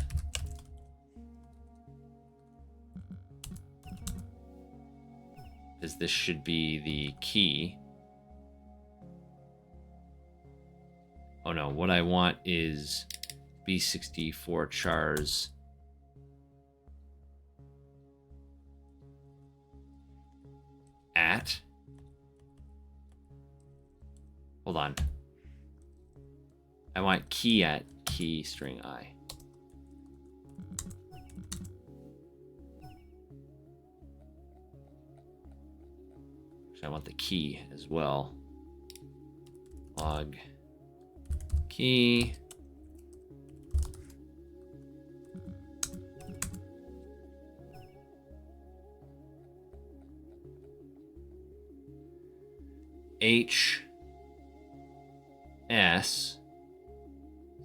Because this should be the key. Oh no, what I want is B64 chars at. Hold on. I want key at key string I. I want the key as well. Log key. H S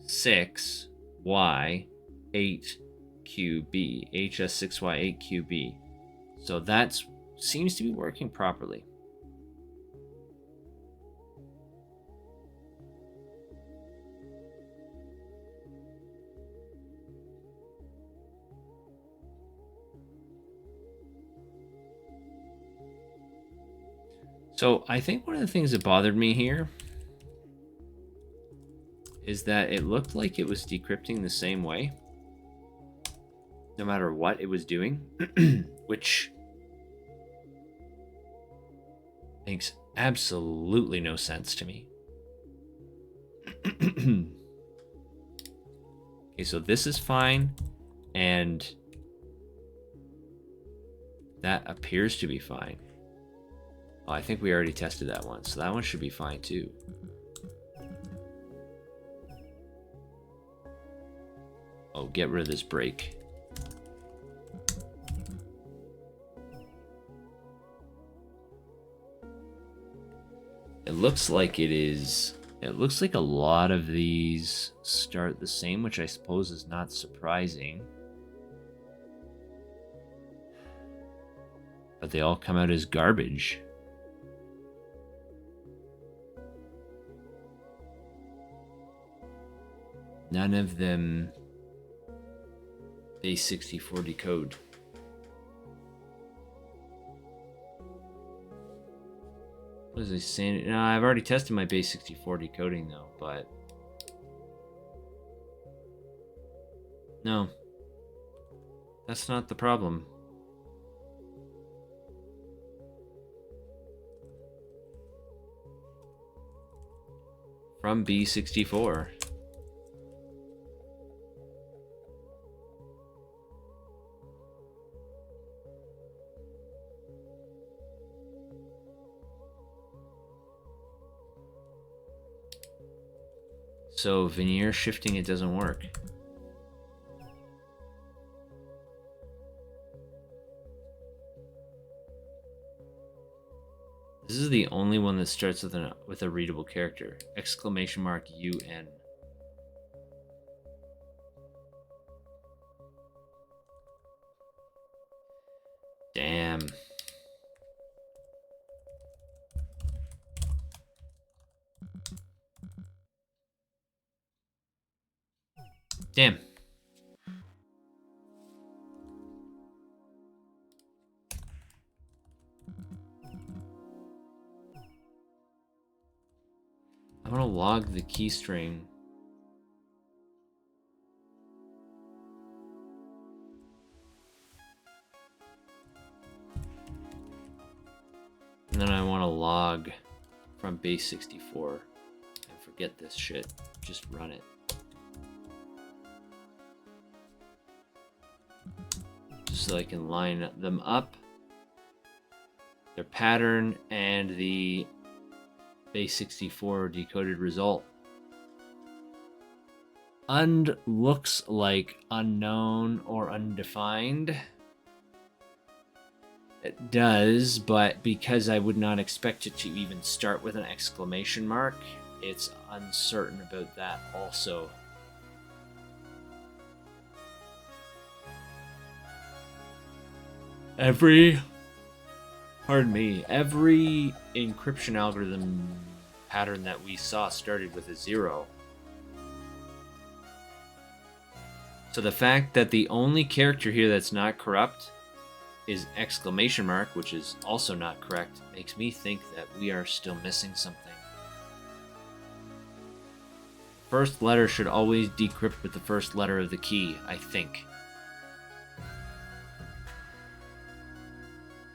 6Y 8QB. HS6Y 8QB. So that seems to be working properly. So I think one of the things that bothered me here is that it looked like it was decrypting the same way, no matter what it was doing, which makes absolutely no sense to me. Okay, so this is fine, and that appears to be fine. Oh, I think we already tested that one, so that one should be fine too. Oh, get rid of this break. It looks like it is. It looks like a lot of these start the same, which I suppose is not surprising. But they all come out as garbage. None of them A64 decode. What is it saying? No, I've already tested my base 64 decoding though, but no, that's not the problem. From B64. So veneer shifting, it doesn't work. is the only one that starts with a readable character. Exclamation mark UN. Damn. Damn. I want to log the key string. And then I want to log from base 64. And forget this shit. Just run it. Just so I can line them up. Their pattern and the base 64 decoded result. Und looks like unknown or undefined. It does, but because I would not expect it to even start with an exclamation mark, it's uncertain about that also. Every encryption algorithm pattern that we saw started with a 0. So the fact that the only character here that's not corrupt is exclamation mark, which is also not correct, makes me think that we are still missing something. First letter should always decrypt with the first letter of the key, I think.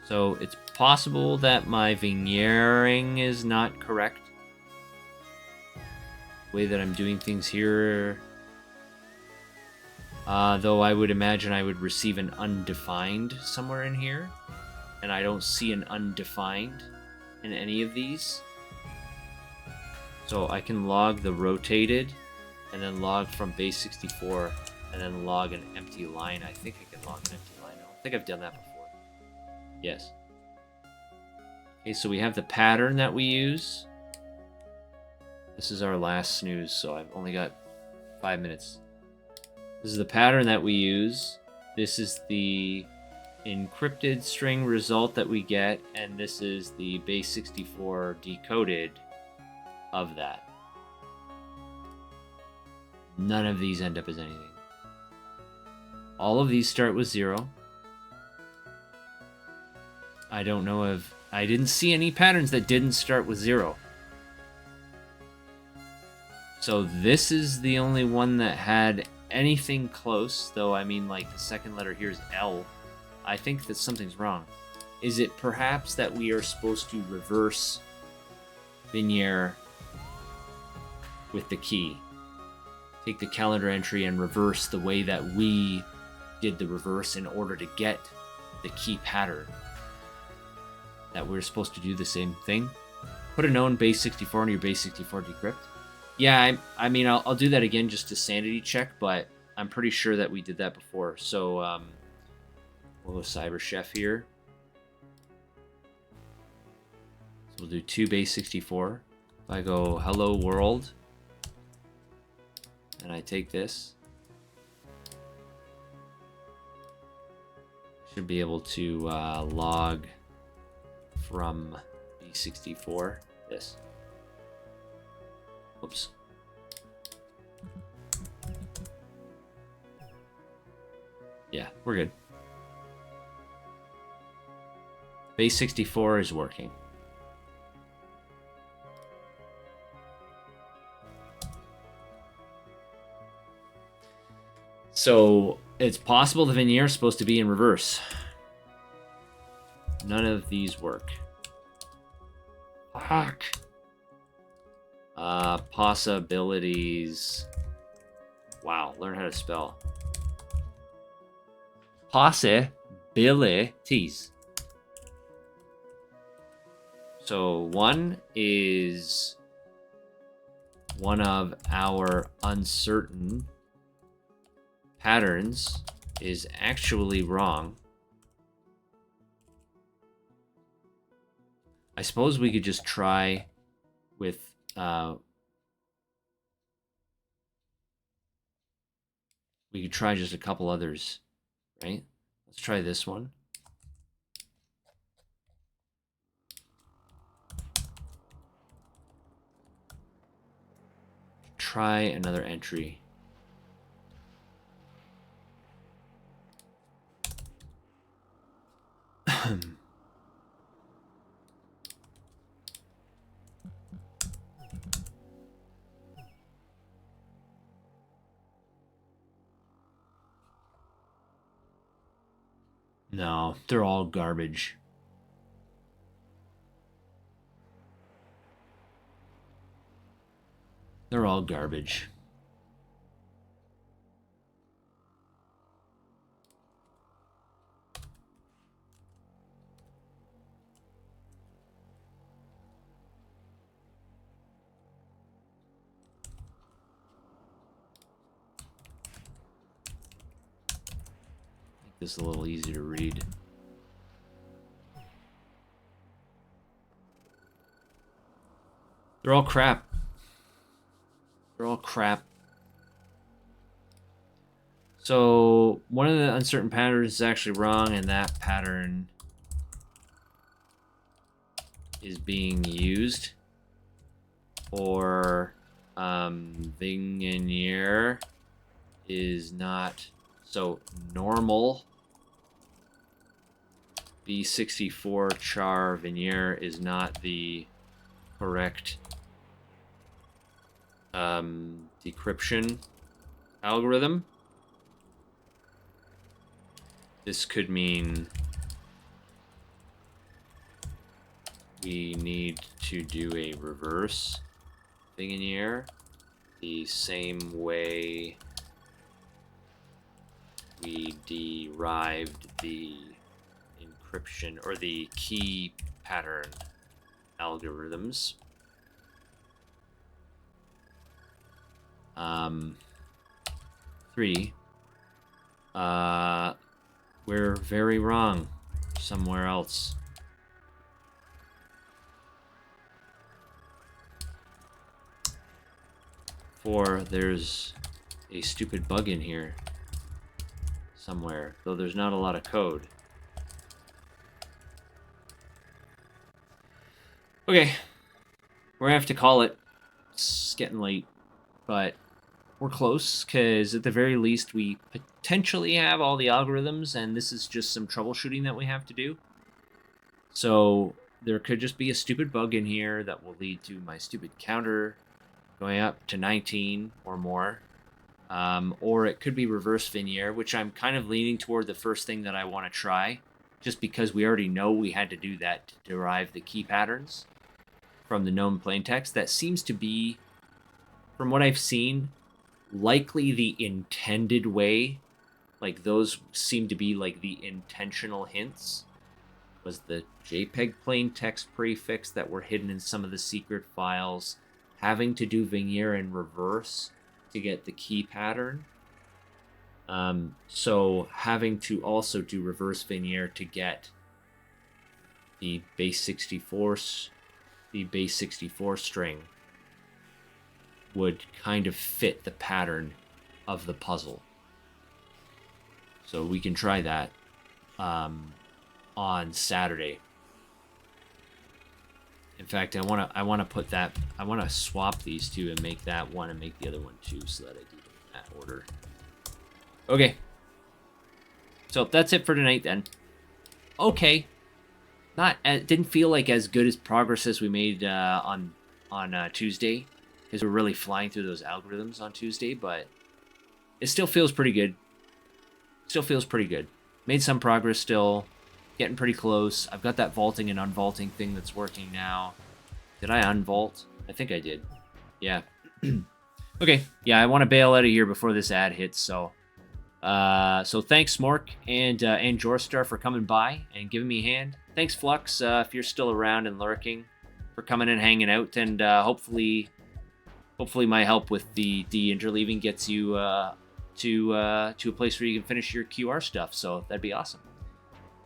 So it's possible that my veneering is not correct. The way that I'm doing things here. Though I would imagine I would receive an undefined somewhere in here. And I don't see an undefined in any of these. So I can log the rotated, and then log from base 64, and then log an empty line. I think I can log an empty line. I don't think I've done that before. Yes. Okay, so we have the pattern that we use. This is our last snooze, so I've only got 5 minutes. This is the pattern that we use. This is the encrypted string result that we get, and this is the base 64 decoded of that. None of these end up as anything. All of these start with 0. I don't know if... I didn't see any patterns that didn't start with 0. So this is the only one that had anything close, though I mean, like, the second letter here is L. I think that something's wrong. Is it perhaps that we are supposed to reverse Vignere with the key? Take the calendar entry and reverse the way that we did the reverse in order to get the key pattern. That we're supposed to do the same thing. Put a known base 64 on your base 64 decrypt. Yeah, I mean, I'll do that again just to sanity check, but I'm pretty sure that we did that before. So, we'll go Cyber Chef here. So we'll do 2 base 64. If I go hello world, and I take this, I should be able to log from B64 this. Whoops. Yeah, we're good. Base 64 is working. So it's possible the Vignere is supposed to be in reverse. None of these work. Fuck. Possibilities. Wow, learn how to spell. Possibilities. So one is one of our uncertain patterns is actually wrong. I suppose we could just try with we could try just a couple others, right? Let's try this one. Try another entry. No, they're all garbage. They're all garbage. Make this a little easier to read. They're all crap. They're all crap. So one of the uncertain patterns is actually wrong, and that pattern is being used. Or Vignier is not so normal. B64 char Vignier is not the correct decryption algorithm. This could mean we need to do a reverse Vignier the same way we derived the encryption or the key pattern algorithms. Three. We're very wrong somewhere else. 4, there's a stupid bug in here somewhere, though there's not a lot of code. Okay, we're gonna have to call it. It's getting late, but we're close, because at the very least we potentially have all the algorithms, and this is just some troubleshooting that we have to do. So there could just be a stupid bug in here that will lead to my stupid counter going up to 19 or more. Or it could be reverse Vignier, which I'm kind of leaning toward the first thing that I want to try, just because we already know we had to do that to derive the key patterns from the known plaintext. That seems to be, from what I've seen, likely the intended way. Like, those seem to be like the intentional hints. Was the JPEG plaintext prefix that were hidden in some of the secret files having to do Vignier in reverse to get the key pattern. So having to also do reverse Vignier to get the base 64 string would kind of fit the pattern of the puzzle. So we can try that on Saturday. In fact, I want to put that. I want to swap these two and make that one and make the other one two, so that I do them in that order. Okay. So that's it for tonight then. Okay. Didn't feel like as good as progress as we made on Tuesday, because we're really flying through those algorithms on Tuesday, but it still feels pretty good. Still feels pretty good. Made some progress still. Getting pretty close. I've got that vaulting and unvaulting thing that's working now. Did I unvault? I think I did. Yeah. Okay. Yeah, I want to bail out of here before this ad hits. So thanks, Mork and Jorstar for coming by and giving me a hand. Thanks, Flux, if you're still around and lurking, for coming and hanging out. And hopefully my help with the interleaving gets you to a place where you can finish your QR stuff. So that'd be awesome.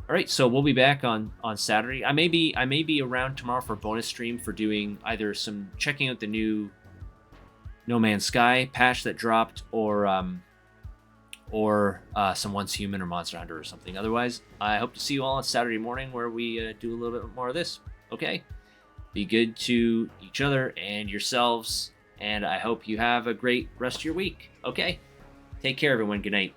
All right, so we'll be back on Saturday. I may be around tomorrow for a bonus stream for doing either some checking out the new No Man's Sky patch that dropped, or some Once Human or Monster Hunter or something. Otherwise, I hope to see you all on Saturday morning where we do a little bit more of this. Okay, be good to each other and yourselves, and I hope you have a great rest of your week. Okay, take care, everyone. Good night.